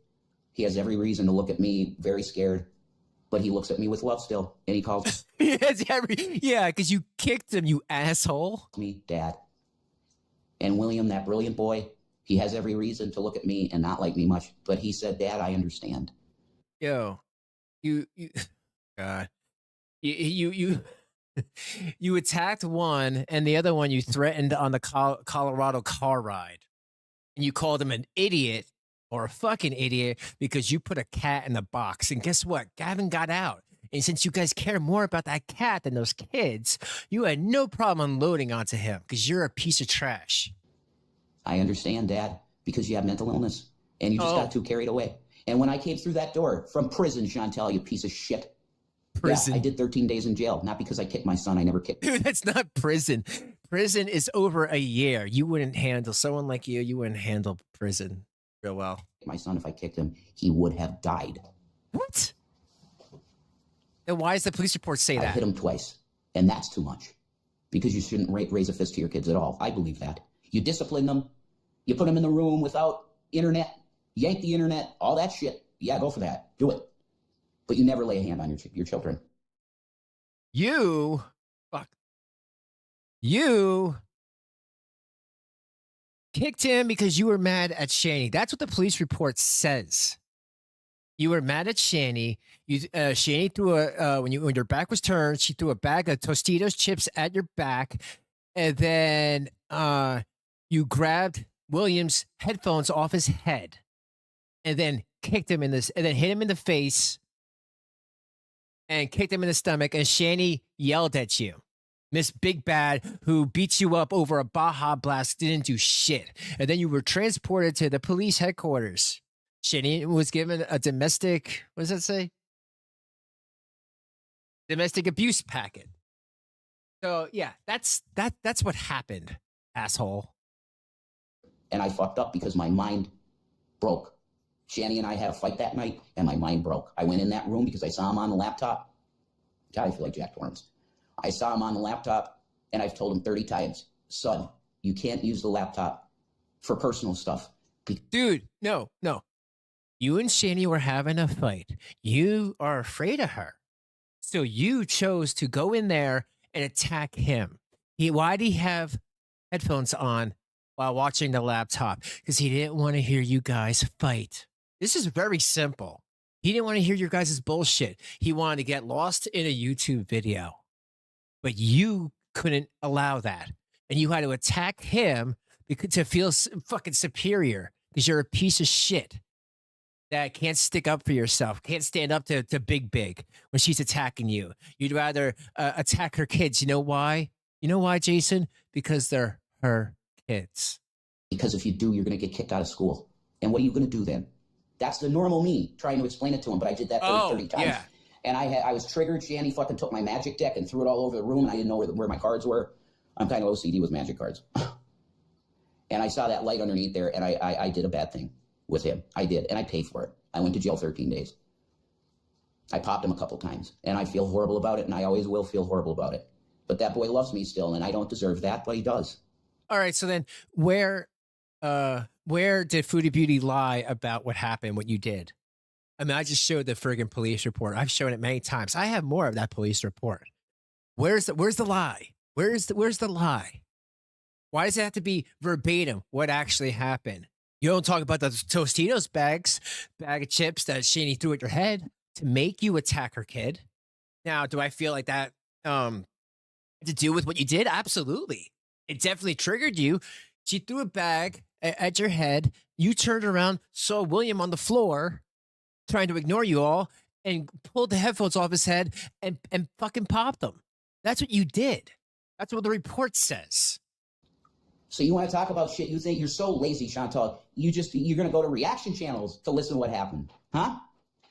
[SPEAKER 7] he has every reason to look at me very scared, but he looks at me with love still, and he calls
[SPEAKER 1] Yeah, because you kicked him, you asshole.
[SPEAKER 7] me dad. And William, that brilliant boy, he has every reason to look at me and not like me much, but he said, Dad, I understand.
[SPEAKER 1] Yo, you God, you you attacked one, and the other one you threatened on the Colorado car ride, and you called him an idiot or a fucking idiot because you put a cat in the box. And guess what? Gavin got out. And since you guys care more about that cat than those kids, you had no problem unloading onto him because you're a piece of trash.
[SPEAKER 7] I understand, Dad, because you have mental illness and you just got too carried away. And when I came through that door from prison, Shantel, you piece of shit.
[SPEAKER 1] Prison.
[SPEAKER 7] Yeah, I did 13 days in jail, not because I kicked my son. I never kicked.
[SPEAKER 1] Dude, that's not prison. Prison is over a year. You wouldn't handle someone like you wouldn't handle prison real well.
[SPEAKER 7] My son, if I kicked him, he would have died.
[SPEAKER 1] What? Then why does the police report say
[SPEAKER 7] I
[SPEAKER 1] that?
[SPEAKER 7] hit him twice, and that's too much. Because you shouldn't raise a fist to your kids at all. I believe that. You discipline them. You put them in the room without internet. Yank the internet. All that shit. Yeah, go for that. Do it. But you never lay a hand on your children.
[SPEAKER 1] You kicked him because you were mad at Shanny. That's what the police report says. You were mad at Shanny. Shanny threw when your back was turned, she threw a bag of Tostitos chips at your back, and then you grabbed William's headphones off his head, and then kicked him and then hit him in the face, and kicked him in the stomach. And Shanny yelled at you. Miss Big Bad, who beats you up over a Baja Blast, didn't do shit. And then you were transported to the police headquarters. Shanny was given a domestic, what does that say? Domestic abuse packet. So yeah, that's what happened, asshole.
[SPEAKER 7] And I fucked up because my mind broke. Shanny and I had a fight that night, and my mind broke. I went in that room because I saw him on the laptop. God, I feel like Jack Torrance. I saw him on the laptop, and I've told him 30 times, son, you can't use the laptop for personal stuff.
[SPEAKER 1] Dude, no. You and Shanny were having a fight. You are afraid of her. So you chose to go in there and attack him. Why did he have headphones on while watching the laptop? Because he didn't want to hear you guys fight. This is very simple. He didn't want to hear your guys' bullshit. He wanted to get lost in a YouTube video. But you couldn't allow that. And you had to attack him to feel fucking superior because you're a piece of shit that can't stick up for yourself, can't stand up to Big when she's attacking you. You'd rather attack her kids. You know why? You know why, Jason? Because they're her kids.
[SPEAKER 7] Because if you do, you're going to get kicked out of school. And what are you going to do then? That's the normal me trying to explain it to him, but I did that 30 times. Yeah. And I was triggered. Shanny fucking took my magic deck and threw it all over the room, and I didn't know where my cards were. I'm kind of OCD with magic cards. And I saw that light underneath there, and I did a bad thing with him. I did, and I paid for it. I went to jail 13 days. I popped him a couple times, and I feel horrible about it, and I always will feel horrible about it. But that boy loves me still, and I don't deserve that, but he does.
[SPEAKER 1] All right, so then where did Foodie Beauty lie about what happened, what you did? I mean, I just showed the friggin' police report. I've shown it many times. I have more of that police report. Where's the lie? Where's the lie? Why does it have to be verbatim what actually happened? You don't talk about the Tostitos bag of chips that Shanny threw at your head to make you attack her kid. Now, do I feel like that had to do with what you did? Absolutely. It definitely triggered you. She threw a bag at your head. You turned around, saw William on the floor trying to ignore you all, and pulled the headphones off his head and fucking popped them. That's what you did. That's what the report says.
[SPEAKER 7] So you want to talk about shit? You think you're so lazy, Shantel. You're going to go to reaction channels to listen to what happened, huh?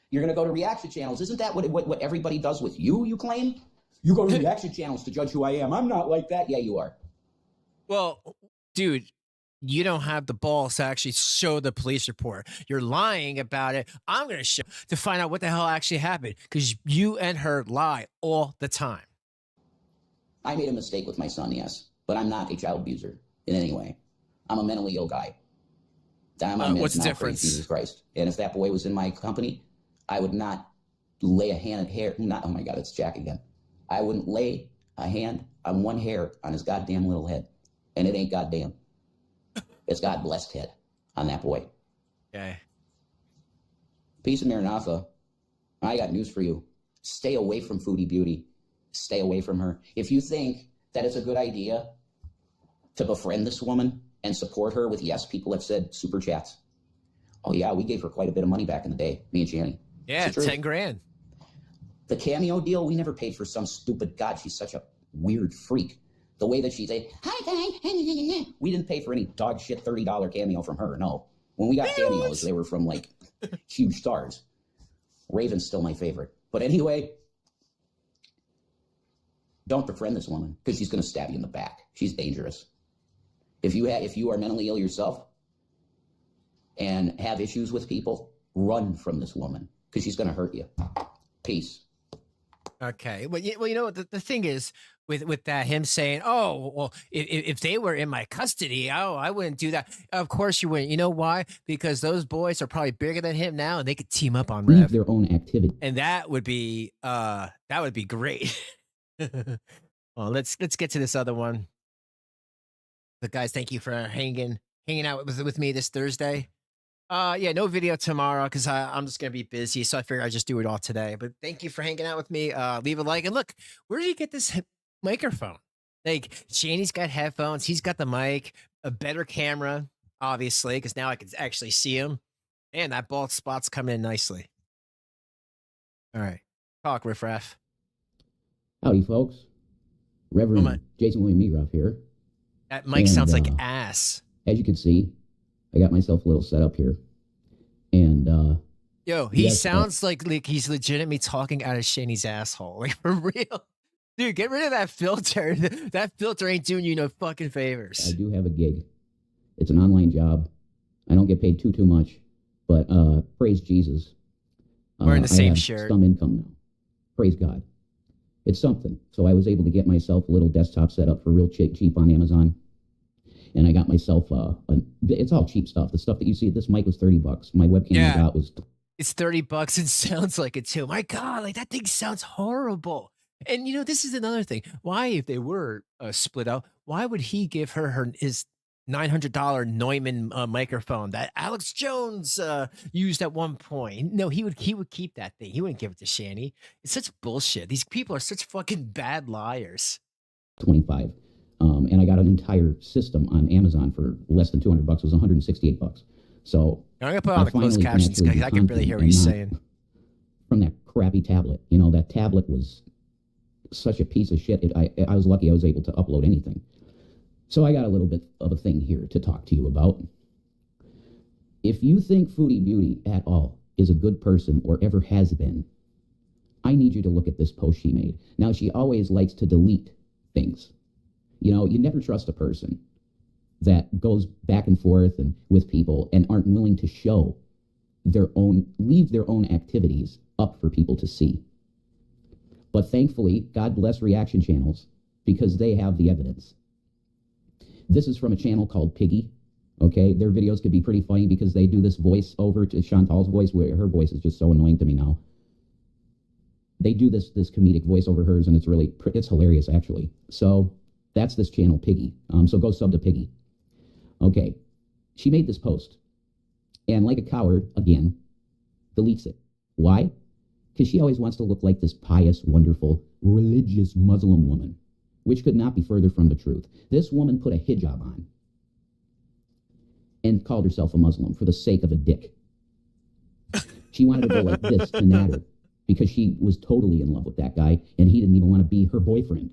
[SPEAKER 7] You're going to go to reaction channels. Isn't that what everybody does with you? You claim you go to reaction channels to judge who I am. I'm not like that. Yeah, you are.
[SPEAKER 1] Well, dude, you don't have the balls to actually show the police report. You're lying about it. I'm going to show to find out what the hell actually happened because you and her lie all the time.
[SPEAKER 7] I made a mistake with my son, yes, but I'm not a child abuser in any way. I'm a mentally ill guy.
[SPEAKER 1] What's the difference?
[SPEAKER 7] Jesus Christ. And if that boy was in my company, I would not lay a hand at hair. Oh my God, it's Jack again. I wouldn't lay a hand on one hair on his goddamn little head. And it ain't goddamn. It's God blessed head on that boy.
[SPEAKER 1] Okay.
[SPEAKER 7] Peace of Maranatha. I got news for you. Stay away from Foodie Beauty. Stay away from her. If you think that it's a good idea to befriend this woman and support her with, yes, people have said super chats. Oh yeah, we gave her quite a bit of money back in the day, me and Shanny.
[SPEAKER 1] Yeah, 10 grand.
[SPEAKER 7] The cameo deal, we never paid for some stupid, God, she's such a weird freak. The way that she say, hi guys, we didn't pay for any dog shit $30 cameo from her, no. When we got cameos, they were from like huge stars. Raven's still my favorite. But anyway, don't befriend this woman because she's going to stab you in the back. She's dangerous. If you are mentally ill yourself and have issues with people, run from this woman because she's going to hurt you. Peace.
[SPEAKER 1] Okay. Well, you know, the thing is with that, him saying, oh, well, if they were in my custody, I wouldn't do that. Of course you wouldn't. You know why? Because those boys are probably bigger than him now and they could team up on Rev.
[SPEAKER 7] Their own activity.
[SPEAKER 1] And that would be great. Well, let's get to this other one. But guys, thank you for hanging out with me this Thursday. Yeah, no video tomorrow because I'm just gonna be busy, so I figured I'd just do it all today. But thank you for hanging out with me. Leave a like and look, where did you get this microphone? Like Shanny's got headphones, he's got the mic, a better camera, obviously, because now I can actually see him. And that bald spot's coming in nicely. All right, talk riffraff.
[SPEAKER 7] Howdy, folks. Reverend Jason William Megroff here.
[SPEAKER 1] That mic sounds like ass.
[SPEAKER 7] As you can see, I got myself a little setup here. And
[SPEAKER 1] Yo, he
[SPEAKER 7] yes,
[SPEAKER 1] sounds like he's legitimately talking out of Shanny's asshole. Like, for real. Dude, get rid of that filter. That filter ain't doing you no fucking
[SPEAKER 7] I
[SPEAKER 1] favors.
[SPEAKER 7] do have a gig. It's an online job. I don't get paid too much, but praise Jesus.
[SPEAKER 1] We're in the
[SPEAKER 7] I
[SPEAKER 1] same
[SPEAKER 7] have
[SPEAKER 1] shirt.
[SPEAKER 7] some income now. Praise God. It's something. So I was able to get myself a little desktop set up for real cheap on Amazon. And I got myself, it's all cheap stuff. The stuff that you see, this mic was $30. My webcam I got was...
[SPEAKER 1] It's $30 and sounds like it too. My God, like that thing sounds horrible. And you know, this is another thing. Why, if they were split up, why would he give her his $900 Neumann microphone that Alex Jones used at one point? No, he would keep that thing. He wouldn't give it to Shanny. It's such bullshit. These people are such fucking bad liars.
[SPEAKER 7] 25. And I got an entire system on Amazon for less than $200. It was $168. So
[SPEAKER 1] I'm gonna put on the closed captions because I can barely hear what he's saying.
[SPEAKER 7] From that crappy tablet, you know, that tablet was such a piece of shit. I was lucky I was able to upload anything. So I got a little bit of a thing here to talk to you about. If you think Foodie Beauty at all is a good person or ever has been, I need you to look at this post she made. Now, she always likes to delete things. You know, you never trust a person that goes back and forth and with people and aren't willing to show leave their own activities up for people to see. But thankfully, God bless reaction channels because they have the evidence. This is from a channel called Piggy. Okay, their videos could be pretty funny because they do this voice over to Chantal's voice, where her voice is just so annoying to me now. They do this comedic voice over hers, and it's hilarious actually. So that's this channel, Piggy. So go sub to Piggy. Okay, she made this post, and like a coward, again, deletes it. Why? Because she always wants to look like this pious, wonderful, religious Muslim woman, which could not be further from the truth. This woman put a hijab on and called herself a Muslim for the sake of a dick. She wanted to go like this to Natter because she was totally in love with that guy, and he didn't even want to be her boyfriend.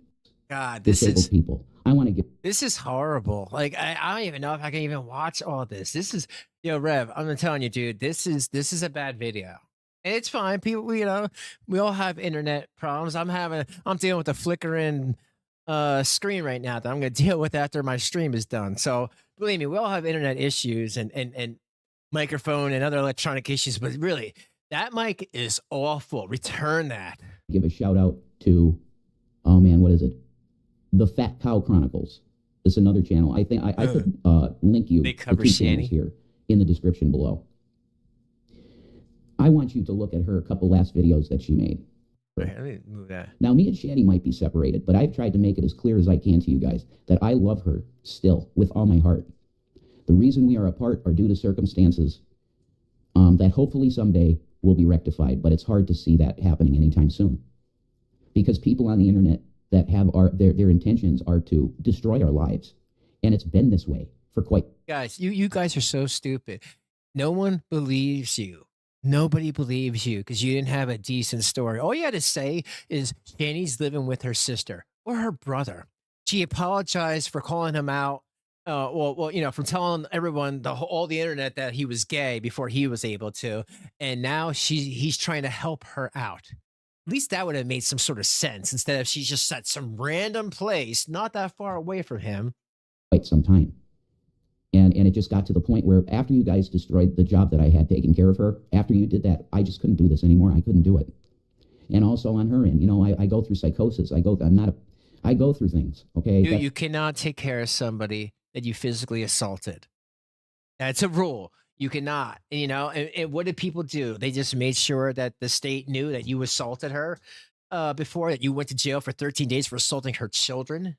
[SPEAKER 1] God,
[SPEAKER 7] Disabled people. I want to get...
[SPEAKER 1] This is horrible. Like, I don't even know if I can even watch all this. This is, Rev, I'm telling you, dude, this is a bad video. And it's fine. People, we all have internet problems. I'm dealing with a flickering screen right now that I'm going to deal with after my stream is done. So believe me, we all have internet issues and microphone and other electronic issues, but really that mic is awful. Return that.
[SPEAKER 7] Give a shout out to, oh man, what is it? The Fat Cow Chronicles. This is another channel. I think I could link you
[SPEAKER 1] They cover
[SPEAKER 7] the two
[SPEAKER 1] Shanny
[SPEAKER 7] channels here in the description below. I want you to look at her couple last videos that she made.
[SPEAKER 1] Let me move that.
[SPEAKER 7] Now, me and Shanny might be separated, but I've tried to make it as clear as I can to you guys that I love her still with all my heart. The reason we are apart are due to circumstances that hopefully someday will be rectified, but it's hard to see that happening anytime soon. Because people on the internet that have their intentions are to destroy our lives. And it's been this way for quite...
[SPEAKER 1] Guys, you guys are so stupid. No one believes you. Nobody believes you because you didn't have a decent story. All you had to say is Shanny's living with her sister or her brother. She apologized for calling him out. From telling everyone, all the internet, that he was gay before he was able to. And now he's trying to help her out. At least that would have made some sort of sense instead of she's just at some random place not that far away from him.
[SPEAKER 7] Quite some time. And it just got to the point where after you guys destroyed the job that I had taking care of her, after you did that, I just couldn't do this anymore. I couldn't do it. And also on her end, I go through psychosis. I go through things. Okay.
[SPEAKER 1] You cannot take care of somebody that you physically assaulted. That's a rule. You cannot, and what did people do? They just made sure that the state knew that you assaulted her before, that you went to jail for 13 days for assaulting her children.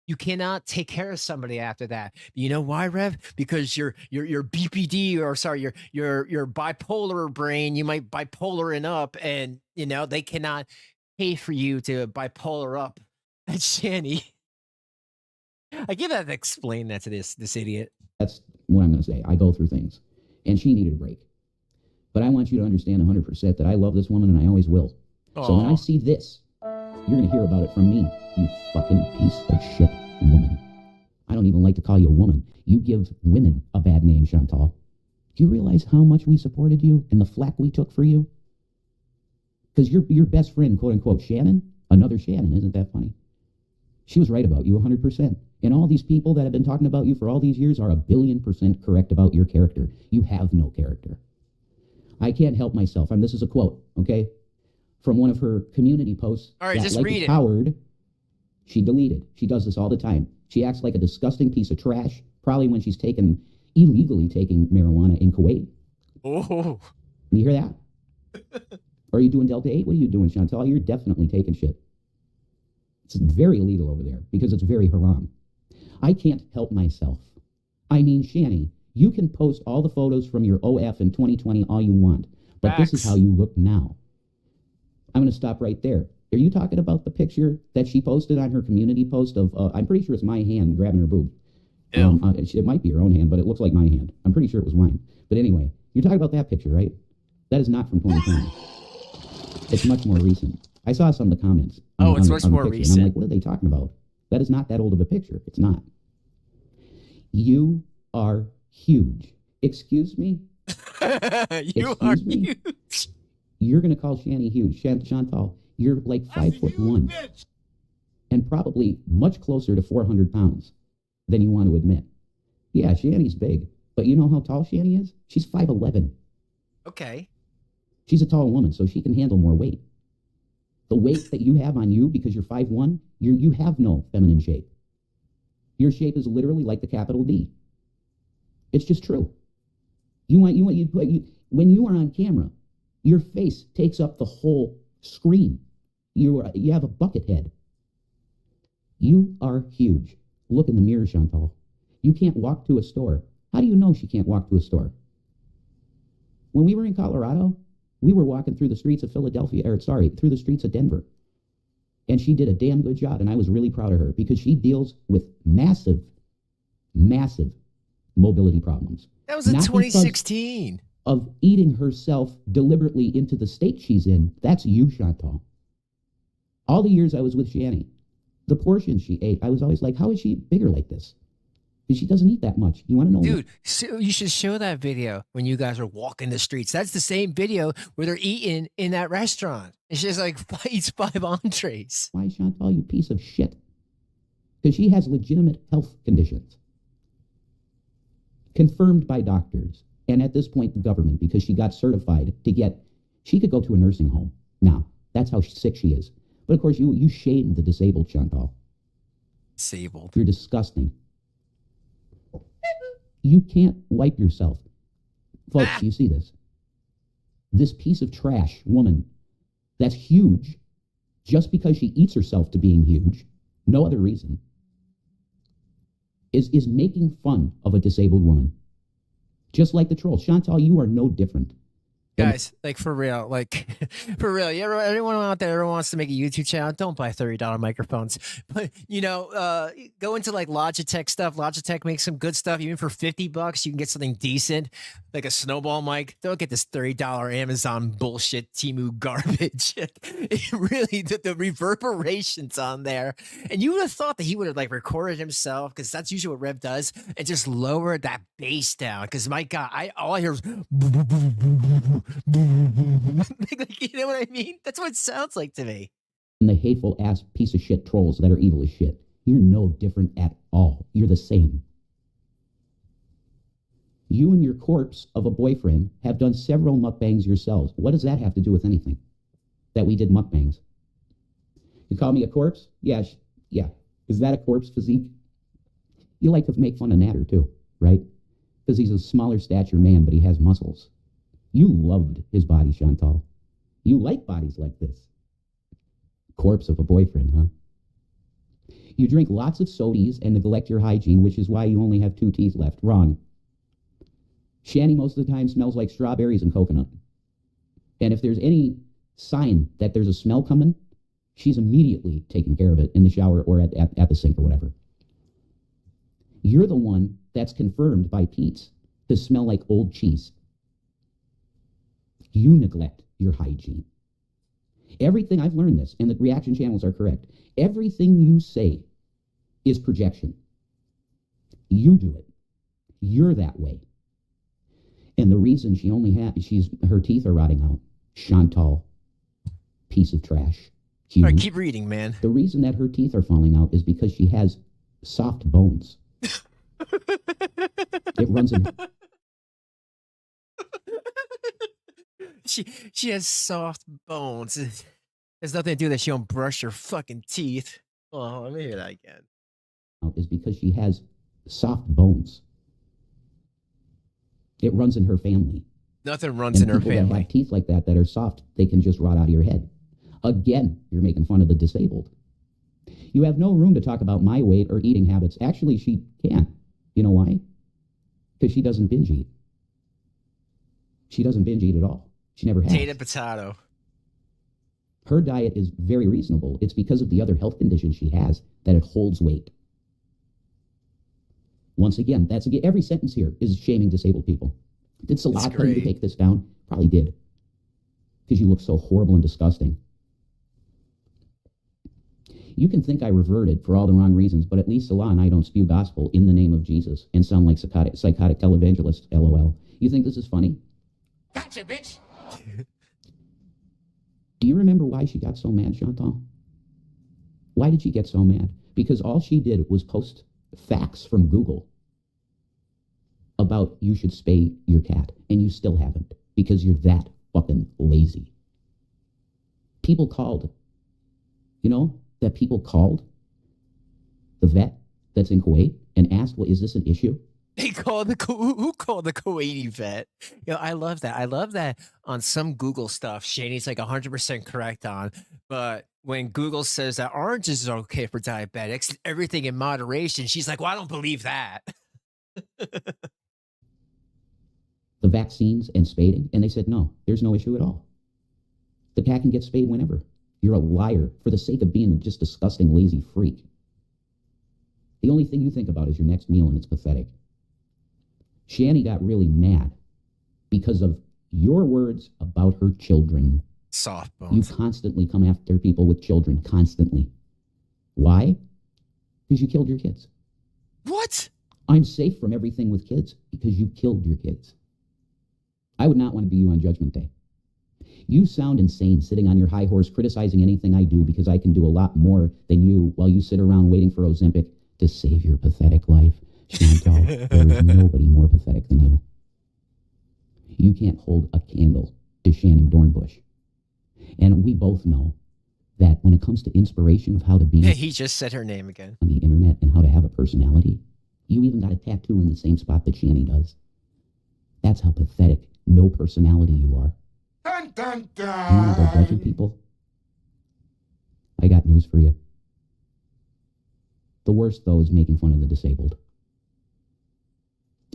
[SPEAKER 1] You cannot take care of somebody after that. You know why, Rev? Because your BPD, or sorry, your bipolar brain, you might bipolar it up, and they cannot pay for you to bipolar up that Shanny. I give that to explain that to this idiot.
[SPEAKER 7] That's what I'm going to say. I go through things, and she needed a break. But I want you to understand 100% that I love this woman, and I always will. Aww. So when I see this, you're going to hear about it from me, you fucking piece of shit woman. I don't even like to call you a woman. You give women a bad name, Chantal. Do you realize how much we supported you and the flack we took for you? Because your best friend, quote unquote, Shannon, another Shannon, isn't that funny? She was right about you 100%. And all these people that have been talking about you for all these years are 1,000,000,000% correct about your character. You have no character. I can't help myself. And this is a quote, okay, from one of her community posts.
[SPEAKER 1] All right,
[SPEAKER 7] that,
[SPEAKER 1] just
[SPEAKER 7] like
[SPEAKER 1] read
[SPEAKER 7] a
[SPEAKER 1] it.
[SPEAKER 7] coward, she deleted. She does this all the time. She acts like a disgusting piece of trash, probably when she's illegally taking marijuana in Kuwait.
[SPEAKER 1] Oh.
[SPEAKER 7] You hear that? Or are you doing Delta 8? What are you doing, Shantel? You're definitely taking shit. It's very illegal over there because it's very haram. I can't help myself. I mean, Shanny, you can post all the photos from your OF in 2020 all you want, but this is how you look now. I'm going to stop right there. Are you talking about the picture that she posted on her community post of, I'm pretty sure it's my hand grabbing her boob. It might be her own hand, but it looks like my hand. I'm pretty sure it was mine. But anyway, you're talking about that picture, right? That is not from 2020. It's much more recent. I saw some of the comments.
[SPEAKER 1] It's much more recent.
[SPEAKER 7] And I'm like, what are they talking about? That is not that old of a picture. It's not. You are huge. Excuse me?
[SPEAKER 1] You are huge.
[SPEAKER 7] You're going to call Shanny huge. Chantal, you're like 5'1", and probably much closer to 400 pounds than you want to admit. Yeah, Shanny's big, but you know how tall Shanny is? She's 5'11".
[SPEAKER 1] Okay.
[SPEAKER 7] She's a tall woman, so she can handle more weight. The weight that you have on you because you're 5'1", you have no feminine shape. Your shape is literally like the capital D. It's just true. When you are on camera, your face takes up the whole screen. You have a bucket head. You are huge. Look in the mirror, Chantal. You can't walk to a store. How do you know she can't walk to a store? When we were in Colorado, we were walking through the streets of through the streets of Denver. And she did a damn good job, and I was really proud of her because she deals with massive, massive mobility problems.
[SPEAKER 1] That was in 2016.
[SPEAKER 7] Of eating herself deliberately into the state she's in. That's you, Chantal. All the years I was with Shanny, the portions she ate, I was always like, how is she bigger like this? Because she doesn't eat that much. You want to know?
[SPEAKER 1] Dude, so you should show that video when you guys are walking the streets. That's the same video where they're eating in that restaurant. And she just like eats 5 entrees.
[SPEAKER 7] Why, Chantal, you piece of shit? Because she has legitimate health conditions. Confirmed by doctors. And at this point, the government, because she got certified she could go to a nursing home. Now, that's how sick she is. But of course, you shame the disabled, Chantal.
[SPEAKER 1] Disabled.
[SPEAKER 7] You're disgusting. You can't wipe yourself. Folks, you see this? This piece of trash woman that's huge just because she eats herself to being huge, no other reason, is making fun of a disabled woman. Just like the trolls. Chantal, you are no different.
[SPEAKER 1] Guys, like for real, everyone out there ever wants to make a YouTube channel, don't buy $30 microphones. But, go into like Logitech stuff. Logitech makes some good stuff. Even for $50, you can get something decent, like a snowball mic. Don't get this $30 Amazon bullshit, Temu garbage. It really, the reverberations on there. And you would have thought that he would have like recorded himself, because that's usually what Rev does, and just lowered that bass down. Because my God, all I hear is like, you know what I mean? That's what it sounds like to me.
[SPEAKER 7] And the hateful ass piece of shit trolls that are evil as shit. You're no different at all. You're the same. You and your corpse of a boyfriend have done several mukbangs yourselves. What does that have to do with anything? That we did mukbangs. You call me a corpse? Yeah. Is that a corpse physique? You like to make fun of Natter too, right? Because he's a smaller stature man, but he has muscles. You loved his body, Chantal. You like bodies like this. Corpse of a boyfriend, huh? You drink lots of sodies and neglect your hygiene, which is why you only have 2 teeth left. Wrong. Shanny most of the time smells like strawberries and coconut. And if there's any sign that there's a smell coming, she's immediately taking care of it in the shower or at the sink or whatever. You're the one that's confirmed by Pete's to smell like old cheese. You neglect your hygiene. Everything, I've learned this, and the reaction channels are correct. Everything you say is projection. You do it. You're that way. And the reason she only had, her teeth are rotting out. Chantal, piece of trash.
[SPEAKER 1] All right, keep reading, man.
[SPEAKER 7] The reason that her teeth are falling out is because she has soft bones. It runs in.
[SPEAKER 1] She has soft bones. There's nothing to do that she don't brush her fucking teeth. Oh, let me hear that again.
[SPEAKER 7] Is because she has soft bones. It runs in her family.
[SPEAKER 1] Nothing runs in her
[SPEAKER 7] People that
[SPEAKER 1] family.
[SPEAKER 7] have teeth like that are soft, they can just rot out of your head. Again, you're making fun of the disabled. You have no room to talk about my weight or eating habits. Actually, she can. You know why? Because she doesn't binge eat. She doesn't binge eat at all. She never has.
[SPEAKER 1] Potato, potato.
[SPEAKER 7] Her diet is very reasonable. It's because of the other health conditions she has that it holds weight. Once again, every sentence here is shaming disabled people. Did Salah tell you to take this down? Probably did. Because you look so horrible and disgusting. You can think I reverted for all the wrong reasons, but at least Salah and I don't spew gospel in the name of Jesus and sound like psychotic televangelists, LOL. You think this is funny?
[SPEAKER 3] Gotcha, bitch.
[SPEAKER 7] Do you remember why she got so mad, Chantal? Why did she get so mad? Because all she did was post facts from Google about you should spay your cat, and you still haven't, because you're that fucking lazy. People called. You know that people called the vet that's in Kuwait and asked, well, is this an issue?
[SPEAKER 1] They called who called the Kuwaiti vet? You know, I love that. I love that on some Google stuff, Shanny's like 100% correct on. But when Google says that oranges are okay for diabetics, everything in moderation, she's like, well, I don't believe that.
[SPEAKER 7] The vaccines and spading, and they said, no, there's no issue at all. The cat can get spayed whenever. You're a liar for the sake of being a just disgusting, lazy freak. The only thing you think about is your next meal, and it's pathetic. Shanny got really mad because of your words about her children.
[SPEAKER 1] Soft bones.
[SPEAKER 7] You constantly come after people with children, constantly. Why? Because you killed your kids.
[SPEAKER 1] What?
[SPEAKER 7] I'm safe from everything with kids because you killed your kids. I would not want to be you on Judgment Day. You sound insane sitting on your high horse criticizing anything I do because I can do a lot more than you while you sit around waiting for Ozempic to save your pathetic life. Chantal, there is nobody more pathetic than you. You can't hold a candle to Shannon Dornbush. And we both know that when it comes to inspiration of how to be...
[SPEAKER 1] Yeah, he just said her name again.
[SPEAKER 7] ...on the internet and how to have a personality, you even got a tattoo in the same spot that Shanny does. That's how pathetic, no personality you are.
[SPEAKER 3] Dun, dun,
[SPEAKER 7] You want to go judging
[SPEAKER 3] dun.
[SPEAKER 7] people? I got news for you. The worst, though, is making fun of the disabled.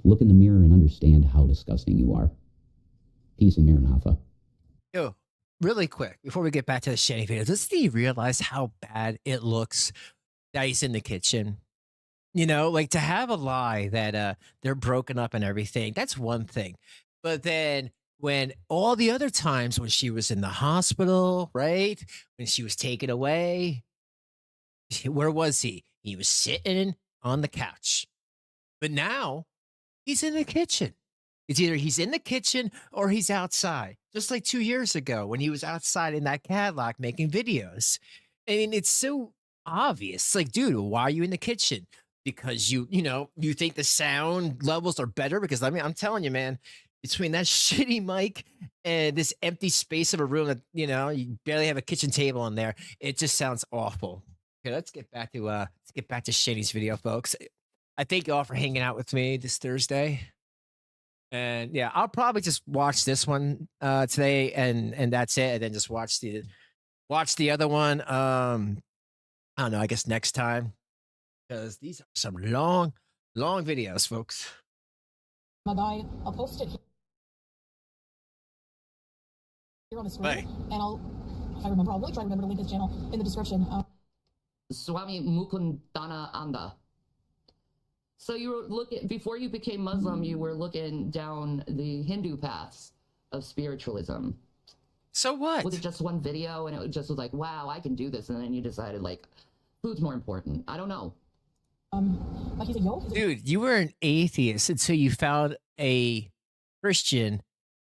[SPEAKER 7] Look in the mirror and understand how disgusting you are. Peace and Maranatha.
[SPEAKER 1] Yo, really quick, before we get back to the Shanny video, doesn't he realize how bad it looks that he's in the kitchen? You know, like to have a lie that they're broken up and everything, that's one thing. But then when all the other times when she was in the hospital, right? When she was taken away, where was he? He was sitting on the couch. But now he's in the kitchen. It's either he's in the kitchen or he's outside. Just like 2 years ago when he was outside in that Cadillac making videos. I mean, it's so obvious. It's like, dude, why are you in the kitchen? Because you think the sound levels are better? Because I mean, I'm telling you, man, between that shitty mic and this empty space of a room that, you barely have a kitchen table in there, it just sounds awful. Okay, let's get back to Shanny's video, folks. I thank you all for hanging out with me this Thursday. And yeah, I'll probably just watch this one today and that's it. And then just watch the other one. I don't know, I guess next time. Because these are some long videos, folks.
[SPEAKER 4] My guy, I'll post it here on the screen,
[SPEAKER 1] Right.
[SPEAKER 4] and if I remember, I'll really try to remember to link his channel in the description.
[SPEAKER 2] Swami Mukundana Anda. So you were looking, before you became Muslim, you were looking down the Hindu paths of spiritualism.
[SPEAKER 1] So what?
[SPEAKER 2] Was it just one video and it just was like, wow, I can do this, and then you decided like, food's more important? I don't know.
[SPEAKER 4] Like he's a yoke.
[SPEAKER 1] Dude, you were an atheist until you found a Christian,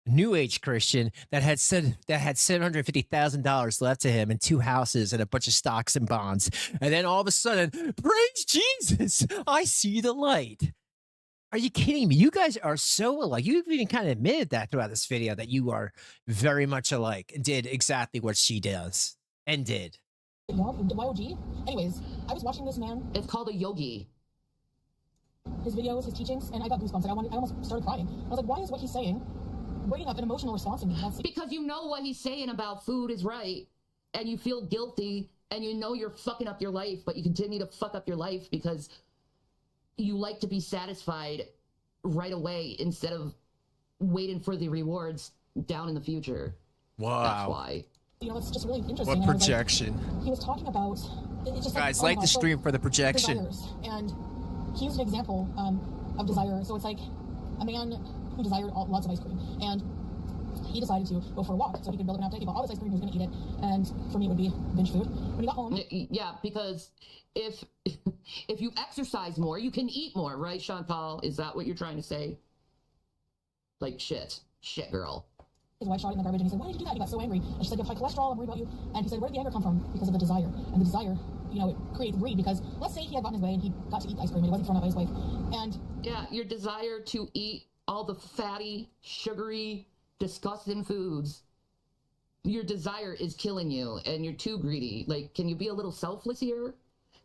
[SPEAKER 1] New Age Christian that had $750,000 left to him and 2 houses and a bunch of stocks and bonds, and then all of a sudden, praise Jesus, I see the light. Are you kidding me? You guys are so alike. You've even kind of admitted that throughout this video that you are very much alike and did exactly what she does and did.
[SPEAKER 4] YOG? Anyways, I was watching this man.
[SPEAKER 2] It's called a yogi.
[SPEAKER 4] His videos, his teachings, and I got goosebumps. Like I almost started crying. I was like, why is what he's saying bringing up an emotional response in me?
[SPEAKER 2] Because you know what he's saying about food is right, and you feel guilty, and you know you're fucking up your life, but you continue to fuck up your life because you like to be satisfied right away instead of waiting for the rewards down in the future.
[SPEAKER 1] Wow.
[SPEAKER 2] That's why.
[SPEAKER 4] You know, it's just really interesting.
[SPEAKER 1] What projection?
[SPEAKER 4] He was talking about... It's just
[SPEAKER 1] guys, like the stream for the projection.
[SPEAKER 4] Desires. And he used an example of desire. So it's like a man who desired lots of ice cream. And he decided to go for a walk so he could build up an appetite. He bought all this ice cream, he was going to eat it. And for me, it would be binge food. When he got home...
[SPEAKER 2] Yeah, because if you exercise more, you can eat more, right, Chantal? Is that what you're trying to say? Like, shit, girl.
[SPEAKER 4] His wife shot it in the garbage, and he said, why did you do that? He got so angry. And she said, you have high cholesterol, I'm worried about you. And he said, where did the anger come from? Because of the desire. And the desire, you know, it creates greed, because let's say he had gotten his way and he got to eat ice cream and he wasn't thrown out by his wife. And
[SPEAKER 2] yeah, your desire to eat all the fatty, sugary, disgusting foods, your desire is killing you, and you're too greedy. Like, can you be a little selfless here?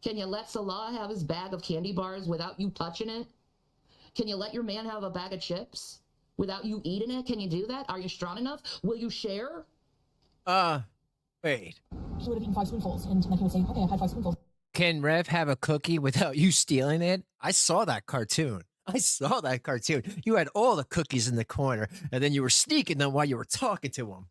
[SPEAKER 2] Can you let Salah have his bag of candy bars without you touching it? Can you let your man have a bag of chips without you eating it? Can you do that? Are you strong enough? Will you share?
[SPEAKER 1] Wait.
[SPEAKER 4] he would have eaten 5 spoonfuls, and then he would say, okay, I've had 5 spoonfuls.
[SPEAKER 1] Can Rev have a cookie without you stealing it? I saw that cartoon. You had all the cookies in the corner, and then you were sneaking them while you were talking to him.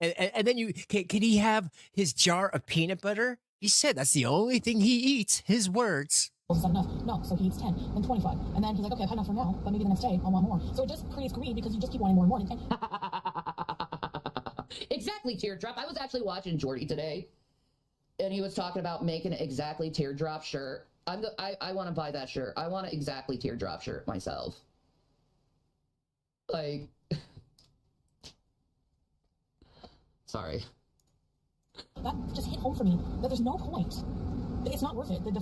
[SPEAKER 1] And then can he have his jar of peanut butter? He said that's the only thing he eats, his words.
[SPEAKER 4] Is that enough? No, so he eats 10, then 25. And then he's like, okay, I've had enough for now, but maybe the next day I'll want more. So it just creates greed because you just keep wanting more and more.
[SPEAKER 2] Exactly, Teardrop. I was actually watching Jordy today, and he was talking about making an exactly Teardrop shirt. I want to buy that shirt. I want an exactly Teardrop shirt myself. Like, sorry.
[SPEAKER 4] That just hit home for me, that there's no point. It's not worth it. The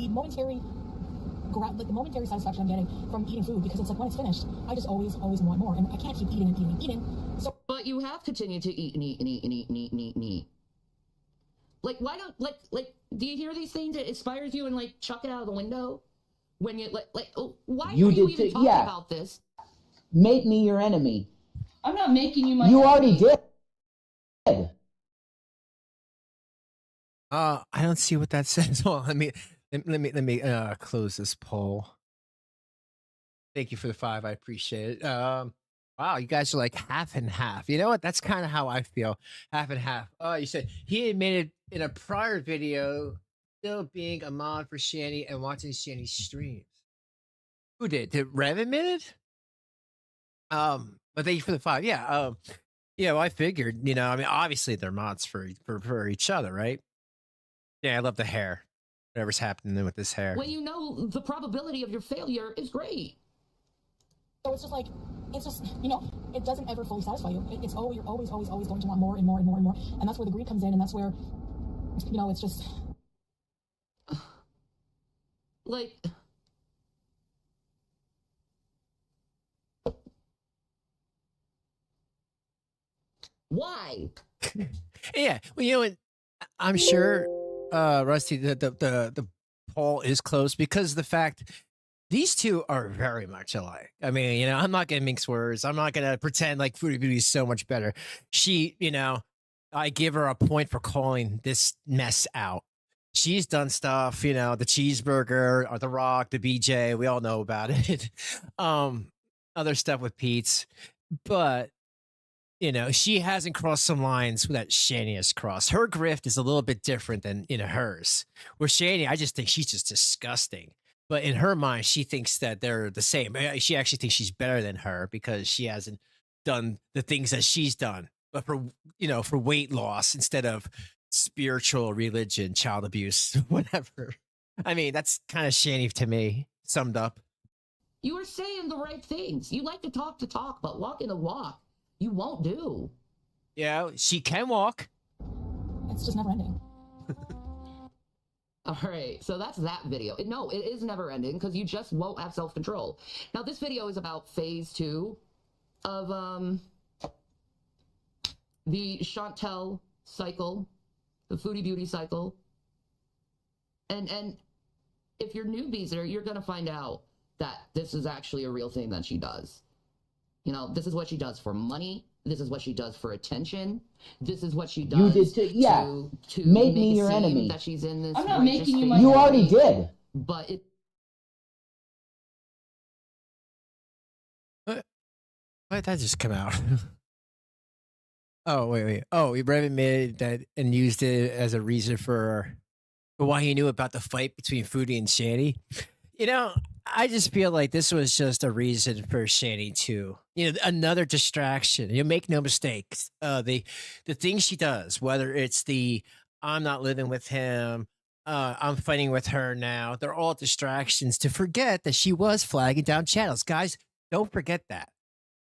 [SPEAKER 4] momentary satisfaction I'm getting from eating food, because it's like when it's finished, I just always want more, and I can't keep eating and eating and eating. So,
[SPEAKER 2] but you have continued to eat and eat and eat and eat and eat and eat and eat. Like, why don't like do you hear these things that inspires you and like chuck it out of the window when you why are you even talking about this?
[SPEAKER 7] Make me your enemy.
[SPEAKER 2] I'm not making you my
[SPEAKER 7] You
[SPEAKER 2] enemy.
[SPEAKER 7] already did.
[SPEAKER 1] I don't see what that says. Well, let me close this poll. Thank you for the 5. I appreciate it. Wow, you guys are like half and half. You know what? That's kind of how I feel. Half and half. You said he admitted in a prior video still being a mod for Shanny and watching Shanny's streams. Who did? Did Rev admit it? But thank you for the 5. Yeah. Yeah, well, I figured, you know, I mean, obviously they're mods for each other, right? Yeah, I love the hair. Whatever's happening with this hair.
[SPEAKER 2] When you know the probability of your failure is great.
[SPEAKER 4] So it's just like, you know, it doesn't ever fully satisfy you. You're always going to want more and more and more and more. And that's where the greed comes in, and that's where, you know, it's just...
[SPEAKER 2] Like... Why?
[SPEAKER 1] Yeah, well, you know what? I'm sure, Rusty, the poll is close because of the fact these two are very much alike. I mean, you know, I'm not gonna mince words. I'm not gonna pretend like Foodie Beauty is so much better. She, you know, I give her a point for calling this mess out. She's done stuff, you know, the cheeseburger or the Rock, the BJ. We all know about it. Other stuff with Pete's, but you know, she hasn't crossed some lines that Shanny has crossed. Her grift is a little bit different than hers. Where Shanny, I just think she's just disgusting. But in her mind, she thinks that they're the same. She actually thinks she's better than her because she hasn't done the things that she's done. But for, you know, for weight loss instead of spiritual religion, child abuse, whatever. I mean, that's kind of Shanny to me, summed up.
[SPEAKER 2] You are saying the right things. You like to talk, but walking the walk, you won't do.
[SPEAKER 1] Yeah, she can walk.
[SPEAKER 4] It's just never ending.
[SPEAKER 2] All right, so that's that video. No, it is never ending because you just won't have self-control. Now, this video is about phase 2 of the Shantel cycle, the Foodie Beauty cycle. And if you're newbies there, you're going to find out that this is actually a real thing that she does. You know, this is what she does for money. This is what she does for attention. This is what she does
[SPEAKER 7] You did too, yeah.
[SPEAKER 2] to
[SPEAKER 7] Make
[SPEAKER 2] make
[SPEAKER 7] me
[SPEAKER 2] it
[SPEAKER 7] your
[SPEAKER 2] seem
[SPEAKER 7] enemy.
[SPEAKER 2] that she's in this
[SPEAKER 5] I'm not
[SPEAKER 2] righteous
[SPEAKER 5] making you my
[SPEAKER 2] phase.
[SPEAKER 7] You already did.
[SPEAKER 2] But it
[SPEAKER 1] What did that just come out? Oh, wait. Oh, he admitted that and used it as a reason for why he knew about the fight between Foodie and Shanny. You know, I just feel like this was just a reason for Shanny to, another distraction. You make no mistakes. The things she does, whether it's the I'm not living with him, I'm fighting with her now, they're all distractions to forget that she was flagging down channels. Guys, don't forget that.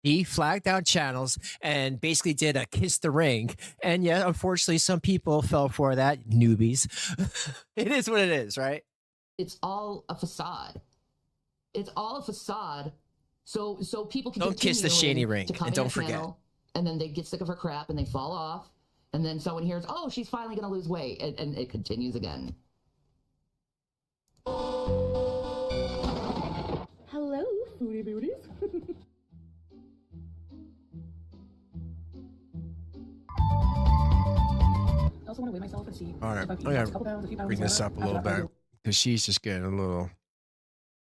[SPEAKER 1] He flagged down channels and basically did a kiss the ring. And yeah, unfortunately, some people fell for that. Newbies. It is what it is, right?
[SPEAKER 2] it's all a facade. It's all a facade. So people can
[SPEAKER 1] Don't kiss the
[SPEAKER 2] continue
[SPEAKER 1] Shanny ring,
[SPEAKER 2] to come
[SPEAKER 1] and
[SPEAKER 2] in
[SPEAKER 1] don't
[SPEAKER 2] her
[SPEAKER 1] forget.
[SPEAKER 2] channel, and then they get sick of her crap and they fall off. And then someone hears, oh, she's finally going to lose weight. And it continues again.
[SPEAKER 4] Hello, foodie beauties. I also want to weigh myself and see
[SPEAKER 1] All right,
[SPEAKER 4] if I've
[SPEAKER 1] I
[SPEAKER 4] eaten
[SPEAKER 1] gotta
[SPEAKER 4] a couple pounds, a few pounds,
[SPEAKER 1] bring this up
[SPEAKER 4] whatever,
[SPEAKER 1] a little
[SPEAKER 4] after that
[SPEAKER 1] bit because she's just getting a little.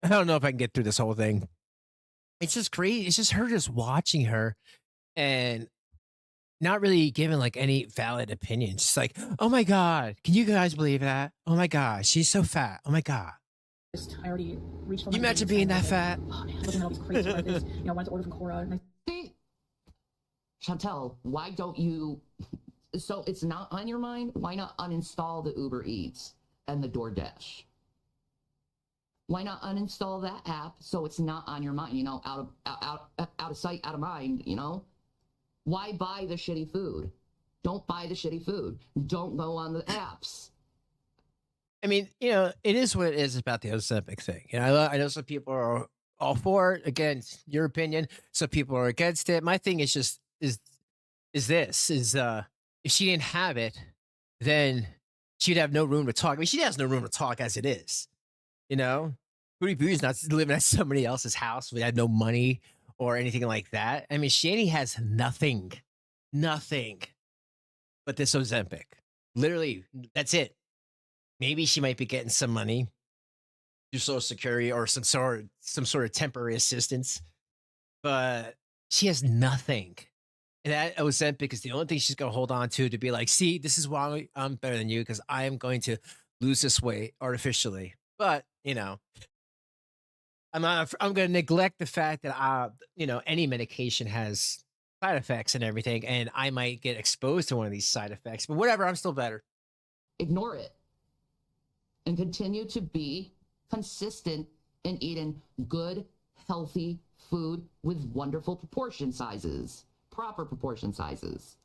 [SPEAKER 1] I don't know if I can get through this whole thing. It's just crazy. It's just her just watching her and not really giving like any valid opinions. Just like, oh my God, can you guys believe that? Oh my God, she's so fat. Oh my God.
[SPEAKER 4] I already reached for
[SPEAKER 1] You
[SPEAKER 4] my
[SPEAKER 1] imagine
[SPEAKER 4] dreams,
[SPEAKER 1] being
[SPEAKER 4] and
[SPEAKER 1] that
[SPEAKER 4] I was
[SPEAKER 1] fat?
[SPEAKER 4] like, oh man, looking at all these crates like this, wanted to order from Cora. And I
[SPEAKER 2] See? Chantel, why don't you... So it's not on your mind? Why not uninstall the Uber Eats and the DoorDash? Why not uninstall that app so it's not on your mind, out of sight, out of mind, Why buy the shitty food? Don't buy the shitty food. Don't go on the apps.
[SPEAKER 1] I mean, it is what it is about the Ozempic thing. I know some people are all for it. Again, your opinion. Some people are against it. My thing is just is if she didn't have it, then she'd have no room to talk. I mean, she has no room to talk as it is. Foodie Beauty's not living at somebody else's house. We had no money or anything like that. I mean, Shanny has nothing but this Ozempic. Literally, that's it. Maybe she might be getting some money through Social Security or some sort of temporary assistance, but she has nothing. And that Ozempic is the only thing she's going to hold on to be like, see, this is why I'm better than you because I am going to lose this weight artificially. But, I'm going to neglect the fact that, any medication has side effects and everything, and I might get exposed to one of these side effects. But whatever, I'm still better.
[SPEAKER 2] Ignore it. And continue to be consistent in eating good, healthy food with wonderful proportion sizes. Proper proportion sizes.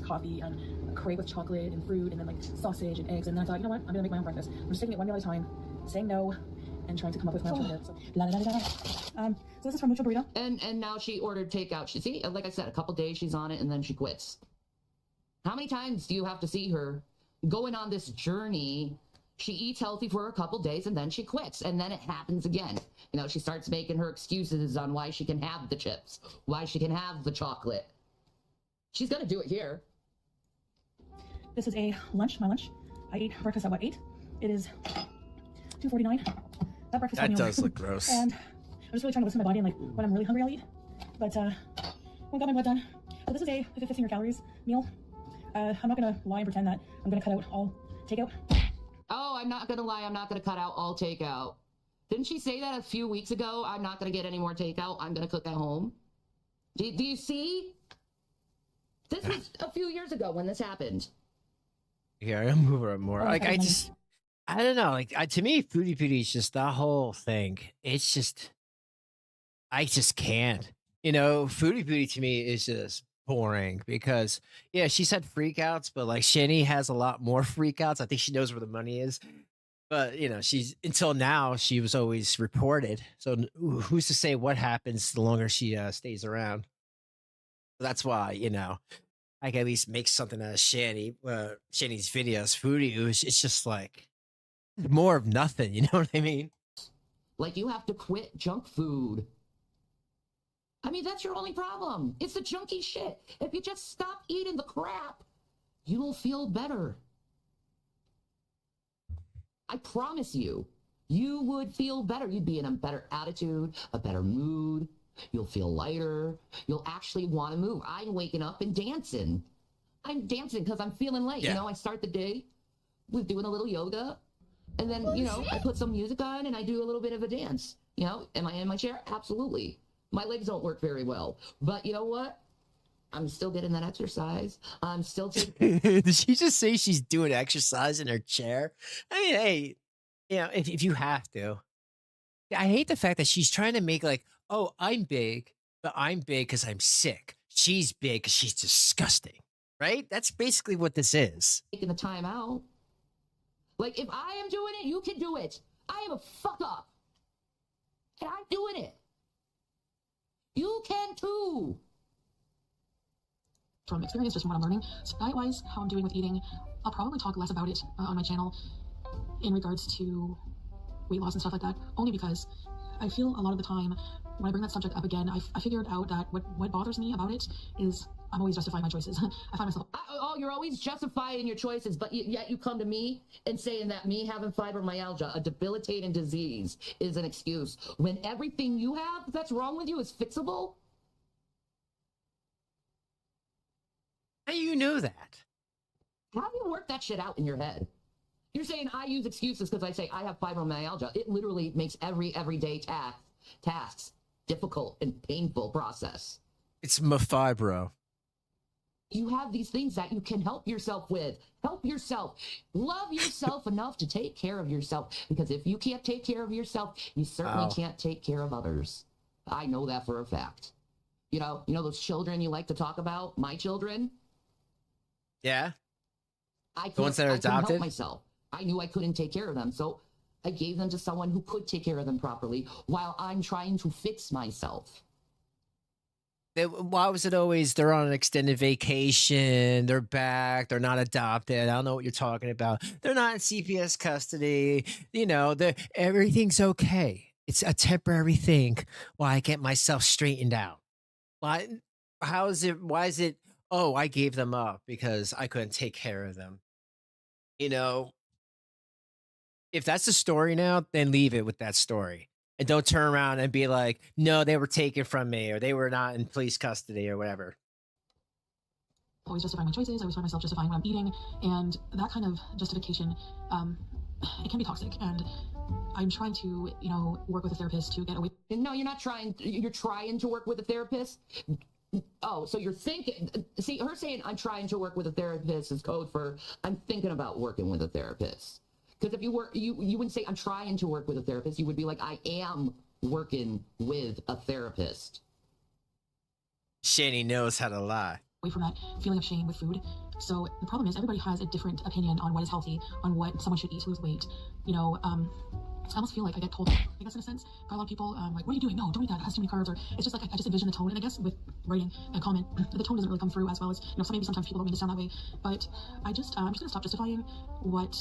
[SPEAKER 4] coffee and a crate with chocolate and fruit and then like sausage and eggs. And then I thought, you know what? I'm gonna make my own breakfast. I'm just taking it one meal at a time, saying no, and trying to come up with my own alternative. So, so this is from Mucho Burrito.
[SPEAKER 2] And now she ordered takeout. She see, like I said, a couple days she's on it and then she quits. How many times do you have to see her going on this journey? She eats healthy for a couple days and then she quits, and then it happens again. She starts making her excuses on why she can have the chips, why she can have the chocolate. She's gonna do it here.
[SPEAKER 4] This is a lunch, my lunch. I ate breakfast at 8? It is 2:49. That breakfast
[SPEAKER 1] That
[SPEAKER 4] meal.
[SPEAKER 1] does look gross.
[SPEAKER 4] And I'm just really trying to listen to my body and like when I'm really hungry I'll eat. But when I got my blood done. So this is a 1500 calories meal. I'm not gonna lie and pretend that I'm gonna cut out all takeout.
[SPEAKER 2] Oh, I'm not gonna lie, I'm not gonna cut out all takeout. Didn't she say that a few weeks ago? I'm not gonna get any more takeout. I'm gonna cook at home. Do you see? This was a few years ago when this happened.
[SPEAKER 1] Yeah, I'm moving her more.
[SPEAKER 4] Oh,
[SPEAKER 1] Like,
[SPEAKER 4] okay.
[SPEAKER 1] I don't know. Like, to me, Foodie is just the whole thing. It's just, I just can't. You know, Foodie Booty to me is just boring because yeah, she's had freakouts, but like Shanny has a lot more freakouts. I think she knows where the money is. But you know, she's until now she was always reported. So who's to say what happens the longer she stays around? So that's why you know I can at least make something out of Shanny. Shanny's videos, Foodie. It's just like more of nothing. You know what I mean?
[SPEAKER 2] Like, you have to quit junk food. I mean, that's your only problem. It's the junky shit. If you just stop eating the crap, you will feel better. I promise you, you would feel better. You'd be in a better attitude, a better mood. You'll feel lighter. You'll actually want to move. I'm waking up and dancing. I'm dancing because I'm feeling light.
[SPEAKER 1] Yeah.
[SPEAKER 2] You know, I start the day with doing a little yoga. And then, you know, I put some music on and I do a little bit of a dance. You know, am I in my chair? Absolutely. My legs don't work very well. But you know what? I'm still getting that exercise. I'm still taking...
[SPEAKER 1] Did she just say she's doing exercise in her chair? I mean, hey, you know, if you have to. I hate the fact that she's trying to make like, oh, I'm big, but I'm big because I'm sick. She's big because she's disgusting, right? That's basically what this is.
[SPEAKER 2] taking the time out. Like, if I am doing it, you can do it. I am a fuck up. And I'm doing it. You can too.
[SPEAKER 4] From experience, just from what I'm learning, so diet-wise, how I'm doing with eating, I'll probably talk less about it on my channel in regards to weight loss and stuff like that, only because I feel a lot of the time when I bring that subject up again, I figured out that what bothers me about it is I'm always justifying my choices. I find myself...
[SPEAKER 2] Oh, you're always justifying your choices, but yet you come to me and saying that me having fibromyalgia, a debilitating disease, is an excuse, when everything you have that's wrong with you is fixable?
[SPEAKER 1] How do you know that?
[SPEAKER 2] How do you work that shit out in your head? You're saying I use excuses because I say I have fibromyalgia. It literally makes every everyday tasks difficult and painful process.
[SPEAKER 1] It's my fibro.
[SPEAKER 2] You have these things that you can help yourself with. Help yourself. Love yourself enough to take care of yourself. Because if you can't take care of yourself, you certainly can't take care of others. I know that for a fact. You know those children you like to talk about? My children?
[SPEAKER 1] Yeah?
[SPEAKER 2] The
[SPEAKER 1] ones that are
[SPEAKER 2] I couldn't
[SPEAKER 1] adopted?
[SPEAKER 2] help myself. I knew I couldn't take care of them, so I gave them to someone who could take care of them properly while I'm trying to fix myself.
[SPEAKER 1] Why was it always they're on an extended vacation, they're back, they're not adopted? I don't know what you're talking about. They're not in CPS custody. You know, everything's okay. It's a temporary thing while I get myself straightened out. Why? How is it? Why is it? Oh, I gave them up because I couldn't take care of them. You know, if that's the story now, then leave it with that story. And don't turn around and be like, no, they were taken from me or they were not in police custody or whatever.
[SPEAKER 4] Always justifying my choices. I always find myself justifying what I'm eating. And that kind of justification, it can be toxic. And I'm trying to, work with a therapist to get away.
[SPEAKER 2] No, you're not trying. You're trying to work with a therapist? Oh, so you're thinking. See, her saying I'm trying to work with a therapist is code for I'm thinking about working with a therapist. Because if you were, you wouldn't say I'm trying to work with a therapist. You would be like, I am working with a therapist.
[SPEAKER 1] Shanny knows how to lie.
[SPEAKER 4] Away from that feeling of shame with food. So the problem is everybody has a different opinion on what is healthy, on what someone should eat to lose weight. I almost feel like I get told, I guess in a sense, by a lot of people, like, what are you doing? No, don't eat that. It has too many carbs. Or it's just like, I just envision the tone. And I guess with writing a comment, the tone doesn't really come through as well as, maybe sometimes people don't mean to sound that way. But I'm just going to stop justifying what...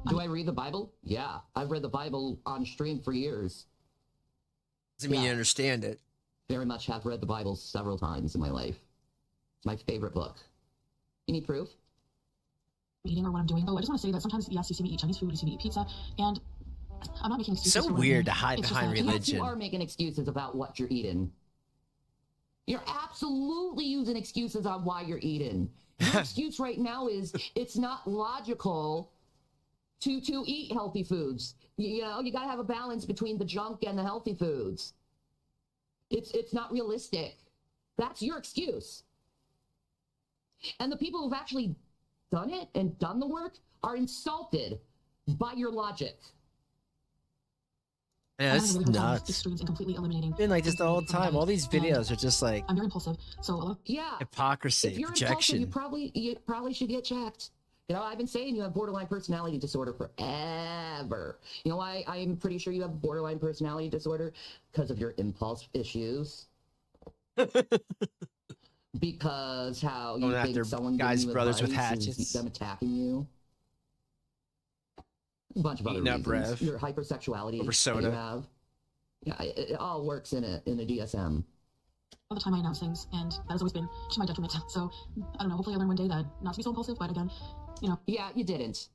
[SPEAKER 2] Do I read the Bible? Yeah, I've read the Bible on stream for years.
[SPEAKER 1] Doesn't mean you understand it.
[SPEAKER 2] Very much have read the Bible several times in my life. It's my favorite book. You need proof?
[SPEAKER 4] Eating or what I'm doing. Oh, I just want to say that sometimes, yes, you see me eat Chinese food, you see me eat pizza, and I'm not making excuses.
[SPEAKER 1] So weird to hide behind religion.
[SPEAKER 2] You are making excuses about what you're eating. You're absolutely using excuses on why you're eating. Your excuse right now is it's not logical to eat healthy foods. You got to have a balance between the junk and the healthy foods. It's not realistic. That's your excuse. And the people who've actually done it and done the work are insulted by your logic.
[SPEAKER 1] Yeah, that's
[SPEAKER 4] really hard times,
[SPEAKER 1] nuts.
[SPEAKER 4] extremes, and completely eliminating.
[SPEAKER 1] Been like this the whole time. All these videos are just like
[SPEAKER 4] I'm very impulsive, so a lot of
[SPEAKER 2] Yeah.
[SPEAKER 1] hypocrisy,
[SPEAKER 2] If you're
[SPEAKER 1] projection.
[SPEAKER 2] impulsive, you probably should get checked. You know, I've been saying you have borderline personality disorder forever. You know why I'm pretty sure you have borderline personality disorder? Because of your impulse issues. Because how you
[SPEAKER 1] Going
[SPEAKER 2] think
[SPEAKER 1] after
[SPEAKER 2] someone
[SPEAKER 1] guys,
[SPEAKER 2] giving you
[SPEAKER 1] brothers with
[SPEAKER 2] advice is
[SPEAKER 1] hatchets.
[SPEAKER 2] them attacking you. A bunch of other
[SPEAKER 1] Eating up
[SPEAKER 2] reasons.
[SPEAKER 1] Rev.
[SPEAKER 2] Your hypersexuality
[SPEAKER 1] Over
[SPEAKER 2] that
[SPEAKER 1] soda.
[SPEAKER 2] you have. Yeah, it all works in a DSM.
[SPEAKER 4] all the time I announce things, and that has always been to my detriment. So I don't know. Hopefully, I learn one day that not to be so impulsive. But again, you know.
[SPEAKER 2] Yeah, you didn't.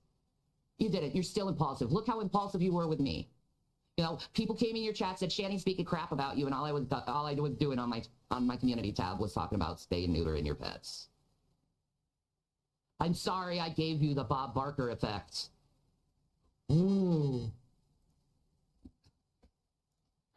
[SPEAKER 2] You didn't. You're still impulsive. Look how impulsive you were with me. You know, people came in your chat, said Shanny speaking crap about you, and all I was doing on my community tab was talking about spay and neuter in your pets. I'm sorry I gave you the Bob Barker effect. Ooh.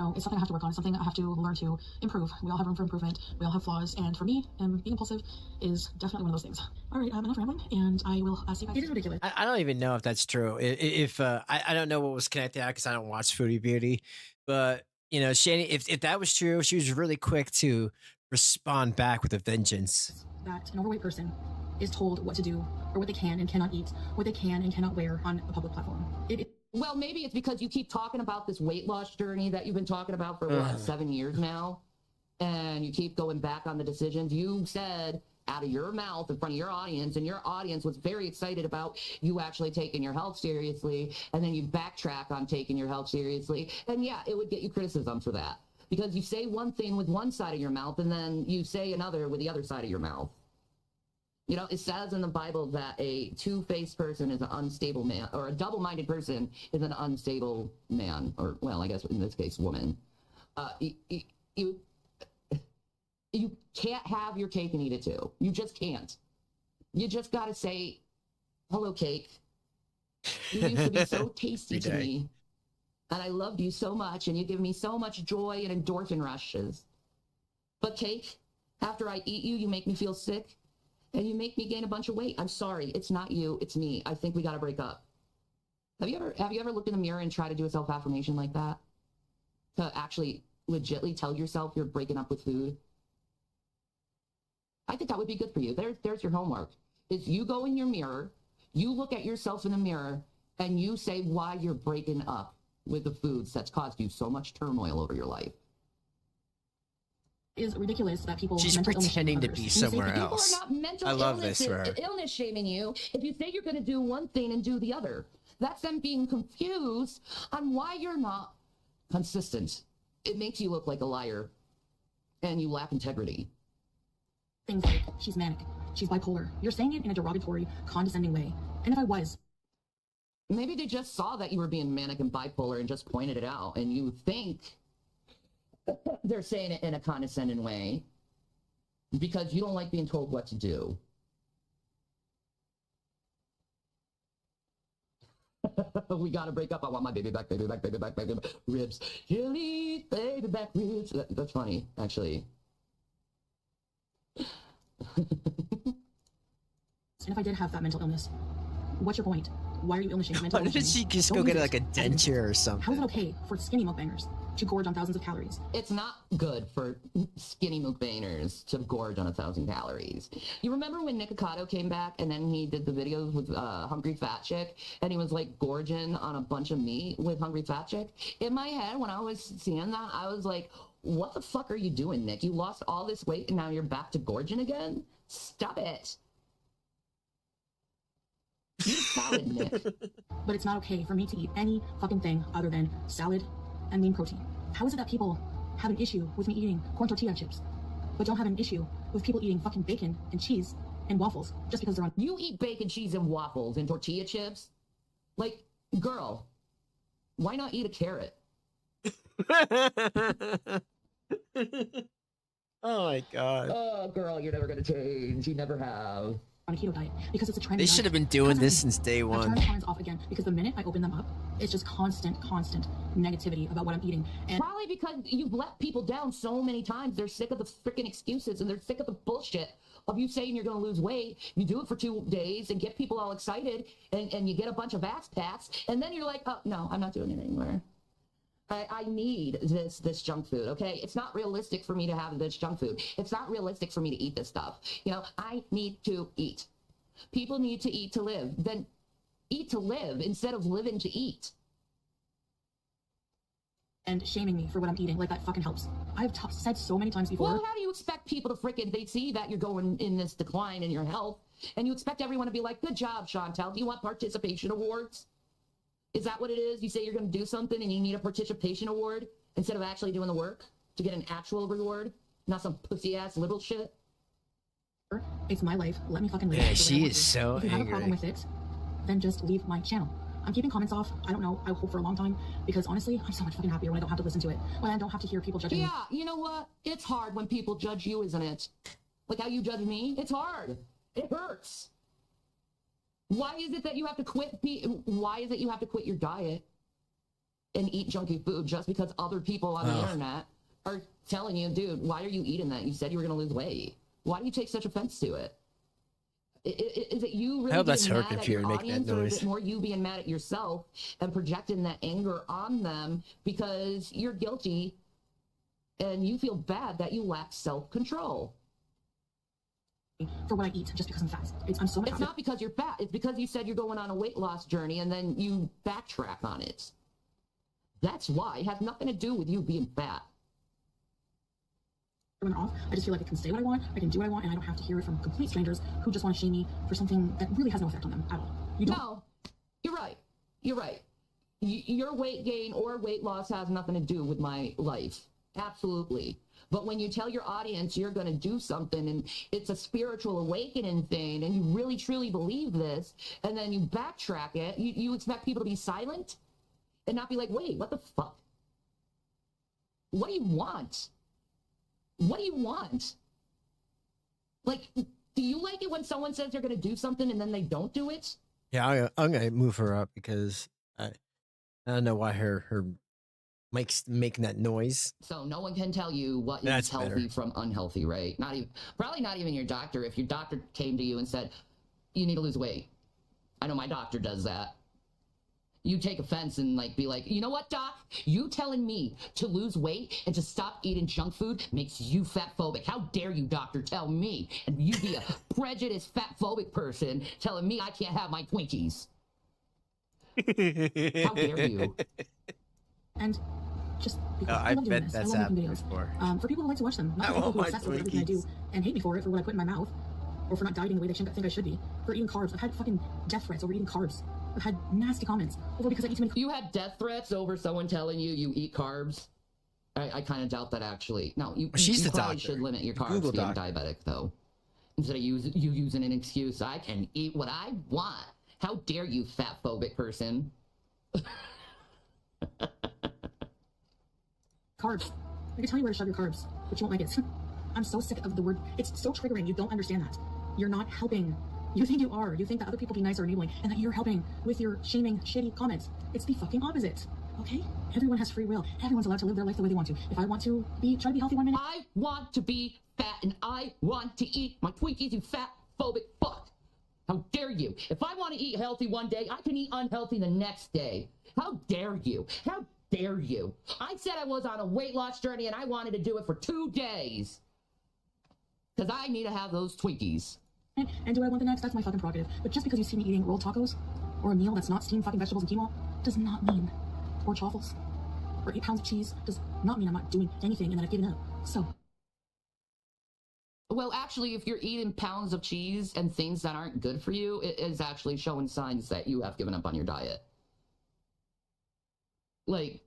[SPEAKER 4] No, it's something I have to work on. It's something I have to learn to improve. We all have room for improvement. We all have flaws. And for me, being impulsive is definitely one of those things. All right, enough rambling, and I will see you guys. It is ridiculous.
[SPEAKER 1] I don't even know if that's true. If I don't know what was connected because I don't watch Foodie Beauty, but you know, Shanny, if that was true, she was really quick to respond back with a vengeance.
[SPEAKER 4] That an overweight person is told what to do or what they can and cannot eat, what they can and cannot wear on a public platform.
[SPEAKER 2] Well, maybe it's because you keep talking about this weight loss journey that you've been talking about for what, 7 years now, and you keep going back on the decisions you said out of your mouth in front of your audience, and your audience was very excited about you actually taking your health seriously, and then you backtrack on taking your health seriously, and yeah, it would get you criticism for that, because you say one thing with one side of your mouth, and then you say another with the other side of your mouth. You know, it says in the Bible that a two-faced person is an unstable man, or a double-minded person is an unstable man, or, well, I guess in this case, woman. You can't have your cake and eat it too. You just can't. You just got to say, hello, cake. You used to be so tasty to me, and I loved you so much, and you give me so much joy and endorphin rushes. But cake, after I eat you, you make me feel sick. And you make me gain a bunch of weight. I'm sorry. It's not you. It's me. I think we got to break up. Have you ever looked in the mirror and tried to do a self-affirmation like that? To actually legitly tell yourself you're breaking up with food? I think that would be good for you. There's your homework. Is you go in your mirror, you look at yourself in the mirror, and you say why you're breaking up with the foods that's caused you so much turmoil over your life.
[SPEAKER 4] Is ridiculous that people.
[SPEAKER 1] She's pretending to be somewhere else.
[SPEAKER 2] People are not mental
[SPEAKER 1] I love this for her.
[SPEAKER 2] illness shaming you if you say you're going to do one thing and do the other. That's them being confused on why you're not consistent. It makes you look like a liar, and you lack integrity.
[SPEAKER 4] Things like she's manic, she's bipolar. You're saying it in a derogatory, condescending way. And if I was,
[SPEAKER 2] maybe they just saw that you were being manic and bipolar and just pointed it out, and you think they're saying it in a condescending way because you don't like being told what to do. We gotta break up. I want my baby back, baby back, baby back, baby back. Ribs. He'll eat baby back ribs. That's funny, actually.
[SPEAKER 4] and if I did have that mental illness, what's your point? Why are you illness shaming mental
[SPEAKER 1] Why
[SPEAKER 4] illness?
[SPEAKER 1] didn't she just
[SPEAKER 4] Don't
[SPEAKER 1] go
[SPEAKER 4] do
[SPEAKER 1] get
[SPEAKER 4] this.
[SPEAKER 1] like a denture or something?
[SPEAKER 4] How is it okay for skinny mukbangers to gorge on thousands of calories?
[SPEAKER 2] It's not good for skinny mukbangers to gorge on 1,000 calories. You remember when Nikocado came back and then he did the videos with Hungry Fat Chick and he was like gorging on a bunch of meat with Hungry Fat Chick? In my head, when I was seeing that, I was like, what the fuck are you doing, Nick? You lost all this weight and now you're back to gorging again? Stop it. Eat salad, Nick.
[SPEAKER 4] But it's not okay for me to eat any fucking thing other than salad and lean protein. How is it that people have an issue with me eating corn tortilla chips, but don't have an issue with people eating fucking bacon and cheese and waffles just because they're on?
[SPEAKER 2] You eat bacon, cheese, and waffles and tortilla chips? Like, girl, why not eat a carrot?
[SPEAKER 1] Oh my god.
[SPEAKER 2] Oh, girl, you're never gonna change. You never have.
[SPEAKER 4] On a keto diet because it's a trend.
[SPEAKER 1] They should have been doing this since day
[SPEAKER 4] I've
[SPEAKER 1] one.
[SPEAKER 4] turned the comments off again because the minute I open them up, it's just constant negativity about what I'm eating. And
[SPEAKER 2] Probably because you've let people down so many times. They're sick of the freaking excuses and they're sick of the bullshit of you saying you're going to lose weight. You do it for 2 days and get people all excited and you get a bunch of ass pats. And then you're like, oh, no, I'm not doing it anymore. I need this junk food, okay? It's not realistic for me to have this junk food. It's not realistic for me to eat this stuff. You know, I need to eat. People need to eat to live. Then eat to live instead of living to eat.
[SPEAKER 4] And shaming me for what I'm eating, like that fucking helps. I've said so many times before.
[SPEAKER 2] Well, how do you expect people to freaking, they see that you're going in this decline in your health, and you expect everyone to be like, good job, Shantel. Do you want participation awards? Is that what it is? You say you're going to do something and you need a participation award instead of actually doing the work to get an actual reward, not some pussy-ass liberal shit?
[SPEAKER 4] It's my life. Let me fucking live.
[SPEAKER 1] Yeah, she is so
[SPEAKER 4] If you have a problem
[SPEAKER 1] angry.
[SPEAKER 4] with it, then just leave my channel. I'm keeping comments off. I don't know. I hope for a long time because honestly, I'm so much fucking happier when I don't have to listen to it. When I don't have to hear people judging me.
[SPEAKER 2] Yeah, you know what? It's hard when people judge you, isn't it? Like how you judge me? It's hard. It hurts. Why is it that you have to quit? Why is it you have to quit your diet and eat junky food just because other people on the internet are telling you, dude, why are you eating that? You said you were going to lose weight. Why do you take such offense to it? Is it you really
[SPEAKER 1] I hope that's
[SPEAKER 2] being
[SPEAKER 1] her
[SPEAKER 2] mad at
[SPEAKER 1] computer
[SPEAKER 2] your
[SPEAKER 1] making that
[SPEAKER 2] audience, or is
[SPEAKER 1] noise.
[SPEAKER 2] it more you being mad at yourself and projecting that anger on them because you're guilty and you feel bad that you lack self-control?
[SPEAKER 4] For what I eat just because I'm fat. I'm so much
[SPEAKER 2] It's
[SPEAKER 4] happier.
[SPEAKER 2] not because you're fat. It's because you said you're going on a weight loss journey and then you backtrack on it. That's why. It has nothing to do with you being fat.
[SPEAKER 4] When off, I just feel like I can say what I want, I can do what I want, and I don't have to hear it from complete strangers who just want to shame me for something that really has no effect on them at all. You don't.
[SPEAKER 2] No, you're right. You're right. Your weight gain or weight loss has nothing to do with my life. Absolutely. But when you tell your audience you're going to do something and it's a spiritual awakening thing and you really truly believe this and then you backtrack it, you expect people to be silent and not be like, wait, what the fuck? What do you want? What do you want? Like, do you like it when someone says they're going to do something and then they don't do it?
[SPEAKER 1] Yeah, I'm gonna move her up because I don't know why her mic's making that noise.
[SPEAKER 2] So no one can tell you what
[SPEAKER 1] That's
[SPEAKER 2] is healthy
[SPEAKER 1] better.
[SPEAKER 2] from unhealthy, right? Probably not even your doctor. If your doctor came to you and said, you need to lose weight. I know my doctor does that. You take offense and like be like, you know what, doc? You telling me to lose weight and to stop eating junk food makes you fat phobic. How dare you, doctor, tell me? And you be a prejudiced fat phobic person telling me I can't have my Twinkies. How dare you?
[SPEAKER 4] And just because
[SPEAKER 1] I
[SPEAKER 4] I love doing
[SPEAKER 1] bet
[SPEAKER 4] this.
[SPEAKER 1] that's
[SPEAKER 4] I love making
[SPEAKER 1] happened
[SPEAKER 4] videos.
[SPEAKER 1] before.
[SPEAKER 4] For people who like to watch them, not
[SPEAKER 1] I
[SPEAKER 4] for people
[SPEAKER 1] want
[SPEAKER 4] who are
[SPEAKER 1] my
[SPEAKER 4] obsessed with everything I do
[SPEAKER 1] Twinkies.
[SPEAKER 4] and hate me for it for what I put in my mouth, or for not dieting the way they think I should be, for eating carbs. I've had fucking death threats over eating carbs. I've had nasty comments over because I eat too many.
[SPEAKER 2] You had death threats over someone telling you eat carbs? I kind of doubt that, actually. No,
[SPEAKER 1] She's
[SPEAKER 2] you
[SPEAKER 1] the
[SPEAKER 2] probably
[SPEAKER 1] doctor.
[SPEAKER 2] should limit your
[SPEAKER 1] The
[SPEAKER 2] carbs
[SPEAKER 1] Google
[SPEAKER 2] being
[SPEAKER 1] doctor.
[SPEAKER 2] diabetic, though. Instead of you using an excuse, I can eat what I want. How dare you, fat phobic person?
[SPEAKER 4] Carbs. I can tell you where to shove your carbs, but you won't like it. I'm so sick of the word. It's so triggering. You don't understand that. You're not helping. You think you are. You think that other people being nice are enabling, and that you're helping with your shaming, shitty comments. It's the fucking opposite. Okay? Everyone has free will. Everyone's allowed to live their life the way they want to. If I want to try to be healthy 1 minute.
[SPEAKER 2] I want to be fat, and I want to eat my Twinkies, you fat phobic fuck. How dare you? If I want to eat healthy one day, I can eat unhealthy the next day. How dare you? How dare you? I said I was on a weight loss journey, and I wanted to do it for 2 days. Because I need to have those Twinkies.
[SPEAKER 4] And do I want the next? That's my fucking prerogative. But just because you see me eating rolled tacos or a meal that's not steamed fucking vegetables and quinoa does not mean, or chaffles or 8 pounds of cheese does not mean I'm not doing anything and that I've given up. So
[SPEAKER 2] Well, actually, if you're eating pounds of cheese and things that aren't good for you, it is actually showing signs that you have given up on your diet. Like,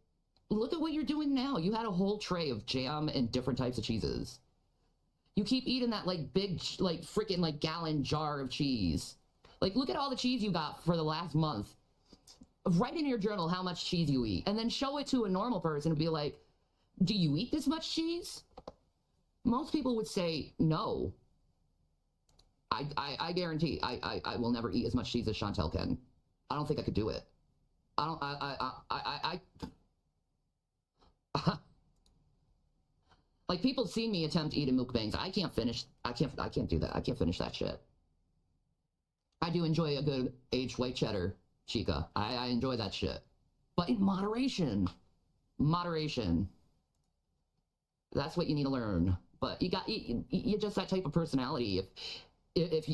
[SPEAKER 2] look at what you're doing now. You had a whole tray of jam and different types of cheeses. You keep eating that, like, big, like, freaking, like, gallon jar of cheese. Like, look at all the cheese you got for the last month. Write in your journal how much cheese you eat, and then show it to a normal person and be like, do you eat this much cheese? Most people would say no. I guarantee I will never eat as much cheese as Shantel can. I don't think I could do it. Like, people see me attempt eating mukbangs. I can't do that. I can't finish that shit. I do enjoy a good aged white cheddar, chica. I enjoy that shit. But in moderation. Moderation. That's what you need to learn. But you're just that type of personality. If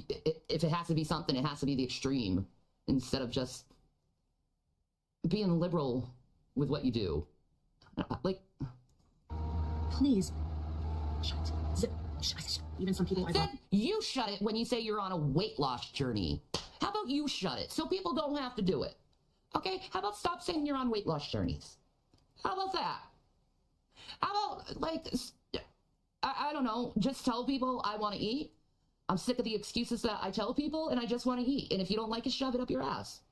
[SPEAKER 2] it has to be something, it has to be the extreme instead of just being liberal with what you do. Like,
[SPEAKER 4] Please. Shut. Zip. Shut. Even some people I
[SPEAKER 2] then you shut it when you say you're on a weight loss journey. How about you shut it so people don't have to do it? Okay? How about stop saying you're on weight loss journeys? How about that? How about, like, I don't know, just tell people I want to eat. I'm sick of the excuses that I tell people, and I just want to eat. And if you don't like it, shove it up your ass.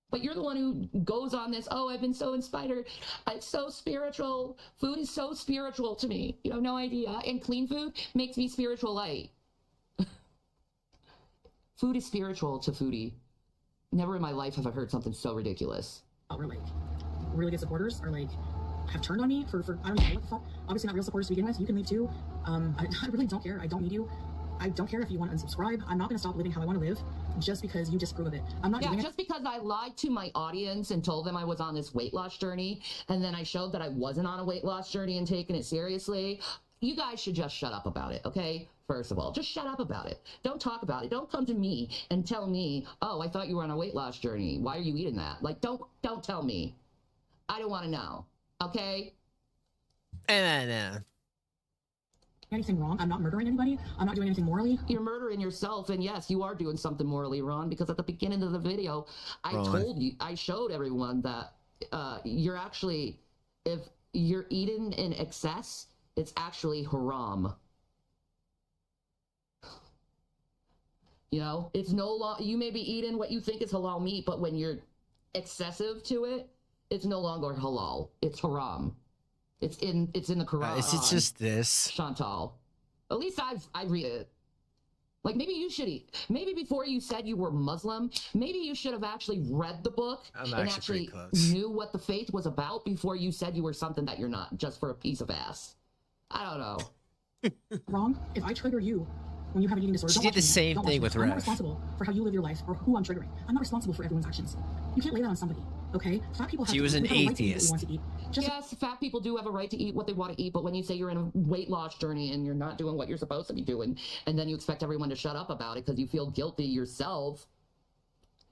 [SPEAKER 2] But you're the one who goes on this, oh, I've been so inspired. It's so spiritual. Food is so spiritual to me. You have no idea. And clean food makes me spiritual light. Food is spiritual to Foodie. Never in my life have I heard something so ridiculous.
[SPEAKER 4] We're like really good supporters are like have turned on me for I don't know what the fuck. Obviously not real supporters to begin with. You can leave too. I really don't care. I don't need you. I don't care if you want to unsubscribe. I'm not going to stop living how I want to live just because you disapprove of it. I'm not doing it.
[SPEAKER 2] Just because I lied to my audience and told them I was on this weight loss journey, and then I showed that I wasn't on a weight loss journey and taking it seriously, you guys should just shut up about it, okay? First of all, just shut up about it. Don't talk about it. Don't come to me and tell me, oh, I thought you were on a weight loss journey. Why are you eating that? Like, don't tell me. I don't want to know, okay?
[SPEAKER 4] Anything wrong. I'm not murdering anybody. I'm not doing anything morally.
[SPEAKER 2] You're murdering yourself, and yes, you are doing something morally wrong, because at the beginning of the video, I showed everyone that you're actually, if you're eating in excess, it's actually haram. You know, it's no longer, you may be eating what you think is halal meat, but when you're excessive to it, it's no longer halal. It's haram. It's in the Quran.
[SPEAKER 1] Is it just this?
[SPEAKER 2] Chantal. At least I read it. Like, maybe you should eat. Maybe before you said you were Muslim, maybe you should have actually read the book and actually knew what the faith was about before you said you were something that you're not, just for a piece of ass. I don't know.
[SPEAKER 4] Wrong? If I trigger you when you have an eating disorder,
[SPEAKER 1] she did the same thing with Rev.
[SPEAKER 4] I'm not responsible for how you live your life or who I'm triggering. I'm not responsible for everyone's actions. You can't lay that on somebody, okay? Fat people have
[SPEAKER 1] she was an atheist.
[SPEAKER 2] Yes, fat people do have a right to eat what they want to eat, but when you say you're in a weight loss journey and you're not doing what you're supposed to be doing, and then you expect everyone to shut up about it because you feel guilty yourself,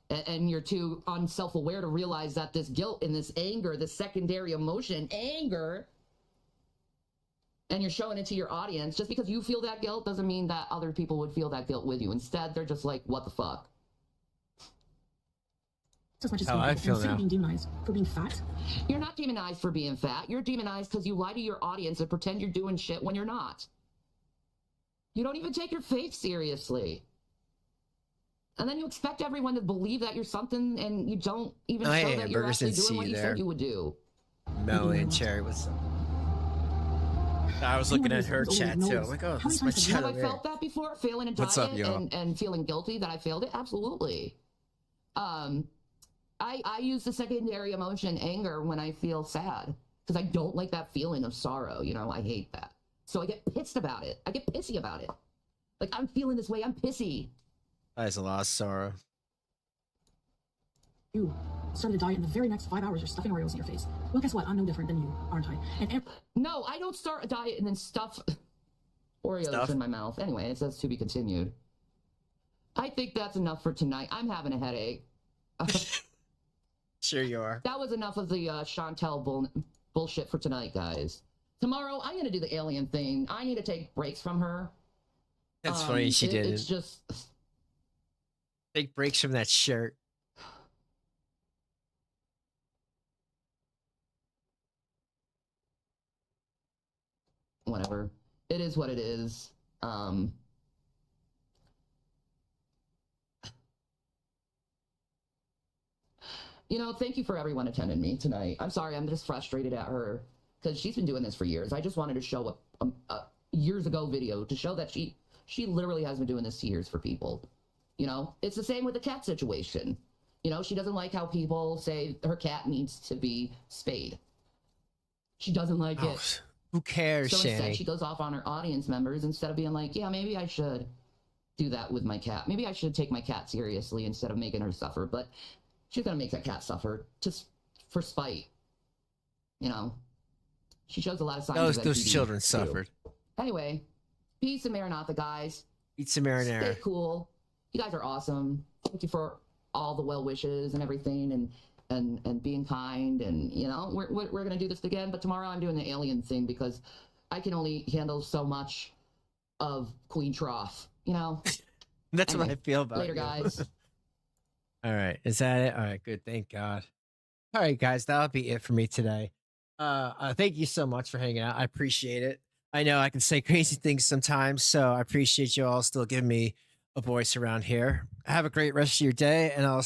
[SPEAKER 2] and you're too unself-aware to realize that this guilt and this anger, this secondary emotion, anger, and you're showing it to your audience, just because you feel that guilt doesn't mean that other people would feel that guilt with you. Instead, they're just like, what the fuck?
[SPEAKER 4] As much as
[SPEAKER 1] how I feel now.
[SPEAKER 4] Being demonized for being fat.
[SPEAKER 2] You're not demonized for being fat. You're demonized because you lie to your audience and pretend you're doing shit when you're not. You don't even take your faith seriously. And then you expect everyone to believe that you're something, and you don't even show that you're actually doing what you said you would do.
[SPEAKER 1] Melanie and Cherry, what's up? I was looking at her chat too. I'm like, oh, this is my chat.
[SPEAKER 2] Have I felt that before? Failing a diet and feeling guilty that I failed it? Absolutely. I use the secondary emotion, anger, when I feel sad, because I don't like that feeling of sorrow. You know, I hate that. So I get pissed about it. I get pissy about it. Like, I'm feeling this way. I'm pissy.
[SPEAKER 1] That's a lot of sorrow.
[SPEAKER 4] You started a diet, in the very next 5 hours, you're stuffing Oreos in your face. Well, guess what? I'm no different than you, aren't I? And
[SPEAKER 2] no, I don't start a diet and then stuff Oreos in my mouth. Anyway, it says to be continued. I think that's enough for tonight. I'm having a headache.
[SPEAKER 1] Sure you are.
[SPEAKER 2] That was enough of the Shantel bullshit for tonight, guys. Tomorrow, I'm going to do the alien thing. I need to take breaks from her.
[SPEAKER 1] That's funny she did.
[SPEAKER 2] It's just...
[SPEAKER 1] Take breaks from that shirt.
[SPEAKER 2] Whatever. It is what it is. You know, thank you for everyone attending me tonight. I'm sorry, I'm just frustrated at her because she's been doing this for years. I just wanted to show a years ago video to show that she literally has been doing this years for people. You know, it's the same with the cat situation. You know, she doesn't like how people say her cat needs to be spayed. She doesn't like it.
[SPEAKER 1] Who cares,
[SPEAKER 2] so
[SPEAKER 1] Shanny?
[SPEAKER 2] Instead, she goes off on her audience members instead of being like, yeah, maybe I should do that with my cat. Maybe I should take my cat seriously instead of making her suffer. But she's going to make that cat suffer just for spite. you know, she shows a lot of signs
[SPEAKER 1] Those
[SPEAKER 2] of NPD
[SPEAKER 1] children
[SPEAKER 2] too.
[SPEAKER 1] suffered.
[SPEAKER 2] Anyway, peace and Maranatha, guys.
[SPEAKER 1] Eat some marinara.
[SPEAKER 2] Stay cool. You guys are awesome. Thank you for all the well wishes and everything, and being kind, and you know, we're gonna do this again. But tomorrow I'm doing the alien thing because I can only handle so much of Queen Trough. You know.
[SPEAKER 1] That's
[SPEAKER 2] Anyway,
[SPEAKER 1] what I feel about
[SPEAKER 2] later,
[SPEAKER 1] you.
[SPEAKER 2] guys.
[SPEAKER 1] All right. Is that it? All right. Good. Thank God. All right, guys. That'll be it for me today. Thank you so much for hanging out. I appreciate it. I know I can say crazy things sometimes, so I appreciate you all still giving me a voice around here. Have a great rest of your day, and I'll